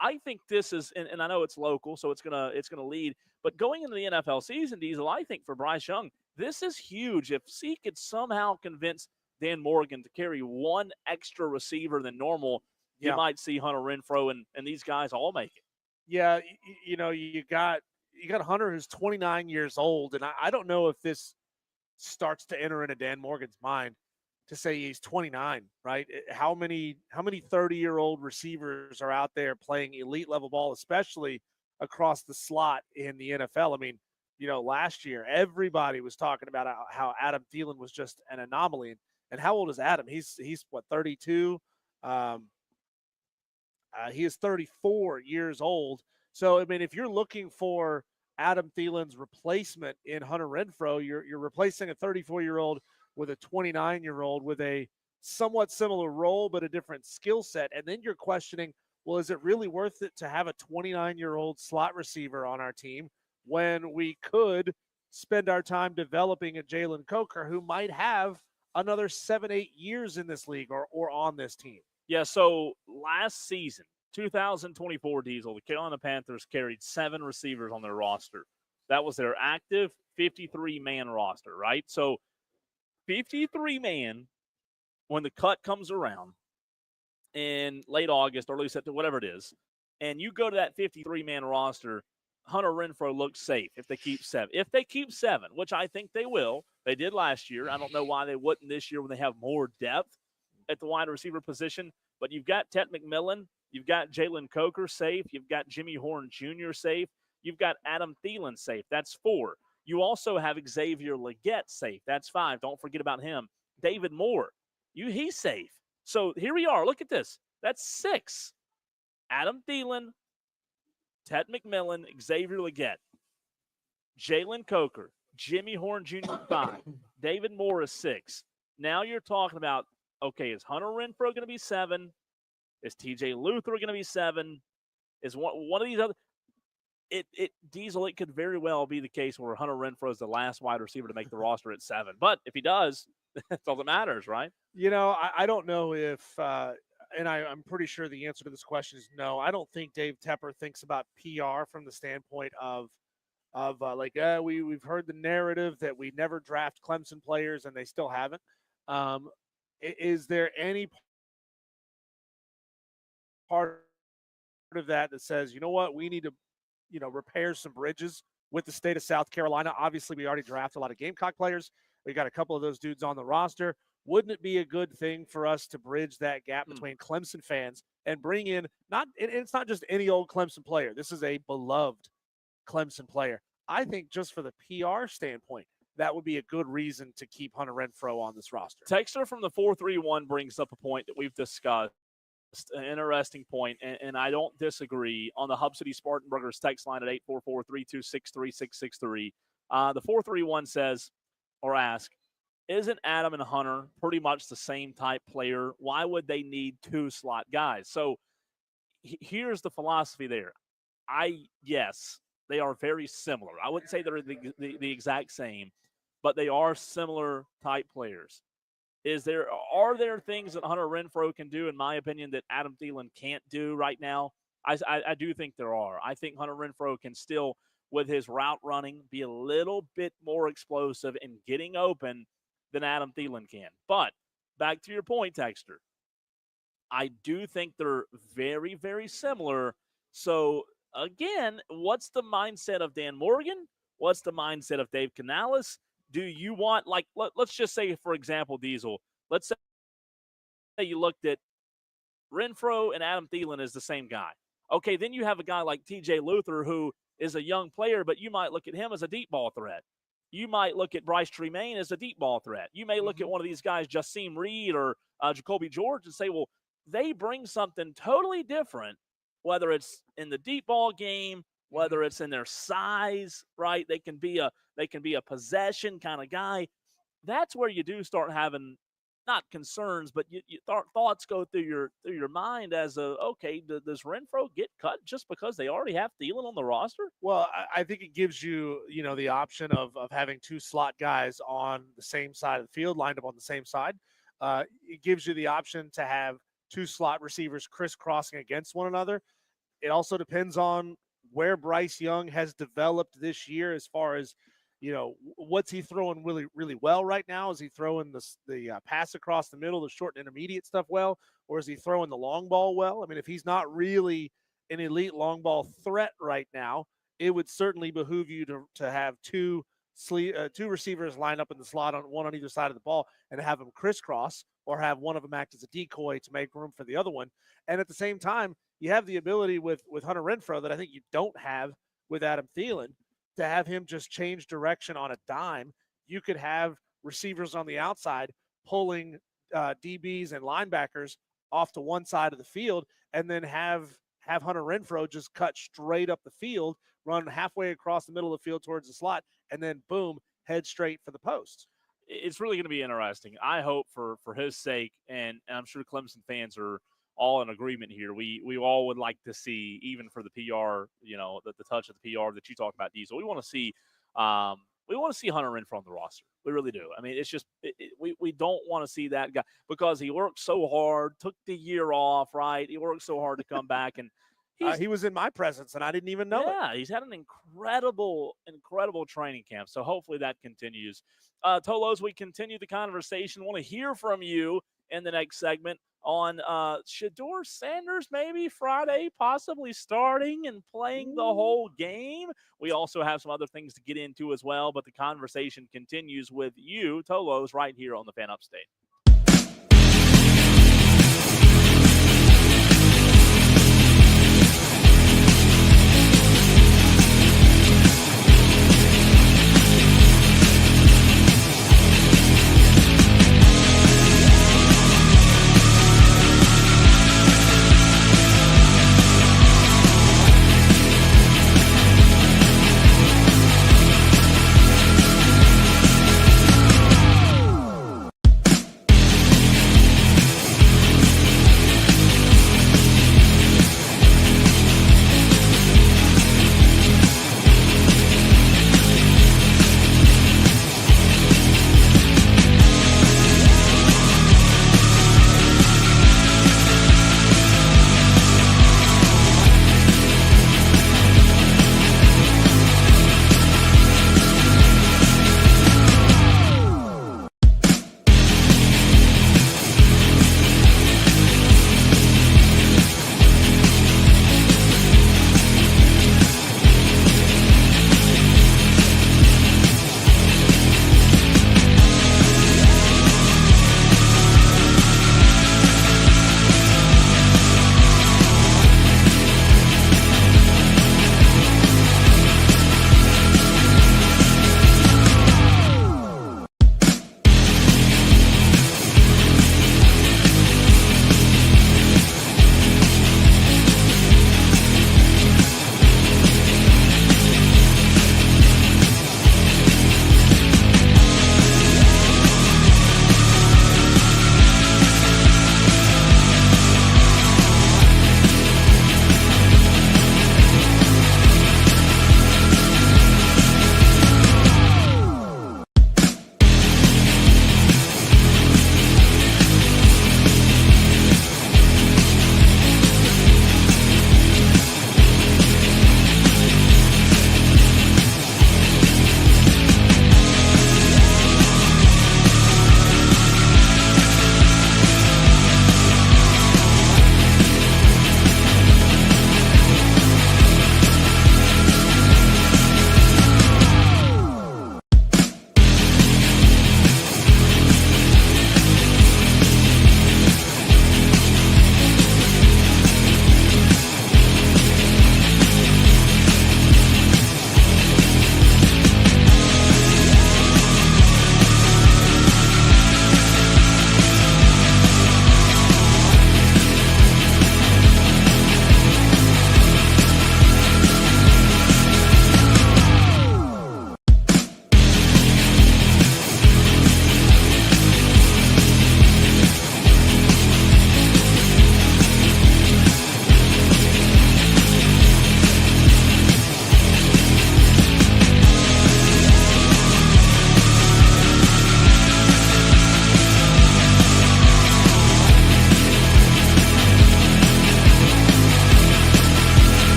I think this is, and I know it's local, so it's gonna lead. But going into the NFL season, Diesel, I think for Bryce Young, this is huge. If he could somehow convince Dan Morgan to carry one extra receiver than normal, you might see Hunter Renfrow and these guys all make it. Yeah, you got Hunter, who's 29 years old, and I don't know if this starts to enter into Dan Morgan's mind to say he's 29, right? How many 30-year-old receivers are out there playing elite level ball, especially across the slot in the NFL? I mean, last year everybody was talking about how Adam Thielen was just an anomaly. And how old is Adam? He's what, 32? He is 34 years old. So, I mean, if you're looking for Adam Thielen's replacement in Hunter Renfrow, you're replacing a 34-year-old with a 29-year-old with a somewhat similar role, but a different skill set. And then you're questioning, well, is it really worth it to have a 29-year-old slot receiver on our team when we could spend our time developing a Jalen Coker who might have another 7-8 years in this league or on this team? Yeah, so last season, 2024 Diesel, the Carolina Panthers carried 7 receivers on their roster. That was their active 53-man roster, right? So 53-man, when the cut comes around in late August, early September, whatever it is, and you go to that 53-man roster, Hunter Renfrow looks safe if they keep 7. If they keep 7, which I think they will, they did last year. I don't know why they wouldn't this year when they have more depth at the wide receiver position. But you've got Ted McMillan, you've got Jalen Coker safe, you've got Jimmy Horn Jr. safe, you've got Adam Thielen safe. That's 4. You also have Xavier Legette safe. That's 5. Don't forget about him. David Moore, he's safe. So here we are. Look at this. That's 6. Adam Thielen, Ted McMillan, Xavier Legette, Jalen Coker, Jimmy Horn Jr. 5, David Moore is 6. Now you're talking about, okay, is Hunter Renfrow going to be 7? Is TJ Luther going to be 7? Is one of these other? Diesel, it could very well be the case where Hunter Renfrow is the last wide receiver to make the roster at 7. But if he does, that's all that matters, right? I don't know if, and I'm pretty sure the answer to this question is no. I don't think Dave Tepper thinks about PR from the standpoint of we've heard the narrative that we never draft Clemson players and they still haven't. Is there any part of that says, you know what, we need to, repair some bridges with the state of South Carolina? Obviously, we already drafted a lot of Gamecock players. We got a couple of those dudes on the roster. Wouldn't it be a good thing for us to bridge that gap between Clemson fans and bring in it's not just any old Clemson player. This is a beloved Clemson player. I think just for the PR standpoint, that would be a good reason to keep Hunter Renfrow on this roster. Texter from the 431 brings up a point that we've discussed, an interesting point, and I don't disagree. On the Hub City Spartanburgers text line at 844-326-3663, the 431 says or ask, isn't Adam and Hunter pretty much the same type player? Why would they need 2 slot guys? So here's the philosophy there. Yes, they are very similar. I wouldn't say they're the exact same, but they are similar type players. Are there things that Hunter Renfrow can do, in my opinion, that Adam Thielen can't do right now? I do think there are. I think Hunter Renfrow can still, with his route running, be a little bit more explosive in getting open than Adam Thielen can. But back to your point, Texter, I do think they're very, very similar. So, again, what's the mindset of Dan Morgan? What's the mindset of Dave Canales? Do you want, let's just say, for example, Diesel, let's say you looked at Renfrow and Adam Thielen as the same guy. Okay, then you have a guy like TJ Luther who is a young player, but you might look at him as a deep ball threat. You might look at Bryce Tremaine as a deep ball threat. You may look at one of these guys, Jasim Reed or Jacoby George, and say, well, they bring something totally different, whether it's in the deep ball game, whether it's in their size, right? They can be a possession kind of guy. That's where you do start having not concerns, but thoughts go through your mind as okay, does Renfrow get cut just because they already have Thielen on the roster? Well, I think it gives you, the option of having 2 slot guys on the same side of the field, lined up on the same side. It gives you the option to have 2 slot receivers crisscrossing against one another. It also depends on where Bryce Young has developed this year as far as, what's he throwing really, really well right now? Is he throwing the pass across the middle, the short and intermediate stuff well, or is he throwing the long ball well? I mean, if he's not really an elite long ball threat right now, it would certainly behoove you to have 2 receivers lined up in the slot, one on either side of the ball, and have them crisscross, or have one of them act as a decoy to make room for the other one. And at the same time, you have the ability with Hunter Renfrow that I think you don't have with Adam Thielen, to have him just change direction on a dime. You could have receivers on the outside pulling DBs and linebackers off to one side of the field, and then have Hunter Renfrow just cut straight up the field, run halfway across the middle of the field towards the slot, and then boom, head straight for the post. it's really going to be interesting. I hope for his sake, and I'm sure Clemson fans are all in agreement here. We all would like to see, even for the PR, the touch of the PR that you talk about, Diesel. We want to see Hunter Renfrow on the roster. We really do. I mean, it's just we don't want to see that guy because he worked so hard, took the year off, right? He worked so hard to come back, and he was in my presence, and I didn't even know it. Yeah, he's had an incredible training camp. So hopefully that continues. Tolos, we continue the conversation. Want to hear from you in the next segment on Shedeur Sanders maybe Friday possibly starting and playing the whole game. We also have some other things to get into as well, but the conversation continues with you, Tolos, right here on the Fan Upstate.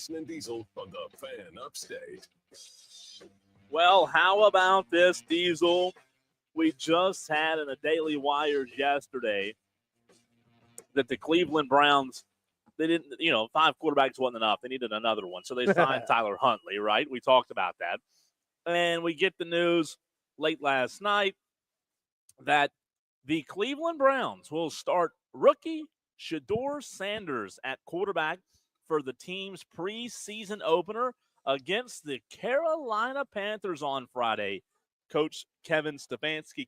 Jason and Diesel on the Fan Upstate. Well, how about this, Diesel? We just had in the Daily Wires yesterday that the Cleveland Browns, they didn't, 5 quarterbacks wasn't enough. They needed another one. So they signed Tyler Huntley, right? We talked about that. And we get the news late last night that the Cleveland Browns will start rookie Shedeur Sanders at quarterback for the team's preseason opener against the Carolina Panthers on Friday. Coach Kevin Stefanski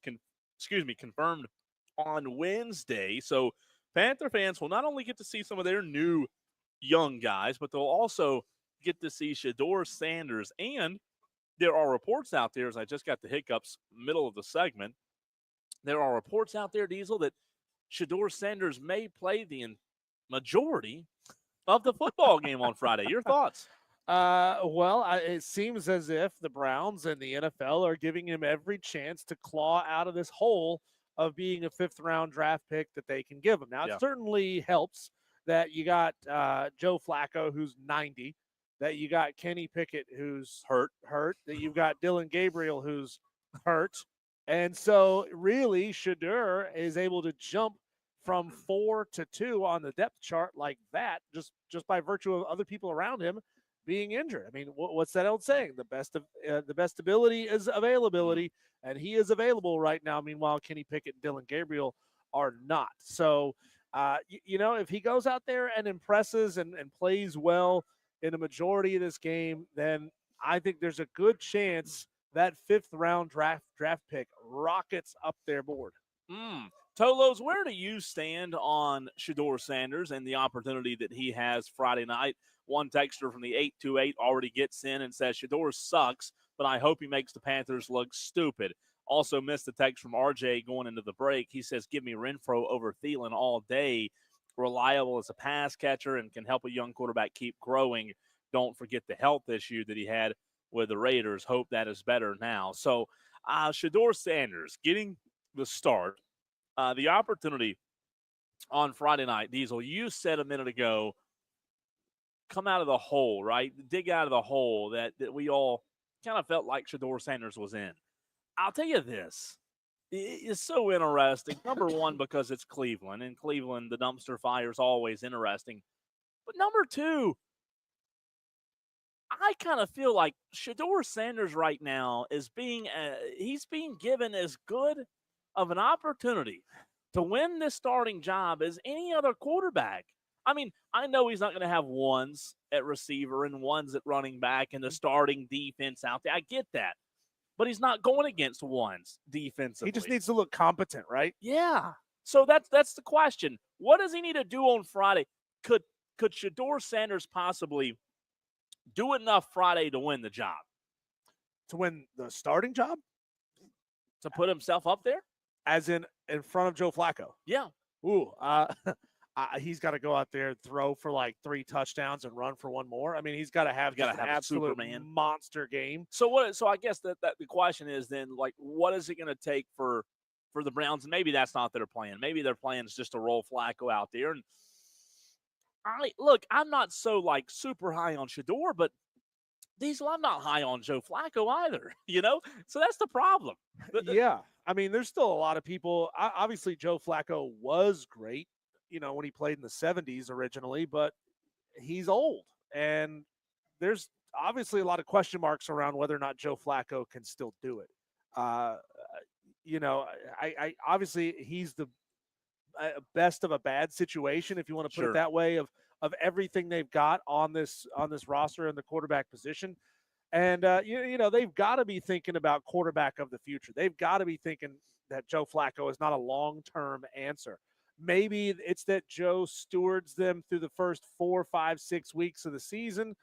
confirmed on Wednesday. So Panther fans will not only get to see some of their new young guys, but they'll also get to see Shedeur Sanders. And there are reports out there, as I just got the hiccups middle of the segment, there are reports out there, Diesel, that Shedeur Sanders may play the majority of the football game on Friday. Your thoughts? It seems as if the Browns and the NFL are giving him every chance to claw out of this hole of being a 5th-round draft pick that they can give him. Now, it certainly helps that you got Joe Flacco, who's 90, that you got Kenny Pickett, who's hurt, that you've got Dylan Gabriel, who's hurt. And so, really, Shedeur is able to jump from 4 to 2 on the depth chart like that, just by virtue of other people around him being injured. I mean, what's that old saying? The best ability is availability, and he is available right now. Meanwhile, Kenny Pickett and Dylan Gabriel are not. So, if he goes out there and impresses and plays well in a majority of this game, then I think there's a good chance that 5th-round draft pick rockets up their board. Tolos, where do you stand on Shedeur Sanders and the opportunity that he has Friday night? One texter from the 828 already gets in and says, Shedeur sucks, but I hope he makes the Panthers look stupid. Also missed the text from RJ going into the break. He says, give me Renfro over Thielen all day. Reliable as a pass catcher and can help a young quarterback keep growing. Don't forget the health issue that he had with the Raiders. Hope that is better now. So Shedeur Sanders getting the start. The opportunity on Friday night, Diesel, you said a minute ago, come out of the hole, right? Dig out of the hole that we all kind of felt like Shedeur Sanders was in. I'll tell you this. It's so interesting. Number one, because it's Cleveland. In Cleveland, the dumpster fire is always interesting. But number two, I kind of feel like Shedeur Sanders right now is he's being given as good of an opportunity to win this starting job as any other quarterback. I mean, I know he's not going to have ones at receiver and ones at running back and the starting defense out there. I get that. But he's not going against ones defensively. He just needs to look competent, right? Yeah. So that's the question. What does he need to do on Friday? Could Shedeur Sanders possibly do enough Friday to win the job? To win the starting job? To put himself up there? As in front of Joe Flacco? Yeah. Ooh, he's got to go out there and throw for like 3 touchdowns and run for 1 more. I mean, he's got to have an absolute Superman monster game. So I guess that the question is then, like, what is it going to take for the Browns? And maybe that's not their plan. Maybe their plan is just to roll Flacco out there. And I'm not so like super high on Shedeur, but Diesel, I'm not high on Joe Flacco either. So that's the problem. Yeah. I mean, there's still a lot of people. Obviously, Joe Flacco was great, when he played in the 70s originally, but he's old. And there's obviously a lot of question marks around whether or not Joe Flacco can still do it. I obviously he's the best of a bad situation, if you want to put it that way, of everything they've got on this roster in the quarterback position. And, they've got to be thinking about quarterback of the future. They've got to be thinking that Joe Flacco is not a long-term answer. Maybe it's that Joe stewards them through the first 4, 5, 6 weeks of the season,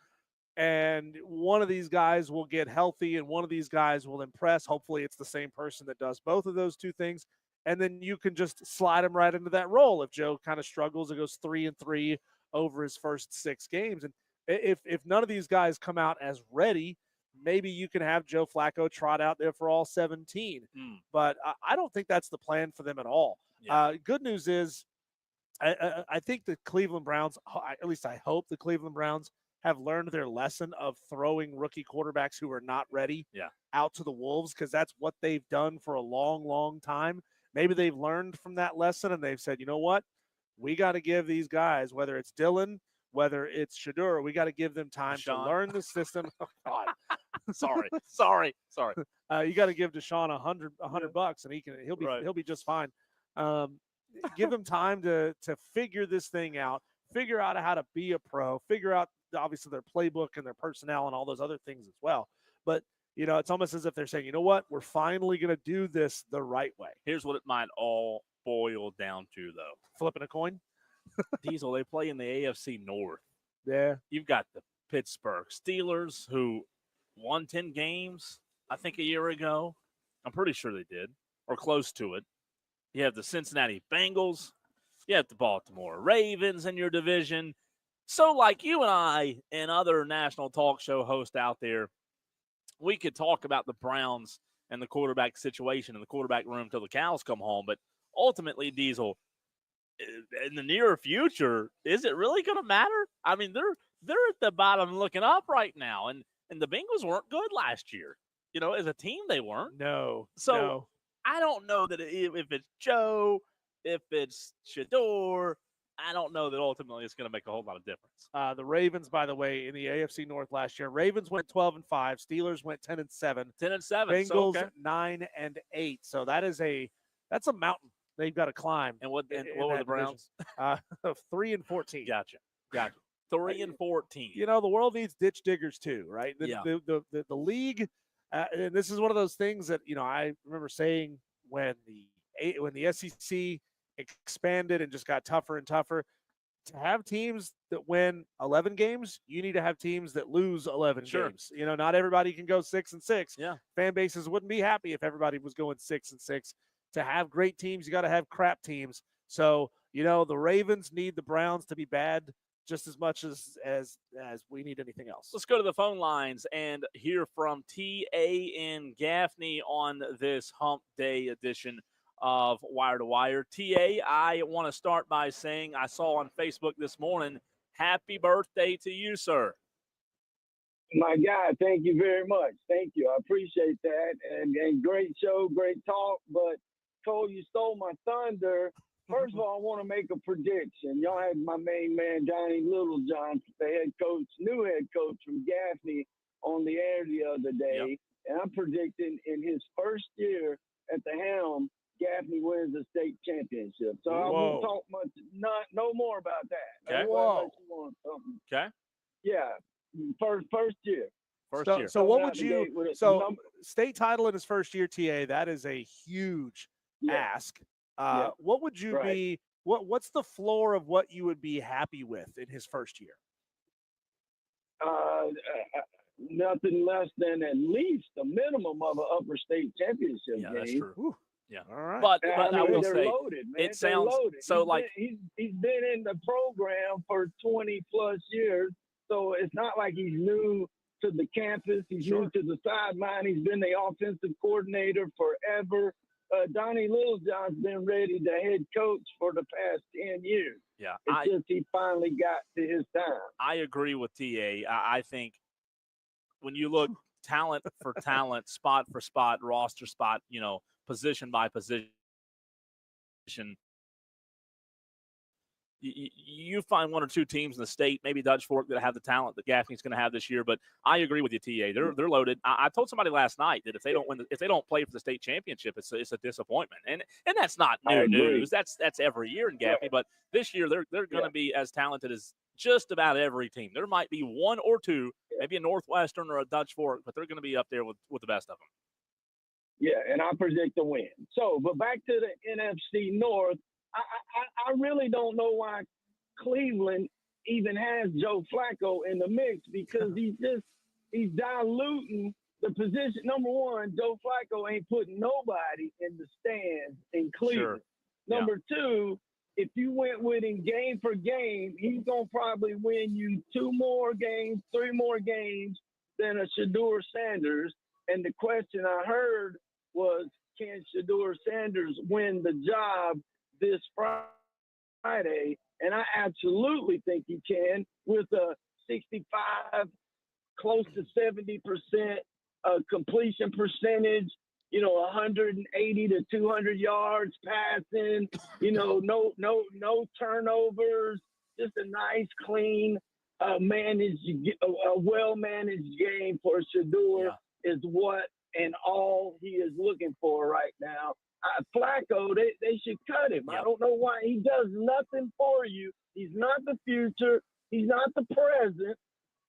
and one of these guys will get healthy and one of these guys will impress. Hopefully it's the same person that does both of those 2 things, and then you can just slide him right into that role. If Joe kind of struggles and goes 3-3 over his first 6 games, and if none of these guys come out as ready, maybe you can have Joe Flacco trot out there for all 17. But I don't think that's the plan for them at all. Yeah. Good news is I think the Cleveland Browns, at least I hope the Cleveland Browns have learned their lesson of throwing rookie quarterbacks who are not ready Yeah. out to the wolves, because that's what they've done for a long, long time. Maybe they've learned from that lesson and they've said, you know what? We got to give these guys, whether it's Dylan, whether it's Shador, we got to give them time to Deshaun. learn the system. Oh, God. Sorry. You got to give Deshaun $100 and he'll be just fine. Give him time to figure this thing out, figure out how to be a pro, figure out obviously their playbook and their personnel and all those other things as well. But it's almost as if they're saying, you know what, we're finally going to do this the right way. Here's what it might all boil down to, though. Flipping a coin. Diesel, they play in the AFC North. Yeah. You've got the Pittsburgh Steelers, who won 10 games, I think, a year ago. I'm pretty sure they did, or close to it. You have the Cincinnati Bengals. You have the Baltimore Ravens in your division. So, like you and I and other national talk show hosts out there, we could talk about the Browns and the quarterback situation in the quarterback room till the cows come home. But ultimately, Diesel, in the near future, is it really going to matter? I mean, they're at the bottom looking up right now, and the Bengals weren't good last year. As a team, they weren't. No. So no. I don't know that if it's Joe, if it's Shador, I don't know that ultimately it's going to make a whole lot of difference. The Ravens, by the way, in the AFC North last year, Ravens went 12-5, Steelers went 10-7, 10-7, Bengals 9-8. So that's a mountain they've got to climb. And what were the Browns? 3-14. Gotcha. 3-14. The world needs ditch diggers too, right? Yeah. The league, and this is one of those things that I remember saying when the SEC expanded and just got tougher and tougher. To have teams that win 11 games, you need to have teams that lose 11 games. Not everybody can go 6-6. Yeah. Fan bases wouldn't be happy if everybody was going 6-6. To have great teams, you got to have crap teams. So, the Ravens need the Browns to be bad just as much as we need anything else. Let's go to the phone lines and hear from T.A. in Gaffney on this Hump Day edition of Wire to Wire. T.A., I want to start by saying I saw on Facebook this morning, happy birthday to you, sir. My God, thank you very much. Thank you. I appreciate that. And great show, great talk. But Cole, you stole my thunder. First of all, I want to make a prediction. Y'all had my main man, Johnny Littlejohn, the new head coach from Gaffney, on the air the other day. Yep. And I'm predicting in his first year at the helm, Gaffney wins the state championship. So I won't talk much, no more about that. Okay. Unless you want something. Okay. Yeah. First year. So what would you? So state title in his first year, TA. That is a huge ask. What would you be? What's the floor of what you would be happy with in his first year? Nothing less than at least a minimum of an upper state championship game. That's true. Ooh. Yeah. All right. But I will they're say, loaded, man. it sounds so like he's been in the program for 20 plus years, so it's not like he's new to the campus. He's new to the sideline. He's been the offensive coordinator forever. Donnie Littlejohn's been ready to head coach for the past 10 years. Yeah, it's just he finally got to his time. I agree with TA. I think when you look talent for talent, spot for spot, roster spot, position by position, you find one or two teams in the state, maybe Dutch Fork, that have the talent that Gaffney's going to have this year. But I agree with you, TA. They're loaded. I told somebody last night that if they don't win, if they don't play for the state championship, it's a disappointment. And that's not new news. That's every year in Gaffney. But this year they're going to be as talented as just about every team. There might be one or two, maybe a Northwestern or a Dutch Fork, but they're going to be up there with the best of them. Yeah, and I predict a win. So, but back to the NFC North. I really don't know why Cleveland even has Joe Flacco in the mix, because he's diluting the position. Number one, Joe Flacco ain't putting nobody in the stands in Cleveland. Sure. Number two, if you went with him game for game, he's going to probably win you 2 more games, 3 more games than a Shador Sanders. And the question I heard was, can Shador Sanders win the job this Friday? And I absolutely think he can, with a 65, close to 70% completion percentage, 180 to 200 yards passing, no turnovers, just a nice, clean, a well-managed game for Shador is what and all he is looking for right now. Flacco, they should cut him. I don't know why. He does nothing for you. He's not the future. He's not the present.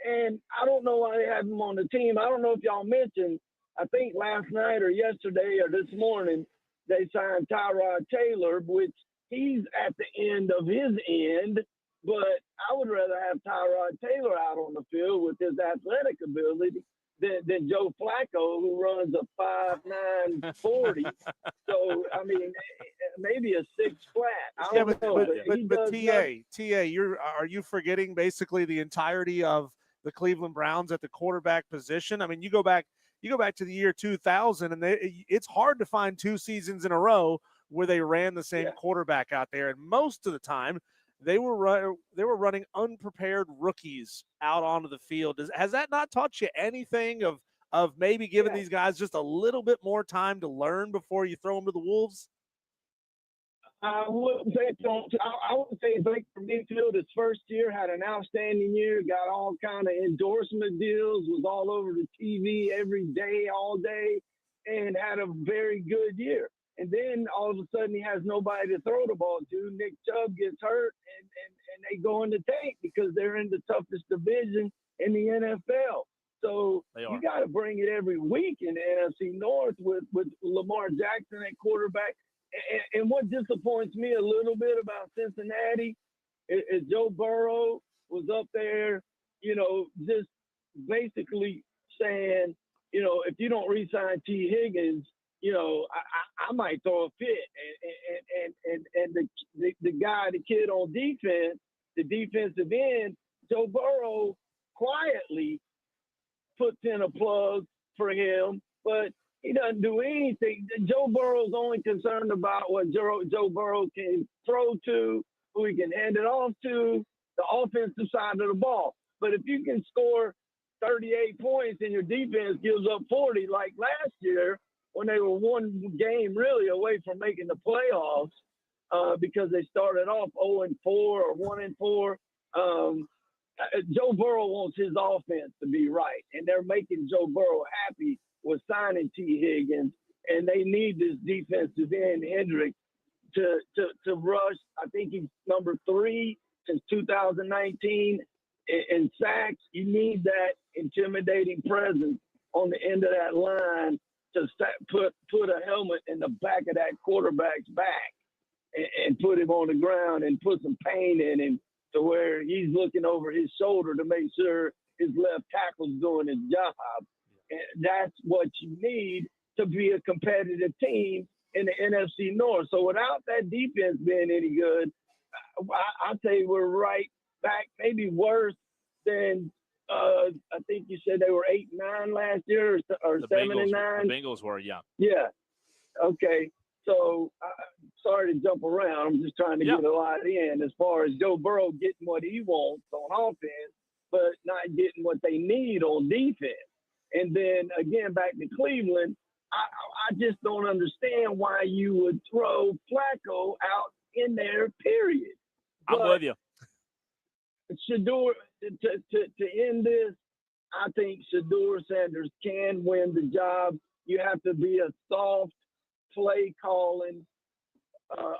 And I don't know why they have him on the team. I don't know if y'all mentioned, I think last night or yesterday or this morning, they signed Tyrod Taylor, which he's at the end of his end. But I would rather have Tyrod Taylor out on the field with his athletic ability than Joe Flacco, who runs a 5.9 40. So, I mean, maybe a 6 flat. I don't know. But TA, are you forgetting basically the entirety of the Cleveland Browns at the quarterback position? I mean, you go back to the year 2000, and it's hard to find 2 seasons in a row where they ran the same quarterback out there, and most of the time they were running unprepared rookies out onto the field. Has that not taught you anything of maybe giving these guys just a little bit more time to learn before you throw them to the wolves? I wouldn't say so. I would say Baker Mayfield, his first year, had an outstanding year, got all kind of endorsement deals, was all over the TV every day, all day, and had a very good year. And then all of a sudden he has nobody to throw the ball to. Nick Chubb gets hurt, and they go in the tank because they're in the toughest division in the NFL. So you got to bring it every week in the NFC North with Lamar Jackson at quarterback. And what disappoints me a little bit about Cincinnati is Joe Burrow was up there, just basically saying, if you don't re-sign T. Higgins, I might throw a fit. And the kid on defense, the defensive end, Joe Burrow quietly puts in a plug for him, but he doesn't do anything. Joe Burrow's only concerned about what Joe Burrow can throw to, who he can hand it off to, the offensive side of the ball. But if you can score 38 points and your defense gives up 40, like last year when they were one game really away from making the playoffs because they started off 0-4 or 1-4, Joe Burrow wants his offense to be right, and they're making Joe Burrow happy with signing T. Higgins, and they need this defensive end, Hendricks, to rush. I think he's number 3 since 2019 in sacks. You need that intimidating presence on the end of that line to put a helmet in the back of that quarterback's back and put him on the ground and put some pain in him to where he's looking over his shoulder to make sure his left tackle's doing his job. And that's what you need to be a competitive team in the NFC North. So without that defense being any good, I'd say we're right back, maybe worse than I think you said they were 8-9 last year or 7-9. The Bengals were, yeah. Yeah. Okay. So sorry to jump around. I'm just trying to get a lot in as far as Joe Burrow getting what he wants on offense, but not getting what they need on defense. And then again, back to Cleveland, I just don't understand why you would throw Flacco out in there, period. I'm with you. Shador, to end this, I think Shador Sanders can win the job. You have to be a soft play calling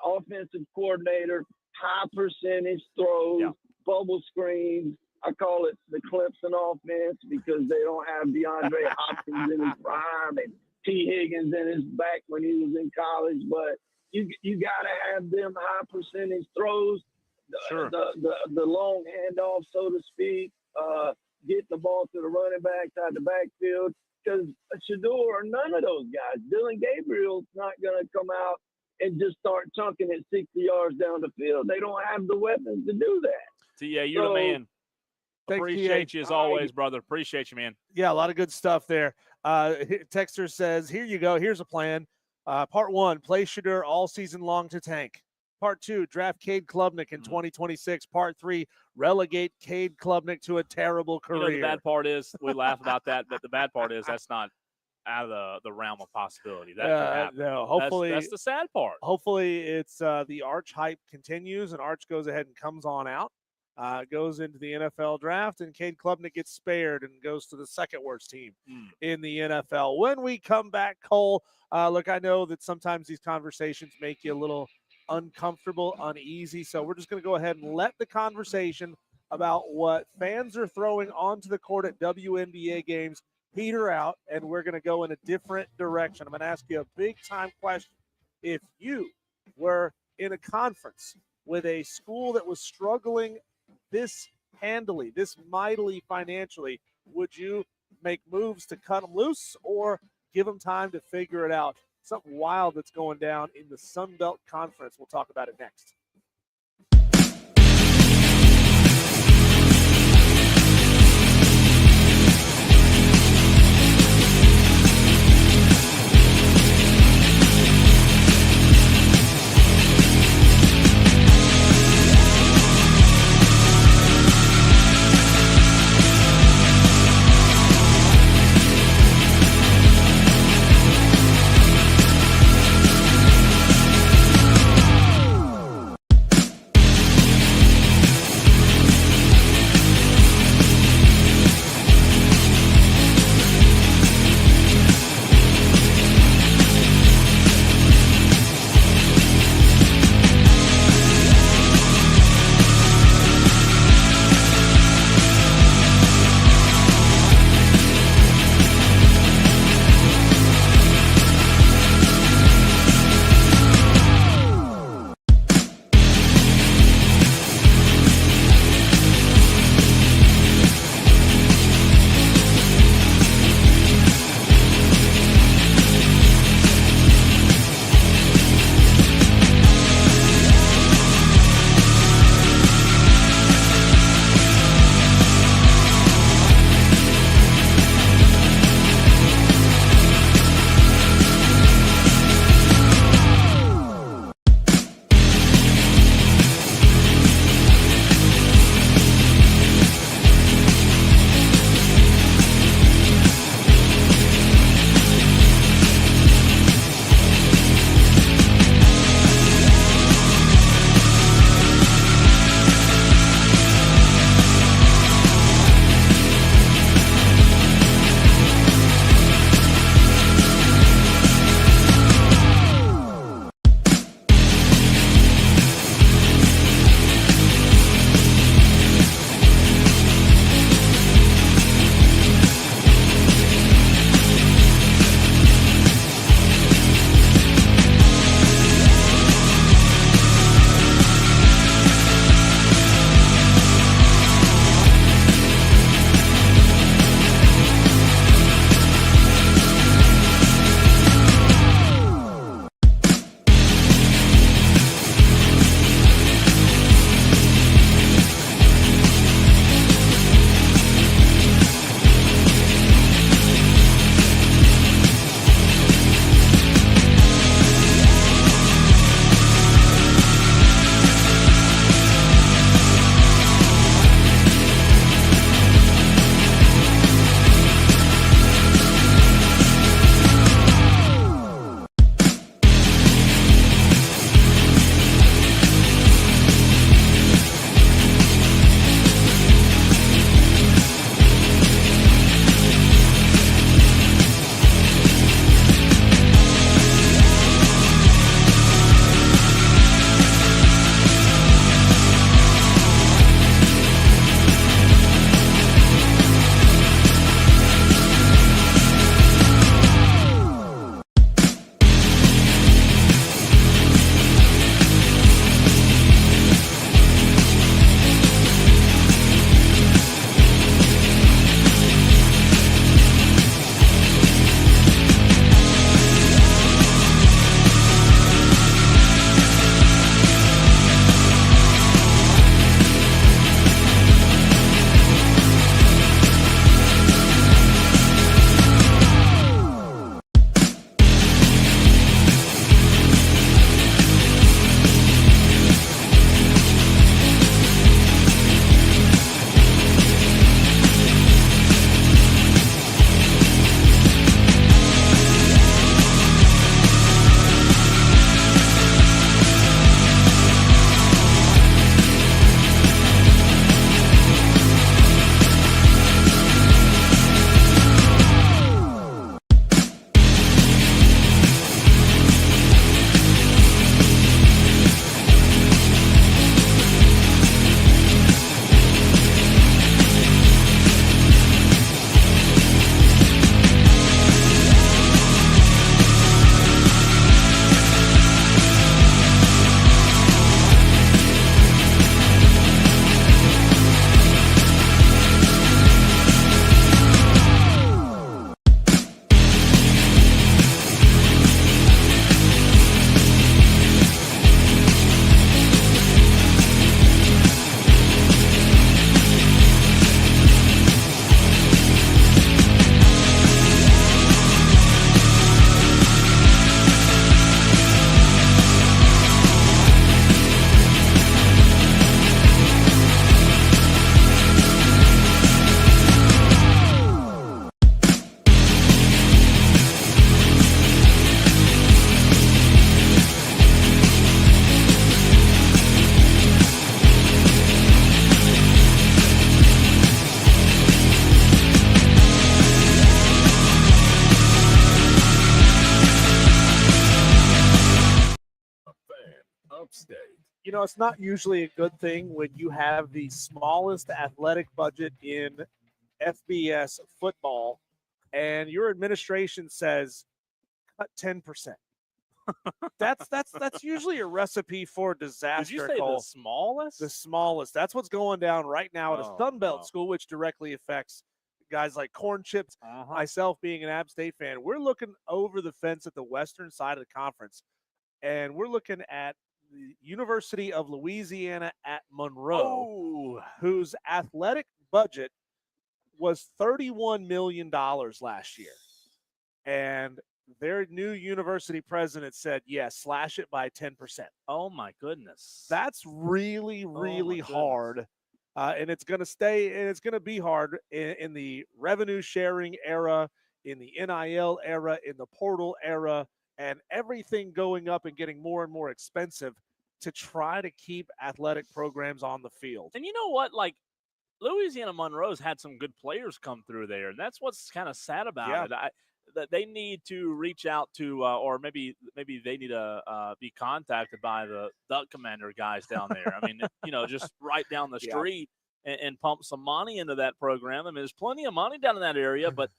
offensive coordinator, high percentage throws, bubble screens. I call it the Clemson offense because they don't have DeAndre Hopkins in his prime and T. Higgins in his back when he was in college. But you got to have them high percentage throws, the long handoff, so to speak, getting the ball to the running backs out the backfield. Because Shador, none of those guys, Dylan Gabriel's not going to come out and just start chunking it 60 yards down the field. They don't have the weapons to do that. T.A., you're the man. Appreciate you as always, brother. Appreciate you, man. Yeah, a lot of good stuff there. Texter says, here you go. Here's a plan. Part 1, play Shador all season long to tank. Part 2, draft Cade Klubnik in 2026. Part 3, relegate Cade Klubnik to a terrible career. The bad part is we laugh about that, but the bad part is that's not out of the realm of possibility. That can happen. No, hopefully that's the sad part. Hopefully it's the Arch hype continues and Arch goes ahead and comes on out, goes into the NFL draft, and Cade Klubnik gets spared and goes to the second worst team in the NFL. When we come back, Cole, look, I know that sometimes these conversations make you a little uncomfortable, uneasy, so we're just going to go ahead and let the conversation about what fans are throwing onto the court at WNBA games peter out, and we're going to go in a different direction. I'm going to ask you a big-time question. If you were in a conference with a school that was struggling this handily, this mightily financially, would you make moves to cut them loose or give them time to figure it out? Something wild that's going down in the Sun Belt Conference. We'll talk about it next. it's not usually a good thing when you have the smallest athletic budget in FBS football and your administration says cut 10%. That's usually a recipe for disaster. Did you say Cole. the smallest? The smallest. That's what's going down right now at a Sun Belt school, which directly affects guys like Corn Chips. Myself being an App State fan, we're looking over the fence at the western side of the conference, and we're looking at the University of Louisiana at Monroe, whose athletic budget was $31 million last year. And their new university president said, yes, slash it by 10%. Oh, my goodness. That's really, really hard. And it's going to stay, and it's going to be hard in the revenue sharing era, in the NIL era, in the portal era, and everything going up and getting more and more expensive to try to keep athletic programs on the field. And you know what? Like, Louisiana Monroe's had some good players come through there, and that's what's kind of sad about it. That they need to reach out to, or maybe they need to be contacted by the Duck Commander guys down there. I mean, just right down the street and pump some money into that program. I mean, there's plenty of money down in that area, but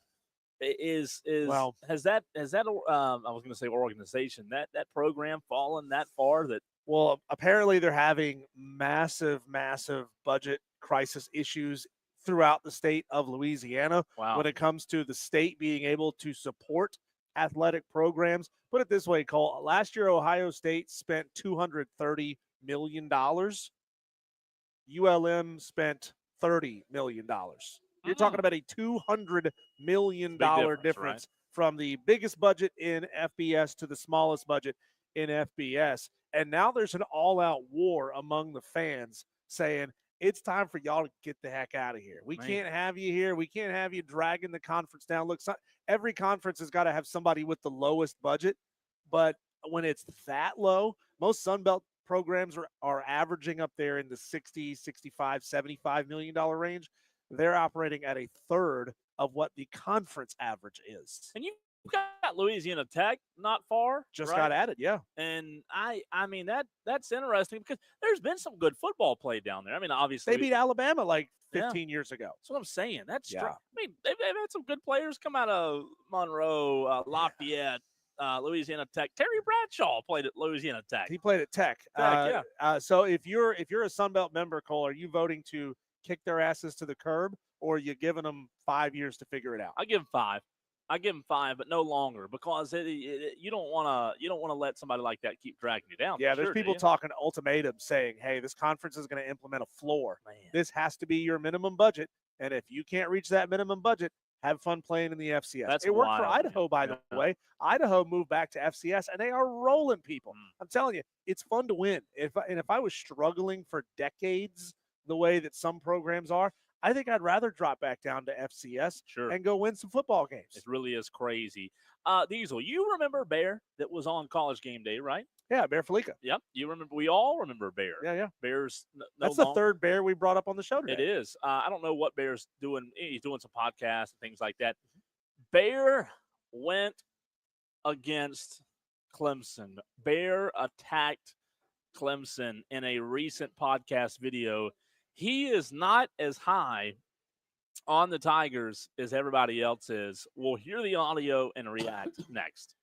has that I was going to say organization, that program fallen that far that? Well, apparently they're having massive budget crisis issues throughout the state of Louisiana when it comes to the state being able to support athletic programs. Put it this way, Cole. Last year, Ohio State spent $230 million. ULM spent $30 million. You're talking about a $200 million difference from the biggest budget in FBS to the smallest budget in FBS. And now there's an all-out war among the fans saying, it's time for y'all to get the heck out of here. We can't have you here. We can't have you dragging the conference down. Look, every conference has got to have somebody with the lowest budget. But when it's that low, most Sun Belt programs are averaging up there in the 60, 65, $75 million range. They're operating at a third of what the conference average is. And you've got Louisiana Tech not far. Just got added, yeah. And I mean that's interesting because there's been some good football played down there. I mean, obviously they beat Alabama like 15 years ago. That's what I'm saying. That's I mean, they've had some good players come out of Monroe, Lafayette, Louisiana Tech. Terry Bradshaw played at Louisiana Tech. He played at Tech. So if you're a Sun Belt member, Cole, are you voting to kick their asses to the curb, or are you giving them 5 years to figure it out? I give them 5. I give them 5, but no longer, because you don't want to let somebody like that keep dragging you down. Yeah, there's people talking ultimatums saying, "Hey, this conference is going to implement a floor. This has to be your minimum budget, and if you can't reach that minimum budget, have fun playing in the FCS." It worked for Idaho, by the way. Idaho moved back to FCS, and they are rolling people. I'm telling you, it's fun to win. If I was struggling for decades the way that some programs are, I think I'd rather drop back down to FCS and go win some football games. It really is crazy. Diesel, you remember Bear that was on College Game Day, right? Yeah, Bear Felica. Yep. You remember? We all remember Bear. Yeah. Bear's That's the third Bear we brought up on the show today. It is. I don't know what Bear's doing. He's doing some podcasts and things like that. Bear went against Clemson. Bear attacked Clemson in a recent podcast video. He is not as high on the Tigers as everybody else is. We'll hear the audio and react next.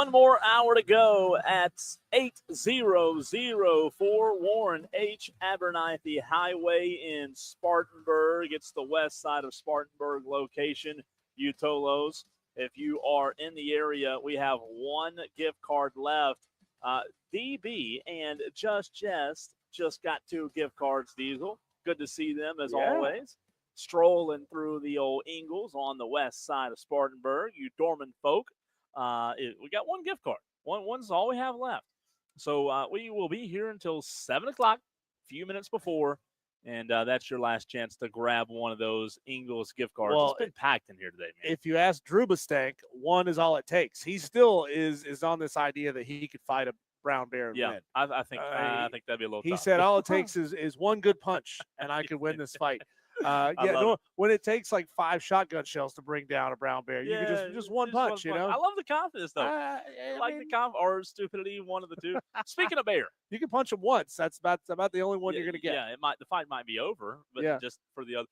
One more hour to go at 8004 Warren H. Abernathy Highway in Spartanburg. It's the west side of Spartanburg location, Utolos. If you are in the area, we have one gift card left. DB and Just got 2 gift cards, Diesel. Good to see them as always. Strolling through the old Ingles on the west side of Spartanburg. You Dorman folk. We got one gift card. One's all we have left. So we will be here until 7 o'clock, a few minutes before, and that's your last chance to grab one of those Ingles gift cards. Well, it's been packed in here today, man. If you ask Drubastank, 1 is all it takes. He still is on this idea that he could fight a brown bear and win. I think that'd be a little He tough. said all it takes is 1 good punch, and I could win this fight. When it takes like 5 shotgun shells to bring down a brown bear, you can just one punch, you know? I love the confidence, though. I like the confidence or stupidity, one of the two. Speaking of bear. You can punch him once. That's about the only one you're going to get. Yeah, the fight might be over, but Yeah. just for the other.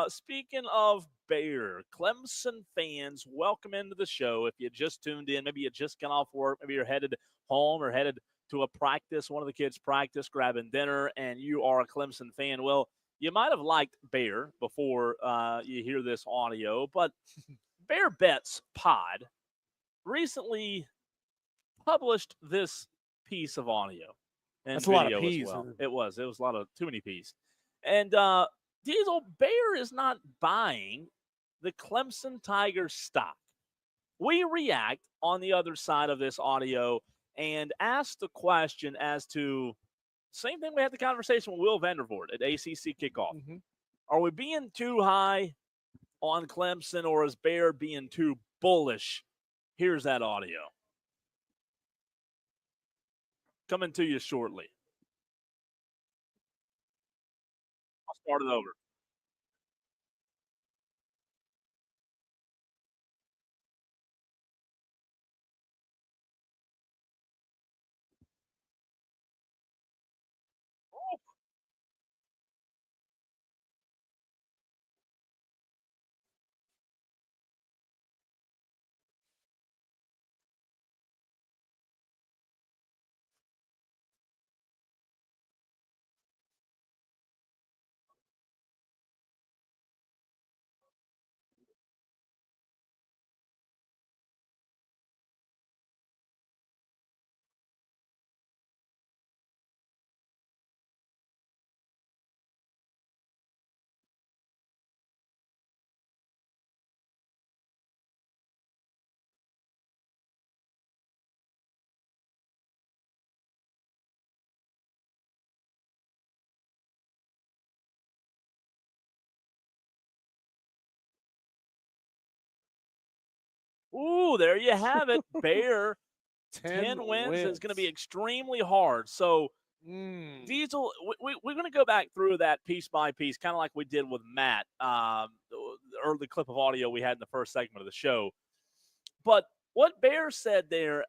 Speaking of bear, Clemson fans, welcome into the show. If you just tuned in, maybe you just got off work, maybe you're headed home or headed to a practice, one of the kids' practice, grabbing dinner, and you are a Clemson fan. Well, you might have liked Bear before you hear this audio, but Bear Bets Pod recently published this piece of audio and That's a lot of video P's. as well. It was a lot of too many P's. And Diesel, Bear is not buying the Clemson Tigers stock. We react on the other side of this audio and ask the question as to same thing we had the conversation with Will Vandervoort at ACC kickoff. Are we being too high on Clemson, or is Bear being too bullish? Here's that audio. Coming to you shortly. I'll start it over. Ooh, there you have it. Bear 10 wins is going to be extremely hard. So, Diesel, we're going to go back through that piece by piece, kind of like we did with Matt, or the clip of audio we had in the first segment of the show. But what Bear said there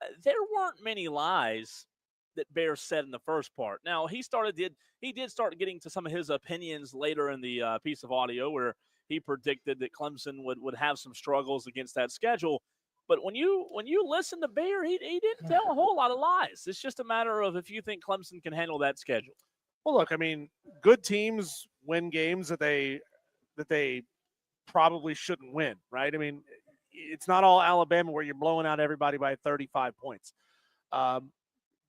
weren't many lies that Bear said in the first part. Now, he did start getting to some of his opinions later in the piece of audio where he predicted that Clemson would have some struggles against that schedule. But when you listen to Bear, he didn't tell a whole lot of lies. It's just a matter of if you think Clemson can handle that schedule. Well, look, I mean, good teams win games that they probably shouldn't win, right? I mean, it's not all Alabama where you're blowing out everybody by 35 points.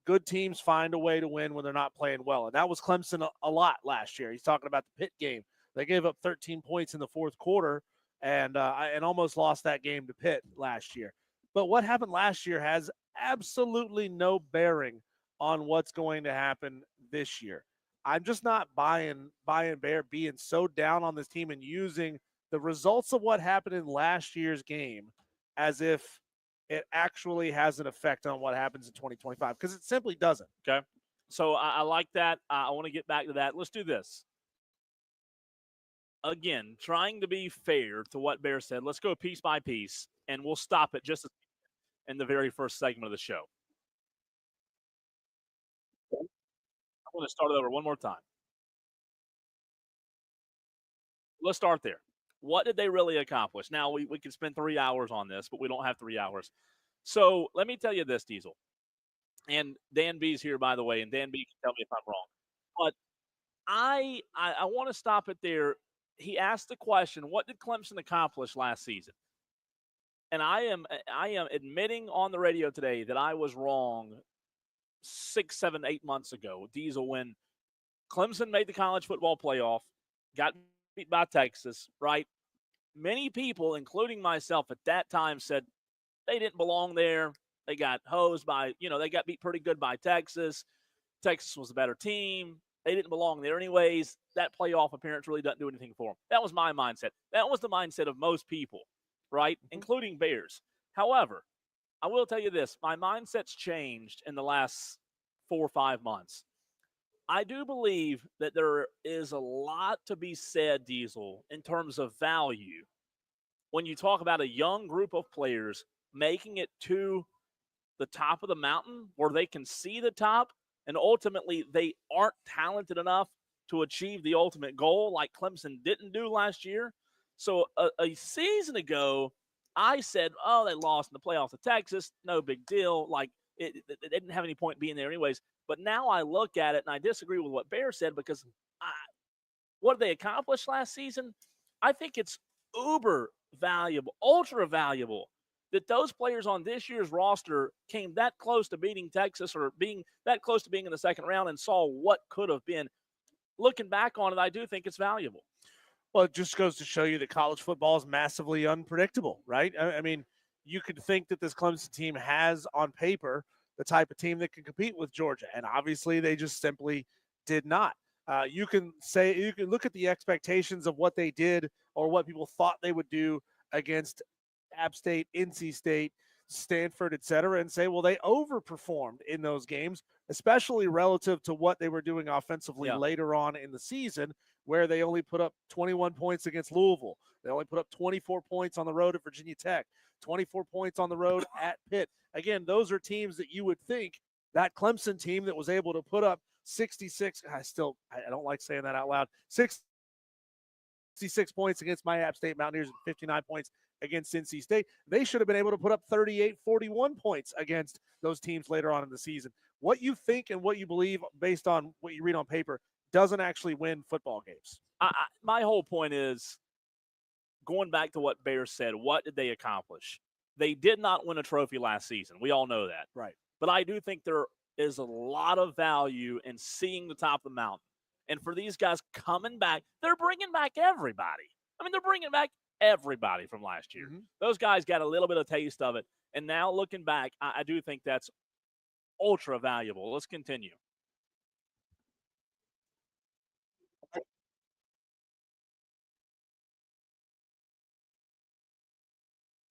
Good teams find a way to win when they're not playing well, and that was Clemson a lot last year. He's talking about the Pitt game. They gave up 13 points in the fourth quarter and almost lost that game to Pitt last year. But what happened last year has absolutely no bearing on what's going to happen this year. I'm just not buying Bear being so down on this team and using the results of what happened in last year's game as if it actually has an effect on what happens in 2025, because it simply doesn't. Okay. So I like that. I want to get back to that. Let's do this. Again, trying to be fair to what Bear said, let's go piece by piece, and we'll stop it just in the very first segment of the show. I'm going to start it over one more time. Let's start there. What did they really accomplish? Now, we could spend 3 hours on this, but we don't have 3 hours. So let me tell you this, Diesel. And Dan B's here, by the way, and Dan B can tell me if I'm wrong. But I want to stop it there. He asked the question, what did Clemson accomplish last season? And I am admitting on the radio today that I was wrong 6, 7, 8 months ago, Diesel, when Clemson made the college football playoff, got beat by Texas, right? Many people, including myself at that time, said they didn't belong there. They got hosed by, they got beat pretty good by Texas. Texas was a better team. They didn't belong there anyways. That playoff appearance really doesn't do anything for them. That was my mindset. That was the mindset of most people, right? Including Bears. However, I will tell you this. My mindset's changed in the last 4 or 5 months. I do believe that there is a lot to be said, Diesel, in terms of value when you talk about a young group of players making it to the top of the mountain where they can see the top, and ultimately they aren't talented enough to achieve the ultimate goal like Clemson didn't do last year. So a season ago, I said, oh, they lost in the playoffs to Texas. No big deal. Like, it didn't have any point being there anyways. But now I look at it, and I disagree with what Bear said because what they accomplished last season, I think it's uber valuable, ultra valuable that those players on this year's roster came that close to beating Texas or being that close to being in the second round and saw what could have been. Looking back on it, I do think it's valuable. Well, it just goes to show you that college football is massively unpredictable, right? I mean, you could think that this Clemson team has on paper the type of team that can compete with Georgia, and obviously they just simply did not. You can look at the expectations of what they did or what people thought they would do against App State, NC State, Stanford, et cetera, and say, well, they overperformed in those games, especially relative to what they were doing offensively later on in the season, where they only put up 21 points against Louisville. They only put up 24 points on the road at Virginia Tech, 24 points on the road at Pitt. Again, those are teams that you would think that Clemson team that was able to put up 66, I don't like saying that out loud, 66 points against my App State Mountaineers and 59 points against NC State. They should have been able to put up 38, 41 points against those teams later on in the season. What you think and what you believe based on what you read on paper doesn't actually win football games. My whole point is, going back to what Bears said, what did they accomplish? They did not win a trophy last season. We all know that. Right. But I do think there is a lot of value in seeing the top of the mountain. And for these guys coming back, they're bringing back everybody. I mean, they're bringing back everybody from last year. Those guys got a little bit of taste of it. And now looking back, I do think that's ultra valuable. Let's continue.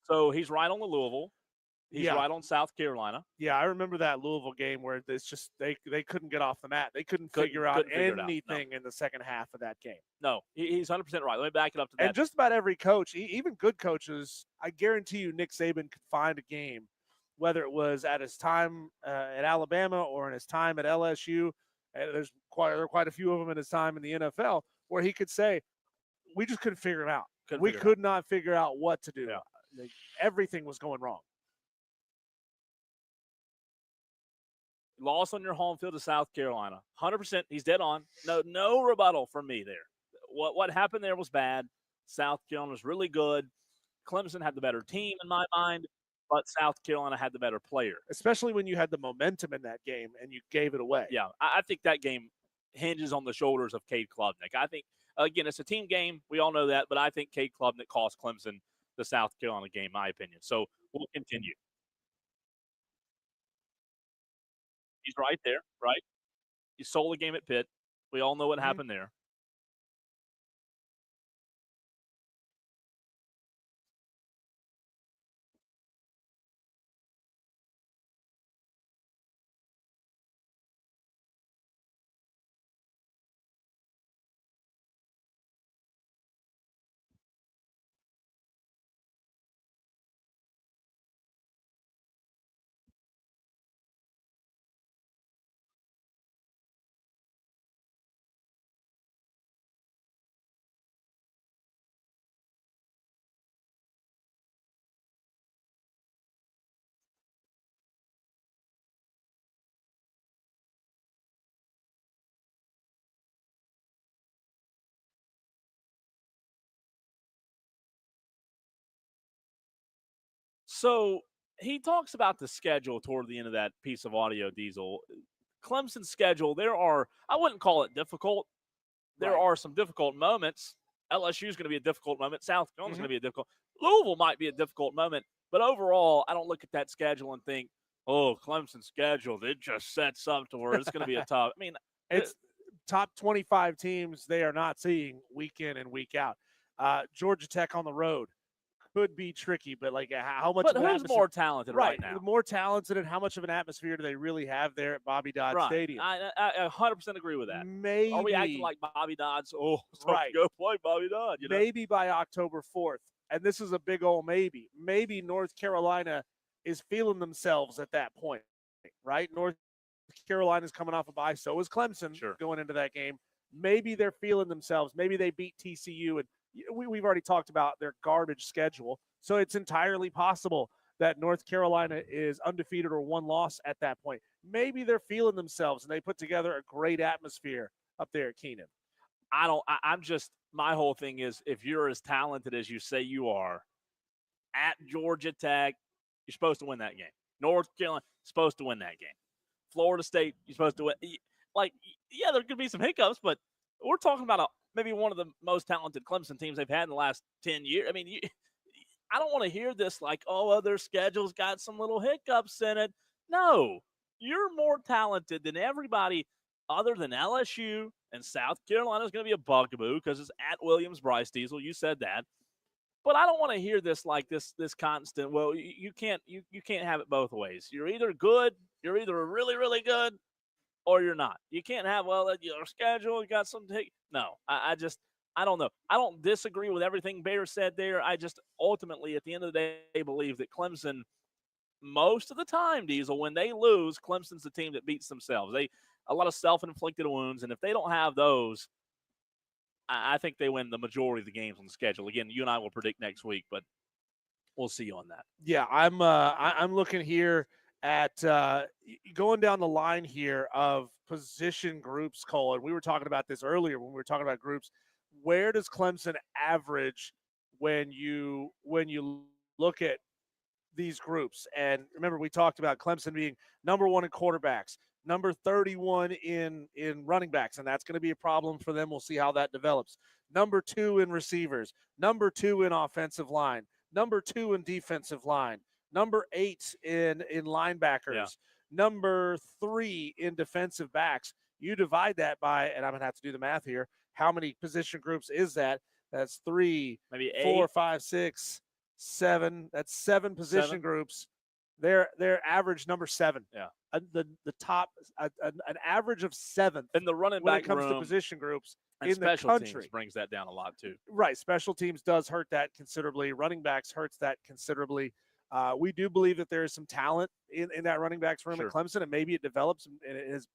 So he's right on the Louisville. He's right on South Carolina. Yeah, I remember that Louisville game where it's just they couldn't get off the mat. They couldn't figure out anything in the second half of that game. No, he's 100% right. Let me back it up to that. And just about every coach, even good coaches, I guarantee you Nick Saban could find a game, whether it was at his time at Alabama or in his time at LSU. And there are quite a few of them in his time in the NFL where he could say, we just couldn't figure it out. We could not figure out what to do. Like, everything was going wrong. Loss on your home field to South Carolina. 100%. He's dead on. No rebuttal from me there. What happened there was bad. South Carolina was really good. Clemson had the better team in my mind, but South Carolina had the better player. Especially when you had the momentum in that game and you gave it away. Yeah, I think that game hinges on the shoulders of Cade Klubnik. I think, again, it's a team game. We all know that, but I think Cade Klubnik cost Clemson the South Carolina game, in my opinion. So we'll continue. He's right there, right? He sold the game at Pitt. We all know what happened there. So he talks about the schedule toward the end of that piece of audio, Diesel. Clemson's schedule, I wouldn't call it difficult. There are some difficult moments. LSU is going to be a difficult moment. South Carolina's going to be a difficult. Louisville might be a difficult moment. But overall, I don't look at that schedule and think, oh, Clemson's schedule, it just sets up to where it's going to be a tough. I mean, it's top 25 teams they are not seeing week in and week out. Georgia Tech on the road could be tricky, but like how much? But who's more talented right now? More talented, and how much of an atmosphere do they really have there at Bobby Dodd Stadium? I 100% agree with that. Maybe are we acting like Bobby Dodd's? Oh, go play Bobby Dodd. You know? Maybe by October 4th, and this is a big old maybe. Maybe North Carolina is feeling themselves at that point, right? North Carolina's coming off a bye, so is Clemson going into that game. Maybe they're feeling themselves. Maybe they beat TCU, and we've already talked about their garbage schedule. So it's entirely possible that North Carolina is undefeated or one loss at that point. Maybe they're feeling themselves, and they put together a great atmosphere up there at Keenan. My whole thing is, if you're as talented as you say you are, at Georgia Tech, you're supposed to win that game. North Carolina, supposed to win that game. Florida State, you're supposed to win. Like, yeah, there could be some hiccups, but we're talking about maybe one of the most talented Clemson teams they've had in the last 10 years. I mean, I don't want to hear this like, oh, their schedule's got some little hiccups in it. No, you're more talented than everybody other than LSU, and South Carolina is going to be a bugaboo because it's at Williams-Brice, Diesel. You said that. But I don't want to hear this like this constant, well, you can't have it both ways. You're either good, you're either really, really good, or you're not. You can't have, your schedule, you got something to take. No, I don't know. I don't disagree with everything Bear said there. I just ultimately, at the end of the day, believe that Clemson, most of the time, Diesel, when they lose, Clemson's the team that beats themselves. A lot of self-inflicted wounds, and if they don't have those, I think they win the majority of the games on the schedule. Again, you and I will predict next week, but we'll see you on that. Yeah, I'm looking here at going down the line here of position groups, Cole, and we were talking about this earlier when we were talking about groups. Where does Clemson average when you look at these groups? And remember, we talked about Clemson being number 1 in quarterbacks, number 31 in running backs, and that's going to be a problem for them. We'll see how that develops. Number 2 in receivers, number 2 in offensive line, number 2 in defensive line, number 8 in linebackers, number 3 in defensive backs. You divide that by, and I'm going to have to do the math here, how many position groups is that? That's 3, maybe 4, 5, 6, 7. That's 7 position groups. They're average number 7. Yeah. The top, an average of 7th in the running when back it comes room, to position groups and in the special country. Teams brings that down a lot too. Right, special teams does hurt that considerably. Running backs hurts that considerably. We do believe that there is some talent in that running backs room at Clemson, and maybe it develops and it is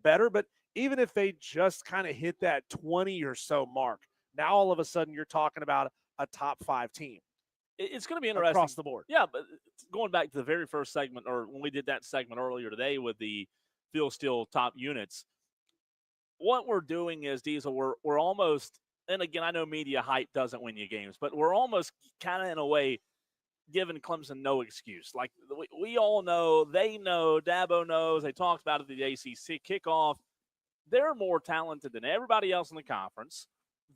better. But even if they just kind of hit that 20 or so mark, now all of a sudden you're talking about a top 5 team. It's going to be interesting across the board. Yeah, but going back to the very first segment, or when we did that segment earlier today with the Phil Steele top units, what we're doing is, Diesel, we're almost, and again, I know media hype doesn't win you games, but we're almost kind of in a way giving Clemson no excuse. Like we all know, they know, Dabo knows, they talked about it at the ACC kickoff. They're more talented than everybody else in the conference.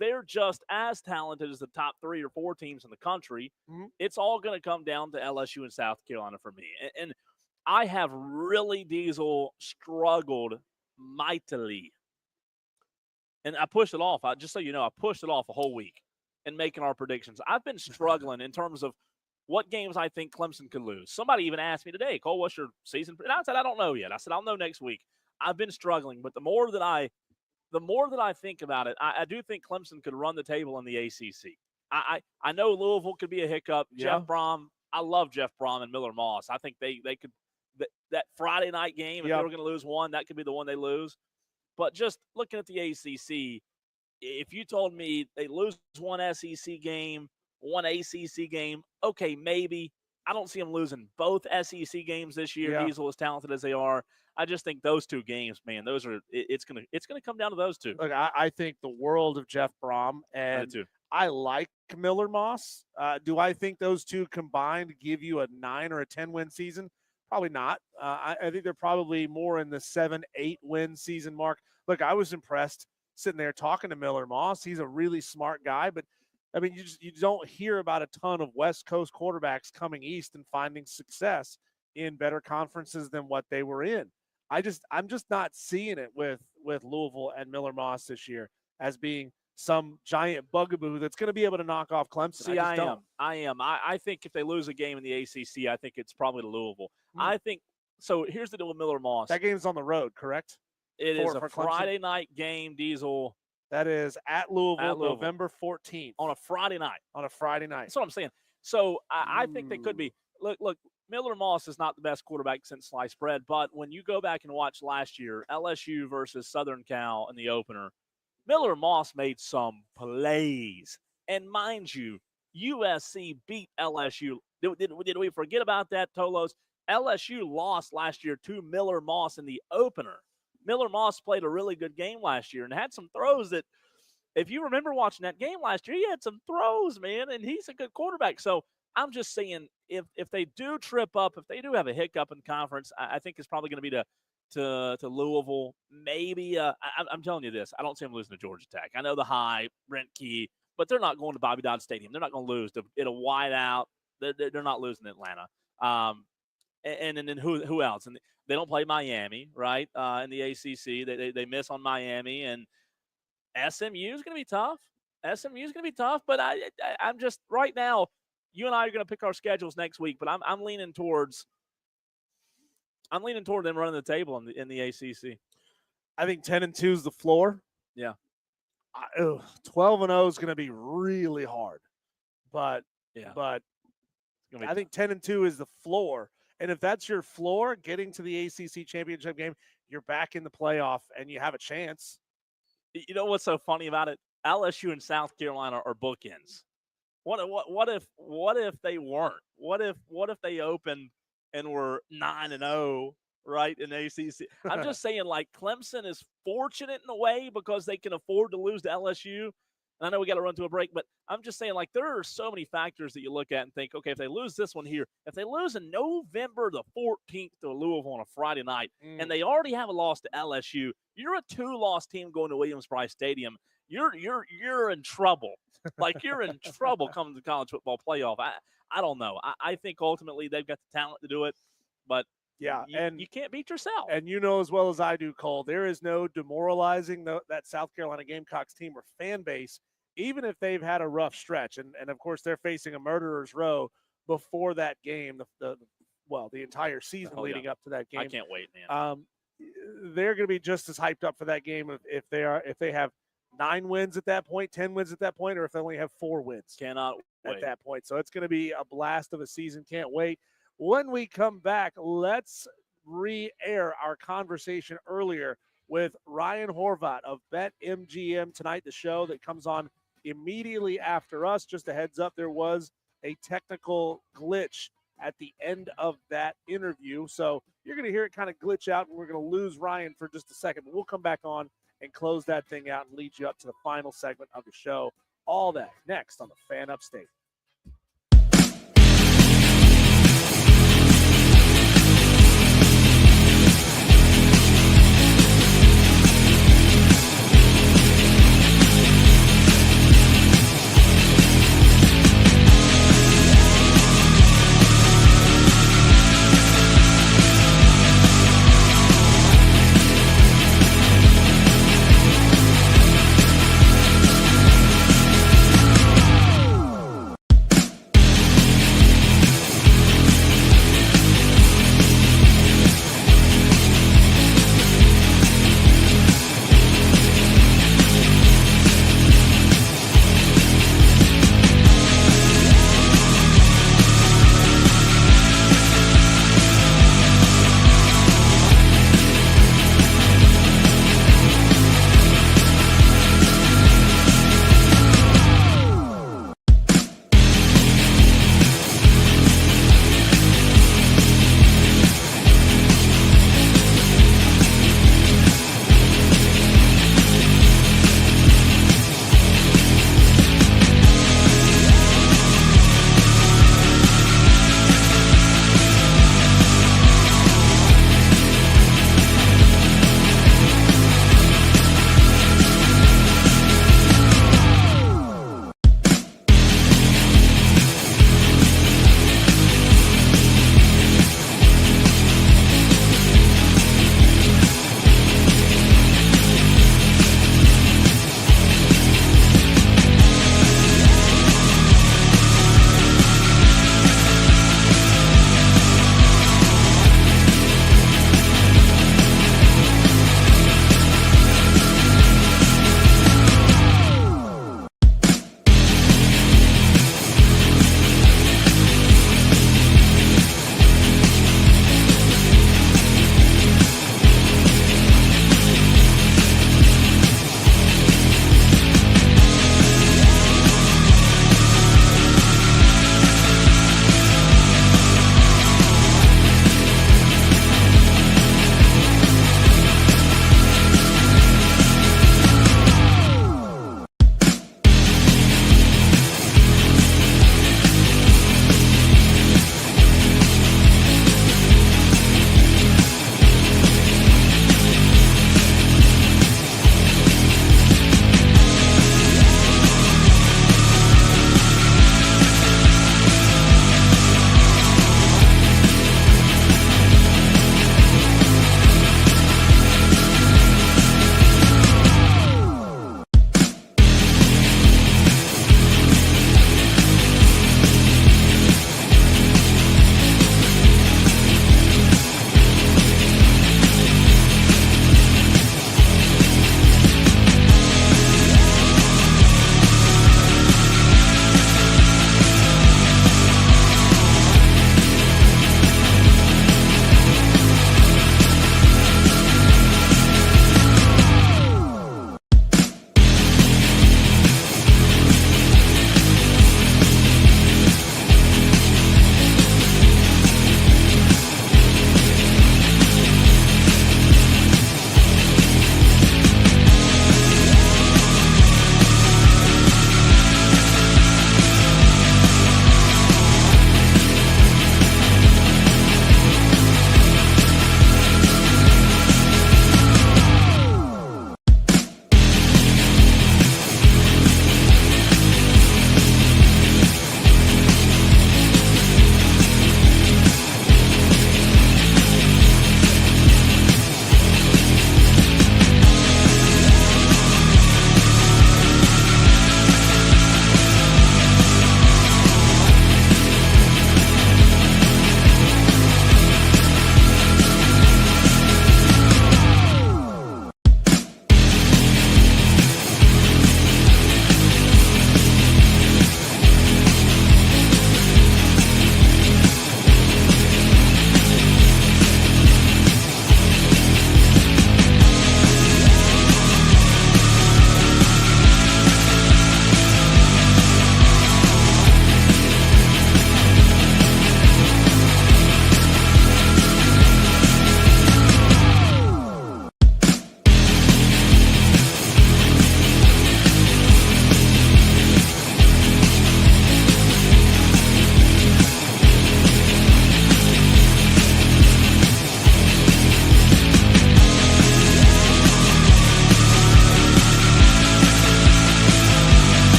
They're just as talented as the top 3 or 4 teams in the country. Mm-hmm. It's all going to come down to LSU and South Carolina for me. And I have really, Diesel, struggled mightily. And I pushed it off. Just so you know, I pushed it off a whole week in making our predictions. I've been struggling in terms of what games I think Clemson could lose. Somebody even asked me today, Cole, what's your season? And I said, I don't know yet. I said, I'll know next week. I've been struggling, but the more that I think about it, I do think Clemson could run the table in the ACC. I know Louisville could be a hiccup. Yeah. Jeff Brom, I love Jeff Brom and Miller Moss. I think they could that Friday night game, if they were going to lose one, that could be the one they lose. But just looking at the ACC, if you told me they lose one SEC game, one ACC game, okay, maybe. I don't see them losing both SEC games this year. Yeah. Diesel, as talented as they are, I just think those 2 games, man, those are it's gonna come down to those 2. Look, I think the world of Jeff Brom, and I like Miller Moss. Do I think those two combined give you a 9 or a 10-win season? Probably not. I think they're probably more in the 7-8 win season mark. Look, I was impressed sitting there talking to Miller Moss. He's a really smart guy, but I mean, you don't hear about a ton of West Coast quarterbacks coming east and finding success in better conferences than what they were in. I'm just not seeing it with Louisville and Miller Moss this year as being some giant bugaboo that's going to be able to knock off Clemson. See, I am. I think if they lose a game in the ACC, I think it's probably to Louisville. I think so. Here's the deal with Miller Moss. That game's on the road, correct? It is a Friday night game, Diesel. That is at Louisville, November 14th. On a Friday night. That's what I'm saying. So I think they could be. Look, Miller Moss is not the best quarterback since sliced bread, but when you go back and watch last year, LSU versus Southern Cal in the opener, Miller Moss made some plays. And mind you, USC beat LSU. Did we forget about that, Tolos? LSU lost last year to Miller Moss in the opener. Miller Moss played a really good game last year and had some throws that, if you remember watching that game last year, he had some throws, man, and he's a good quarterback. So I'm just saying, if they do trip up, if they do have a hiccup in conference, I think it's probably going to be to Louisville. Maybe I'm telling you this, I don't see them losing to Georgia Tech. I know the high, Brent Key, but they're not going to Bobby Dodd Stadium. They're not going to lose in a whiteout. They're not losing to Atlanta. And then who else? And they don't play Miami, right? In the ACC, they miss on Miami, and SMU is going to be tough. But I'm just right now. You and I are going to pick our schedules next week, but I'm leaning toward them running the table in the ACC. I think 10-2 is the floor. Yeah. 12-0 is going to be really hard, but I think 10-2 is the floor. And if that's your floor, getting to the ACC championship game, you're back in the playoff and you have a chance. You know what's so funny about it? LSU and South Carolina are bookends. What if they weren't? What if they opened and were 9-0, right, in ACC? I'm just saying, like, Clemson is fortunate in a way because they can afford to lose to LSU. And I know we got to run to a break, but I'm just saying, like, there are so many factors that you look at and think, okay, if they lose this one here, if they lose in November the 14th to Louisville on a Friday night, and they already have a loss to LSU, you're a 2-loss team going to Williams-Brice Stadium. You're in trouble. Like, you're in trouble coming to the college football playoff. I don't know. I think ultimately they've got the talent to do it, but you can't beat yourself. And you know as well as I do, Cole, there is no demoralizing that South Carolina Gamecocks team or fan base, even if they've had a rough stretch. And of course, they're facing a murderer's row before that game, the entire season leading up to that game. I can't wait, man. They're going to be just as hyped up for that game if they have 9 wins at that point, 10 wins at that point, or if they only have 4 wins. Cannot wait. At that point. So it's going to be a blast of a season. Can't wait. When we come back, let's re-air our conversation earlier with Ryan Horvat of BetMGM tonight, the show that comes on immediately after us. Just a heads up, there was a technical glitch at the end of that interview. So you're going to hear it kind of glitch out, and we're going to lose Ryan for just a second. But we'll come back on and close that thing out and lead you up to the final segment of the show. All that next on the Fan Upstate.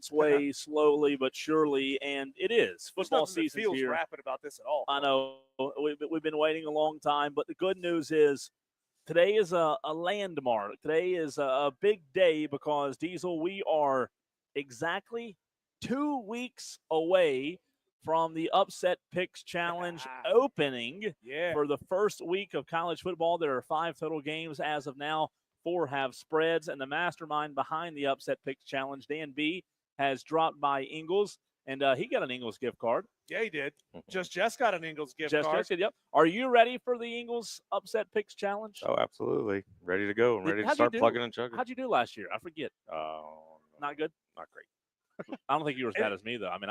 its way slowly but surely, and it is. There's Football nothing that season's feels here. rapid about this at all. I know we've been waiting a long time, but the good news is today is a landmark. Today is a big day because, Diesel, we are exactly 2 weeks away from the Upset Picks Challenge opening for the first week of college football. There are 5 total games as of now. 4 have spreads, and the mastermind behind the Upset Picks Challenge, Dan B, has dropped by Ingles, and he got an Ingles gift card. Yeah, he did. Jess got an Ingles gift Jess card. did, yep. Are you ready for the Ingles Upset Picks Challenge? Oh, absolutely. Ready to go. I'm ready to How'd you start do? plugging and chugging. How'd you do last year? I forget. Not good? Not great. I don't think you were as bad as me, though. I mean,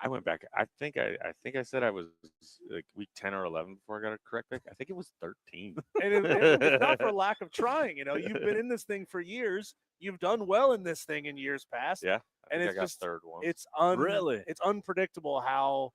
I went back. I think I said I was like week 10 or 11 before I got a correct pick. I think it was 13. And it's not for lack of trying. You know, you've been in this thing for years. You've done well in this thing in years past. Yeah, and it's I got just third one. It's Really? It's unpredictable how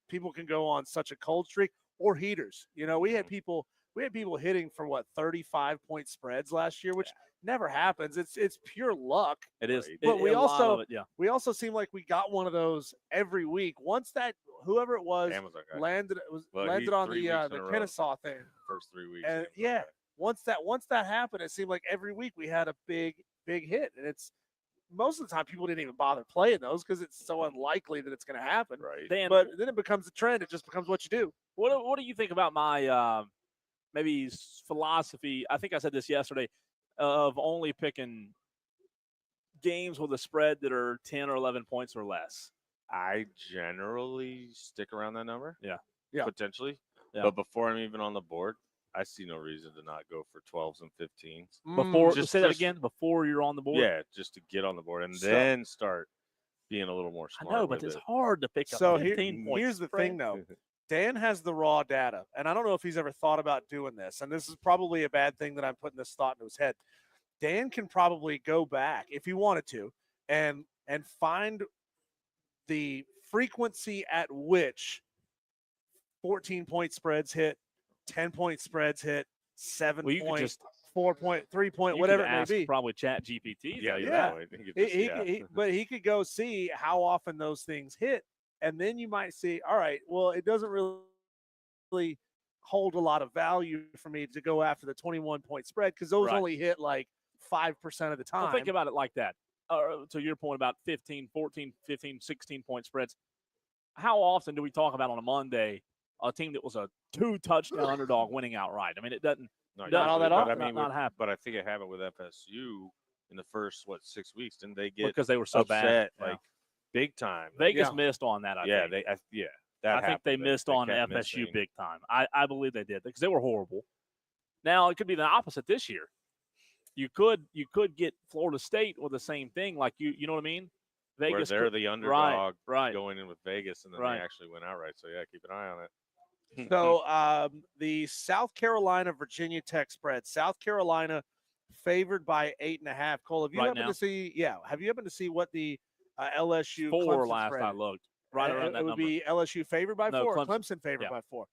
people can go on such a cold streak or heaters. You know, we had people hitting for 35-point spreads last year, which never happens. It's pure luck. It is. But we a lot also of it, yeah. we also seem like we got one of those every week. Once that whoever it was Amazon guy. landed Well, on 3 the weeks in a row. Kennesaw thing. First 3 weeks. And yeah, once that happened, it seemed like every week we had a big hit, and it's most of the time people didn't even bother playing those because it's so unlikely that it's going to happen. Right. Dan, But then it becomes a trend. It just becomes what you do. What do you think about my maybe philosophy? I think I said this yesterday of only picking games with a spread that are 10 or 11 points or less. I generally stick around that number. Yeah. Potentially. Yeah. But before I'm even on the board, I see no reason to not go for 12s and 15s. Before, say that again. Before you're on the board. Yeah, just to get on the board and then start being a little more I smart. know, but with it's it. hard to pick up. So 15 points. here's the spread. thing, though. Dan has the raw data, and I don't know if he's ever thought about doing this. And this is probably a bad thing that I'm putting this thought into his head. Dan can probably go back if he wanted to, and find the frequency at which 14-point spreads hit, 10-point spreads hit, 7-point, 4-point, 3-point, whatever it may be. Probably Chat GPT. Yeah. But he could go see how often those things hit, and then you might see, all right, well, it doesn't really hold a lot of value for me to go after the 21-point spread because those Right. only hit like 5% of the time. Well, think about it like that. To your point about 15, 14, 15, 16-point spreads, how often do we talk about on a Monday a team that was a 2-touchdown underdog winning outright? I mean, it doesn't Not all that usually, often. but I mean, not happen. But I think it happened with FSU in the first 6 weeks. Didn't they get Because they were so upset, bad. Yeah. like big time? Vegas missed on that. I think. That I think they happened. missed on kept FSU missing. big time. I believe they did because they were horrible. Now it could be the opposite this year. You could get Florida State with the same thing, like you know what I mean? Where Vegas they're could- the underdog right. going in with Vegas, and then Right. they actually went outright. So yeah, keep an eye on it. So the South Carolina Virginia Tech spread. South Carolina favored by 8.5. Cole, have you Right happened now? to see? Yeah, have you happened to see what the LSU 4 Clemson last spread I is? looked. Right around that it would number. be LSU favored by No, 4. Clemson. Clemson favored Yeah. by 4.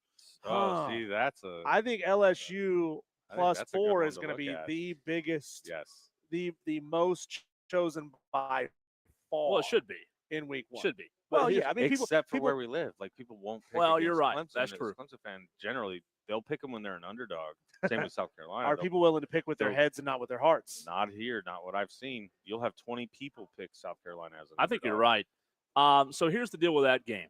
Oh, see, that's a. I think LSU I think plus that's a good 4 one is to going to look be at. the biggest, Yes. the most chosen by far. Well, it should be. in week 1. Should be. Well, But yeah, I mean, except for people, where we live, like people won't pick. Well, you're against right. Clemson. That's As true. Clemson fan generally they'll pick them when they're an underdog. Same with South Carolina. are They'll- people willing to pick with their they'll- heads and not with their hearts? Not here, not what I've seen. You'll have 20 people pick South Carolina as an I think you're underdog. right. So here's the deal with that game.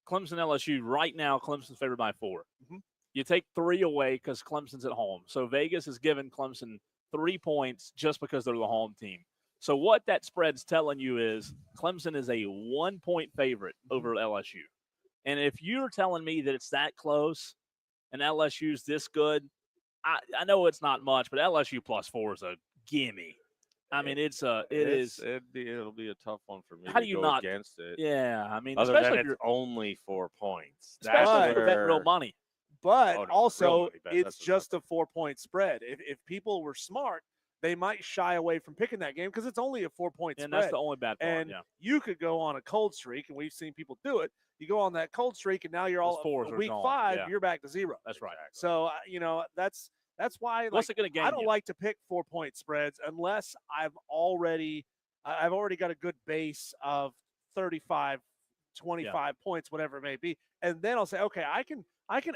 Clemson LSU right now. Clemson's favored by 4. Mhm. You take 3 away because Clemson's at home. So Vegas has given Clemson 3 points just because they're the home team. So what that spread's telling you is Clemson is a 1-point favorite over LSU. And if you're telling me that it's that close and LSU's this good, I know it's not much, but LSU plus 4 is a gimme. I mean, it'll be a tough one for me. How to do you go not against it? Yeah, I mean, Other especially than if it's only 4 points. especially if That's you're betting real where- money. But Oh, no, real also, money bet, it's that's what's just a 4-point spread. If people were smart, they might shy away from picking that game because it's only a 4-point And spread. that's the only bad part. And Yeah. you could go on a cold streak, and we've seen people do it. You go on that cold streak, and now you're Those all fours are week gone. 5. Yeah. You're back to 0. That's right. So that's why. What's like, it going to gain I don't you? like to pick 4-point spreads unless I've already I've already got a good base of 35, 25 points, whatever it may be. And then I'll say, okay, I can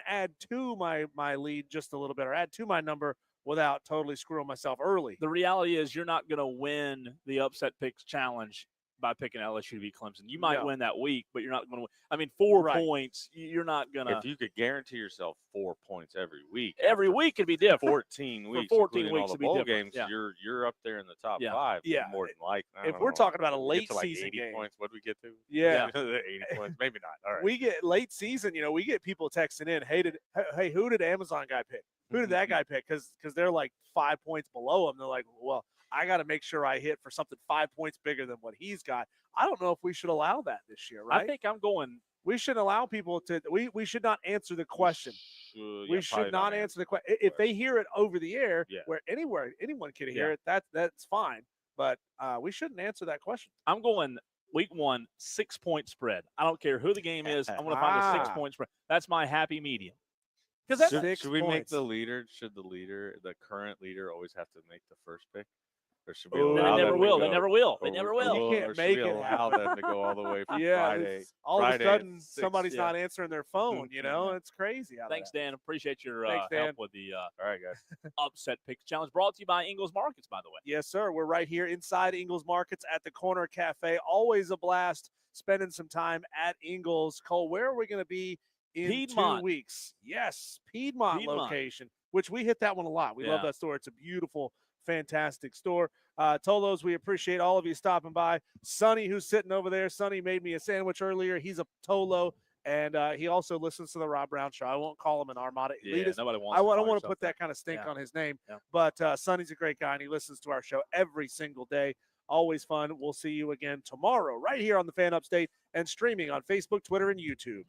add to my lead just a little bit or add to my number without totally screwing myself early. The reality is you're not going to win the upset picks challenge by picking LSU to beat Clemson. You might win that week, but you're not going to win. I mean, 4 points, you're not going to. If you could guarantee yourself 4 points every week. Every week could be different. 14 weeks. For 14 including weeks all the would be bowl different. games, you're up there in the top 5. Yeah. More than likely. If we're talking about a We get late to like season 80 game. points, what do we get to? Yeah. 80 points. Maybe not. All right. We get late season, we get people texting in, hey, who did Amazon guy pick? Who did that guy pick? Because they're like 5 points below him. They're like, well, I got to make sure I hit for something 5 points bigger than what he's got. I don't know if we should allow that this year, right? I think I'm going. We should allow people to. We should not answer the question. We should not answer the question. If they hear it over the air, where anyone can hear it, that's fine. But we shouldn't answer that question. I'm going week 1, 6-point spread. I don't care who the game is. I'm going to find a 6-point spread. That's my happy medium. Because should we make the leader? Should the current leader, always have to make the first pick? Or should we allow They them never to will. go- They never will. They or- never or- will. or You can't should make we it allow them to go all the way from Friday? it's- all of a Friday at sudden 6? somebody's not answering their phone. It's crazy. Out Thanks, there. Dan. Appreciate your Thanks, Dan. help with the all right, guys. upset picks challenge. Brought to you by Ingles Markets, by the way. Yes, sir. We're right here inside Ingles Markets at the Corner Cafe. Always a blast spending some time at Ingles. Cole, where are we going to be in Piedmont. 2 weeks? Yes, Piedmont location, which we hit that one a lot. We love that store. It's a beautiful, fantastic store. Tolos, we appreciate all of you stopping by. Sonny, who's sitting over there, Sonny made me a sandwich earlier. He's a Tolo, and he also listens to the Rob Brown Show. I won't call him an Armada elitist. Nobody wants. I to don't call want to yourself put that kind of stink Yeah. on his name, Yeah. but Sonny's a great guy, and he listens to our show every single day. Always fun. We'll see you again tomorrow right here on the Fan Upstate and streaming on Facebook, Twitter, and YouTube.